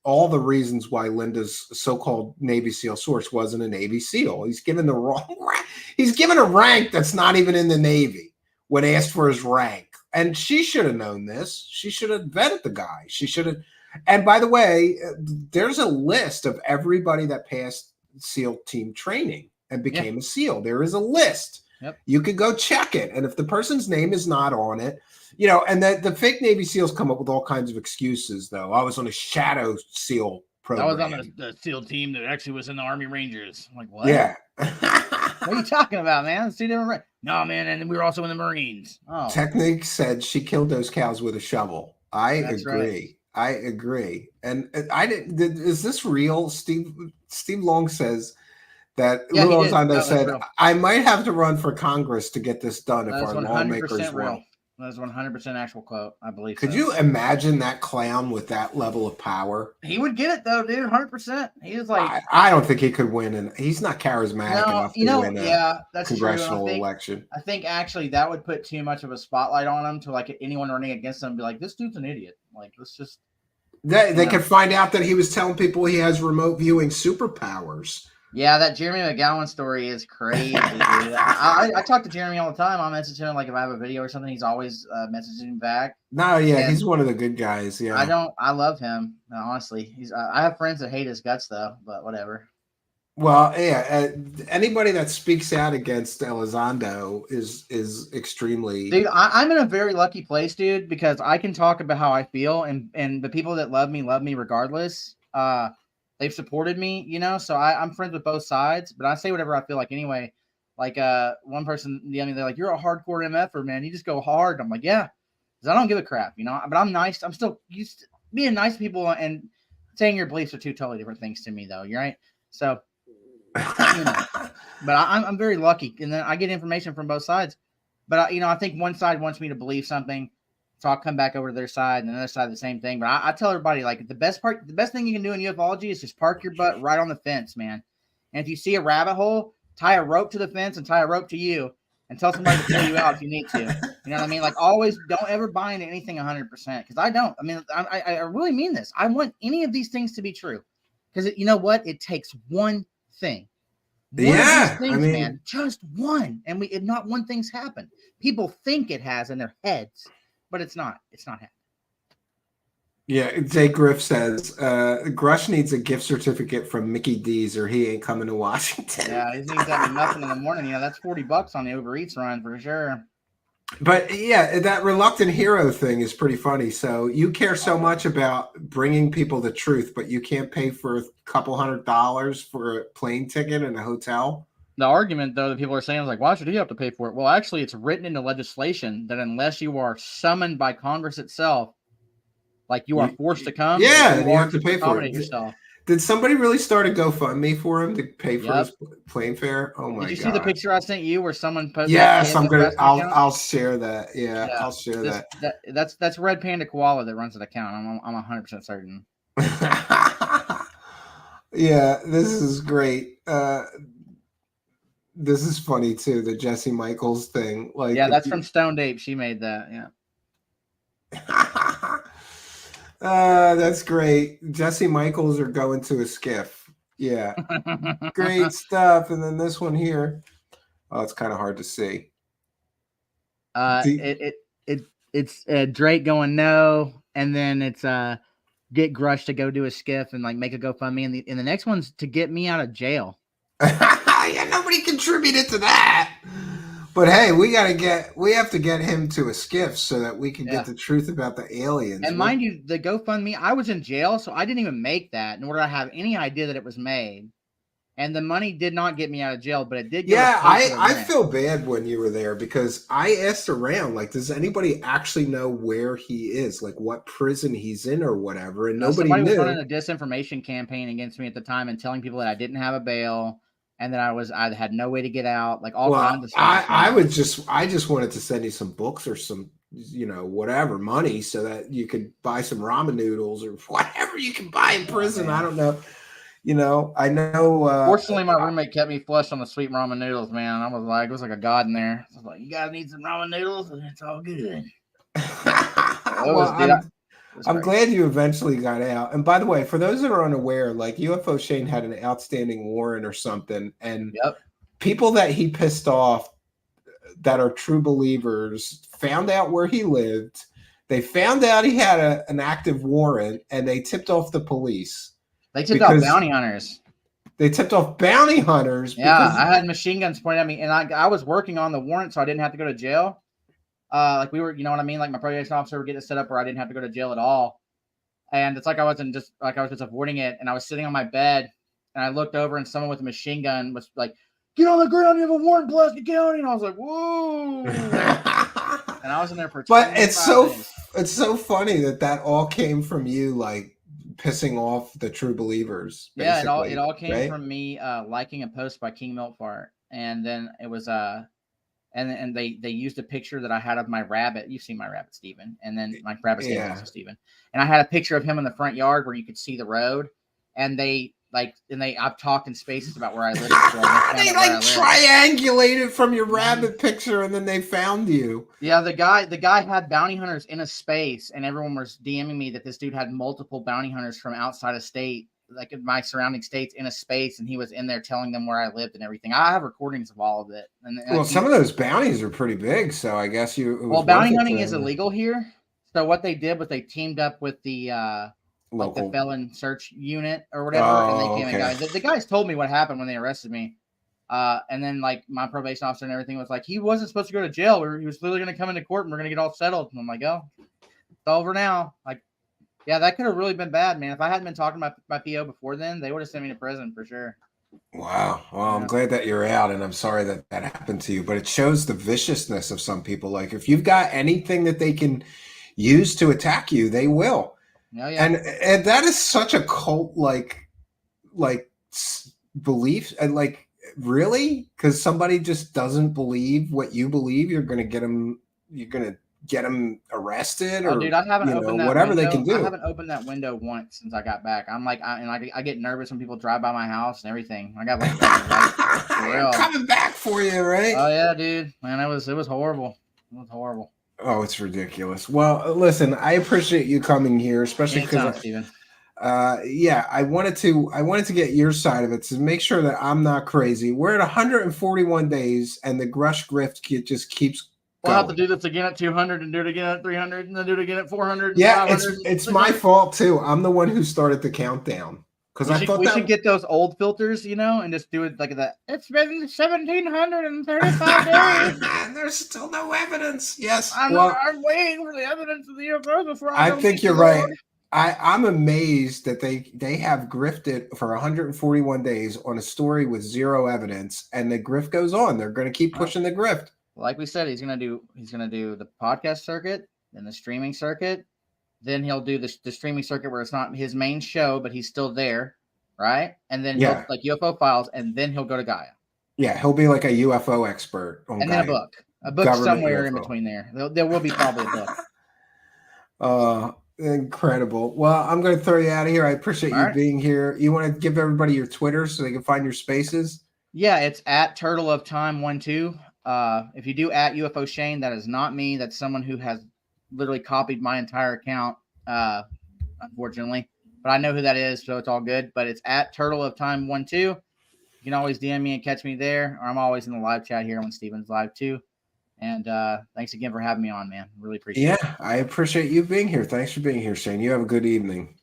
[SPEAKER 1] all the reasons why Linda's so-called Navy SEAL source wasn't a Navy SEAL. He's given the wrong rank. He's given a rank that's not even in the Navy when asked for his rank. And she should have known this. She should have vetted the guy. She should have. And by the way, there's a list of everybody that passed SEAL team training and became a SEAL. There is a list.
[SPEAKER 3] Yep.
[SPEAKER 1] You could go check it. And if the person's name is not on it, you know, and the fake Navy SEALs come up with all kinds of excuses, though. I was on a shadow SEAL program.
[SPEAKER 3] I was on the SEAL team that actually was in the Army Rangers. I'm like, what?
[SPEAKER 1] Yeah.
[SPEAKER 3] What are you talking about, man? It's 2 different. No, man, and we were also in the Marines. Oh.
[SPEAKER 1] Technique said she killed those cows with a shovel.
[SPEAKER 3] That's
[SPEAKER 1] agree.
[SPEAKER 3] Right.
[SPEAKER 1] I agree. And I didn't. Is this real? Steve Long says that Lou Elizondo said, I might have to run for Congress to get this done if our lawmakers will.
[SPEAKER 3] That's 100% actual quote, I believe.
[SPEAKER 1] Could you imagine that clown with that level of power?
[SPEAKER 3] He would get it though, dude. 100%. He was like,
[SPEAKER 1] I don't think he could win, and he's not charismatic enough to win a congressional election.
[SPEAKER 3] I think actually that would put too much of a spotlight on him to like anyone running against him be like, this dude's an idiot. Like, let's just.
[SPEAKER 1] They could find out that he was telling people he has remote viewing superpowers.
[SPEAKER 3] Yeah, that Jeremy McGowan story is crazy, dude. I talk to Jeremy all the time. I message him, like, if I have a video or something, he's always messaging back.
[SPEAKER 1] No, yeah, he's one of the good guys, yeah.
[SPEAKER 3] I love him, honestly. I have friends that hate his guts, though, but whatever.
[SPEAKER 1] Well, yeah, anybody that speaks out against Elizondo is extremely...
[SPEAKER 3] Dude, I'm in a very lucky place, dude, because I can talk about how I feel, and the people that love me regardless. They've supported me, you know, so I'm friends with both sides, but I say whatever I feel like anyway. Like one person, they're like, you're a hardcore MFer, man. You just go hard. I'm like, yeah, because I don't give a crap, you know, but I'm nice. I'm still used to being nice to people, and saying your beliefs are 2 totally different things to me, though. You're right. So, you know, but I'm very lucky, and then I get information from both sides. But, I think one side wants me to believe something. So I'll come back over to their side, and the other side the same thing. But I tell everybody, like, the best thing you can do in ufology is just park your butt right on the fence, man. And if you see a rabbit hole, tie a rope to the fence and tie a rope to you, and tell somebody to pull you out if you need to. You know what I mean? Like, always don't ever buy into anything 100%, because I don't. I mean, I really mean this. I want any of these things to be true, because you know what? It takes one thing. One of these things, man, just one, and not one thing's happened. People think it has in their heads. But it's not. It's not happening.
[SPEAKER 1] Yeah, Jay Griff says, Grusch needs a gift certificate from Mickey D's or he ain't coming to Washington.
[SPEAKER 3] Yeah, he needs that muffin in the morning. Yeah, that's $40 on the Uber Eats run for sure.
[SPEAKER 1] But yeah, that reluctant hero thing is pretty funny. So you care so much about bringing people the truth, but you can't pay for a couple $100 for a plane ticket and a hotel.
[SPEAKER 3] The argument, though, that people are saying is like, why should he have to pay for it? Well, actually, it's written into legislation that unless you are summoned by Congress itself, like you are forced to come,
[SPEAKER 1] you have to pay for it
[SPEAKER 3] yourself.
[SPEAKER 1] Did somebody really start a GoFundMe for him to pay for his plane fare? Oh my god! Did
[SPEAKER 3] you see the picture I sent you where someone posted?
[SPEAKER 1] Yes, I'll share that. Yeah, I'll share that.
[SPEAKER 3] That's Red Panda Koala that runs the account. I'm 100% certain.
[SPEAKER 1] Yeah, this is great. This is funny too, the Jesse Michaels thing. Like,
[SPEAKER 3] yeah, that's from Stoned Ape. She made that. Yeah.
[SPEAKER 1] That's great. Jesse Michaels are going to a skiff. Yeah. Great stuff. And then this one here. Oh, it's kind of hard to see.
[SPEAKER 3] It's Drake going no, and then it's get Grusch to go do a skiff and like make a GoFundMe, and the next one's to get me out of jail.
[SPEAKER 1] Yeah, nobody contributed to that. But hey, we have to get him to a skiff so that we can get the truth about the aliens.
[SPEAKER 3] And mind you, the GoFundMe, I was in jail, so I didn't even make that, nor did I have any idea that it was made. And the money did not get me out of jail, but it did.
[SPEAKER 1] I feel bad when you were there because I asked around, like, does anybody actually know where he is, like what prison he's in or whatever, and nobody knew.
[SPEAKER 3] Was running a disinformation campaign against me at the time and telling people that I didn't have a bail and that I had no way to get out, like all kinds of stuff.
[SPEAKER 1] I just wanted to send you some books or some, whatever money so that you could buy some ramen noodles or whatever you can buy in prison. I don't know. I know.
[SPEAKER 3] Fortunately, my roommate kept me flush on the sweet ramen noodles, man. I was like, it was like a god in there. I was like, you guys need some ramen noodles, and it's all good.
[SPEAKER 1] I'm glad you eventually got out. And by the way, for those that are unaware, like UFO Shane had an outstanding warrant or something, and people that he pissed off that are true believers found out where he lived. They found out he had an active warrant, and they tipped off the police.
[SPEAKER 3] They tipped off bounty hunters.
[SPEAKER 1] They tipped off bounty hunters.
[SPEAKER 3] Yeah, I had machine guns pointed at me, and I was working on the warrant, so I didn't have to go to jail. Like we were, you know what I mean? Like my probation officer would get it set up where I didn't have to go to jail at all. And it's like I was just avoiding it. And I was sitting on my bed, and I looked over, and someone with a machine gun was like, "Get on the ground! You have a warrant, Pulaski County!" And I was like, "Whoa!" And I was in there for.
[SPEAKER 1] But it's so funny that all came from you, like pissing off the true believers.
[SPEAKER 3] Yeah, it all came from me liking a post by King Milkfart, and then it was and they used a picture that I had of my rabbit. You've seen my rabbit, Steven, and then my rabbit's name is Steven, and I had a picture of him in the front yard where you could see the road, and I've talked in spaces about where I live.
[SPEAKER 1] They triangulated from your rabbit picture, and then they found you.
[SPEAKER 3] Yeah, the guy had bounty hunters in a space, and everyone was DMing me that this dude had multiple bounty hunters from outside of state, like in my surrounding states, in a space, and he was in there telling them where I lived and everything. I have recordings of all of it. And
[SPEAKER 1] some of those bounties are pretty big, so I guess
[SPEAKER 3] bounty hunting is illegal here. So what they did was they teamed up with the like the felon search unit or whatever, and they came and got me. The guys told me what happened when they arrested me. And then like my probation officer and everything was like, he wasn't supposed to go to jail. He was literally going to come into court and we're going to get all settled. And I'm like, oh, it's over now. Like, yeah, that could have really been bad, man. If I hadn't been talking to my PO before then, they would have sent me to prison for sure.
[SPEAKER 1] Wow. Well, I'm glad that you're out, and I'm sorry that happened to you, but it shows the viciousness of some people. Like if you've got anything that they can use to attack you, they will. Oh, yeah. And that is such a cult like belief, and like really, because somebody just doesn't believe what you believe, you're gonna get them arrested, or
[SPEAKER 3] dude, I haven't opened that
[SPEAKER 1] whatever
[SPEAKER 3] window.
[SPEAKER 1] they can do.
[SPEAKER 3] I haven't opened that window once since I got back. I'm like, I get nervous when people drive by my house and everything. I got like for real.
[SPEAKER 1] Coming back for you, right?
[SPEAKER 3] Oh yeah, dude, man, it was horrible. It was horrible.
[SPEAKER 1] Oh, it's ridiculous. Well, listen, I appreciate you coming here, especially because I wanted to get your side of it to make sure that I'm not crazy. We're at 141 days, and the Grusch grift just keeps.
[SPEAKER 3] We'll have to do this again at 200 and do it again at 300 and then do it again at 400.
[SPEAKER 1] Yeah, it's my fault too. I'm the one who started the countdown. Because I thought
[SPEAKER 3] we should get those old filters, and just do it like that. It's been 1,735 days.
[SPEAKER 1] And there's still no evidence. Yes.
[SPEAKER 3] I'm waiting for the evidence of the UFO before
[SPEAKER 1] I think you're right. I'm amazed that they have grifted for 141 days on a story with zero evidence, and the grift goes on. They're going to keep pushing the grift.
[SPEAKER 3] Like we said, he's gonna do the podcast circuit, then the streaming circuit, then he'll do the streaming circuit where it's not his main show, but he's still there, right? And then he'll like UFO Files, and then he'll go to Gaia.
[SPEAKER 1] Yeah, he'll be like a UFO expert on
[SPEAKER 3] and
[SPEAKER 1] Gaia.
[SPEAKER 3] Then a book somewhere UFO. In between there. There will be probably a
[SPEAKER 1] book. Incredible. Well, I'm going to throw you out of here. I appreciate you being here. You want to give everybody your Twitter so they can find your spaces?
[SPEAKER 3] Yeah, it's at Turtle of Time 12. If you do at UFO Shane, that is not me. That's someone who has literally copied my entire account, unfortunately. but I know who that is, so it's all good. But it's at Turtle of Time 12. You can always DM me and catch me there, or I'm always in the live chat here when Steven's live too. And thanks again for having me on, man. Really appreciate it.
[SPEAKER 1] Yeah, I appreciate you being here. Thanks for being here, Shane. You have a good evening.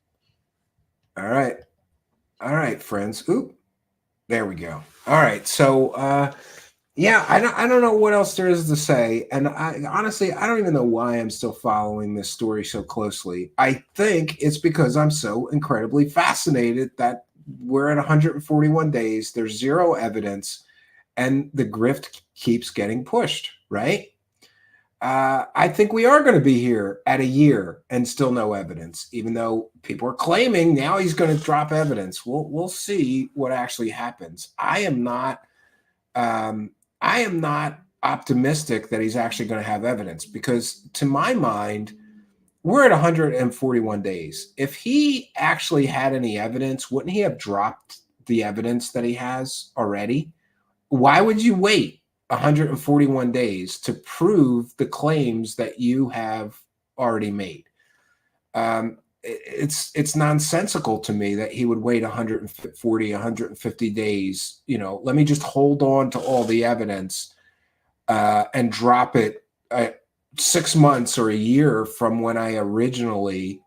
[SPEAKER 1] All right, friends. Oop, there we go. All right, so yeah, I don't know what else there is to say, and honestly, I don't even know why I'm still following this story so closely. I think it's because I'm so incredibly fascinated that we're at 141 days. There's zero evidence, and the grift keeps getting pushed. Right? I think we are going to be here at a year and still no evidence, even though people are claiming now he's going to drop evidence. We'll see what actually happens. I am not optimistic that he's actually going to have evidence, because to my mind, we're at 141 days. If he actually had any evidence, wouldn't he have dropped the evidence that he has already? Why would you wait 141 days to prove the claims that you have already made? It's nonsensical to me that he would wait 150 days. Let me just hold on to all the evidence and drop it 6 months or a year from when I originally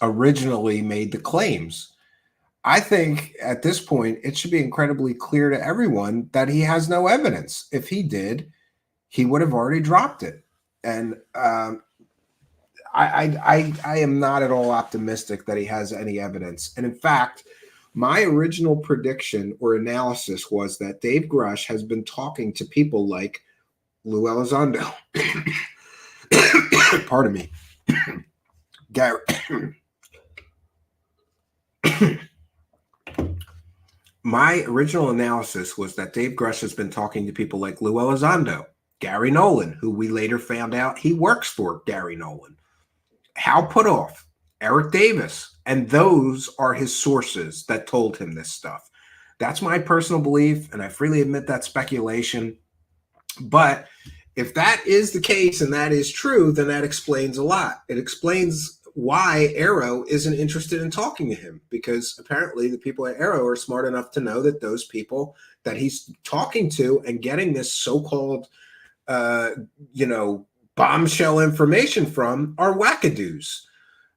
[SPEAKER 1] made the claims. I think at this point, it should be incredibly clear to everyone that he has no evidence. If he did, he would have already dropped it. And I am not at all optimistic that he has any evidence. And in fact, my original prediction or analysis was that Dave Grusch has been talking to people like Lou Elizondo. Pardon me. Gary. My original analysis was that Dave Grusch has been talking to people like Lou Elizondo, Gary Nolan, who we later found out he works for Gary Nolan, Hal Puthoff, Eric Davis, and those are his sources that told him this stuff. That's my personal belief, and I freely admit that's speculation. But if that is the case and that is true, then that explains a lot. It explains why Arrow isn't interested in talking to him, because apparently the people at Arrow are smart enough to know that those people that he's talking to and getting this so-called, bombshell information from are wackadoos.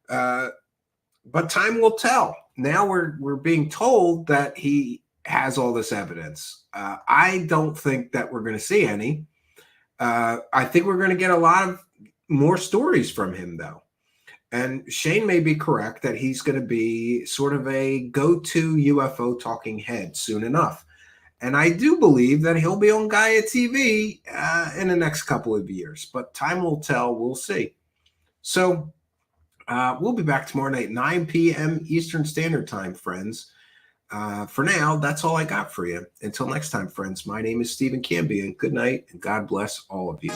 [SPEAKER 1] But time will tell. Now we're being told that he has all this evidence. I don't think that we're going to see any. I think we're going to get a lot of more stories from him, though. And Shane may be correct that he's going to be sort of a go-to UFO talking head soon enough. And I do believe that he'll be on Gaia TV in the next couple of years. But time will tell. We'll see. So we'll be back tomorrow night, 9 p.m. Eastern Standard Time, friends. For now, that's all I got for you. Until next time, friends, my name is Stephen Cambian. Good night, and God bless all of you.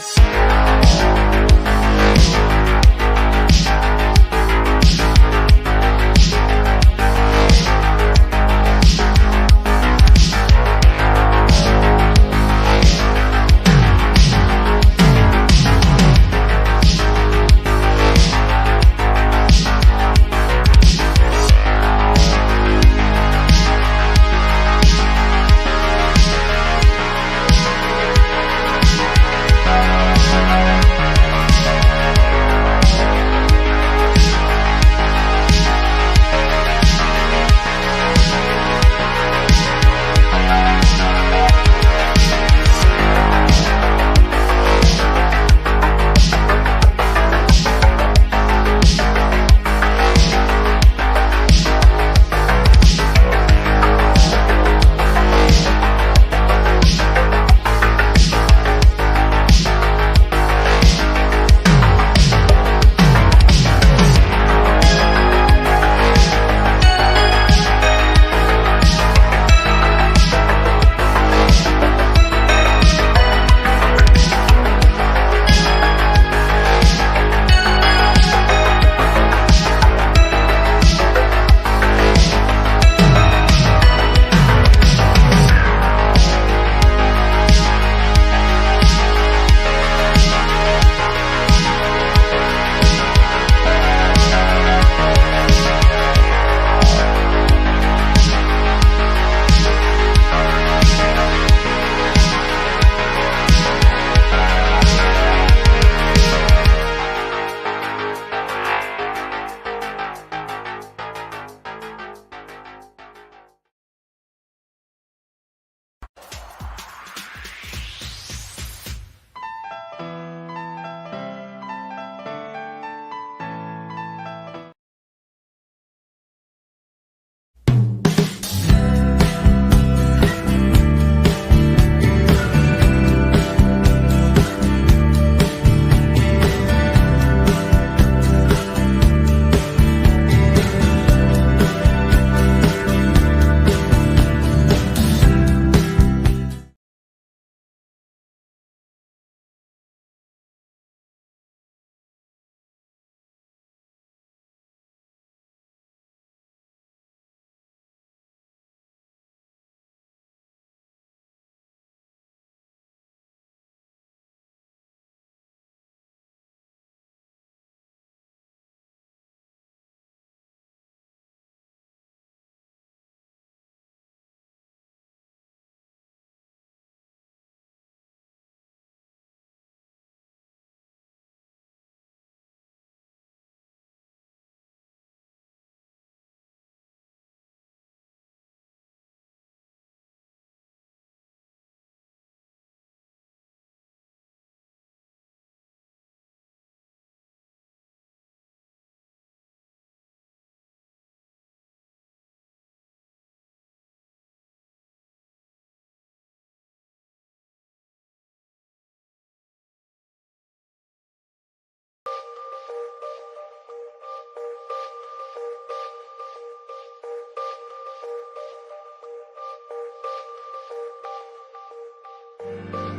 [SPEAKER 1] Bye.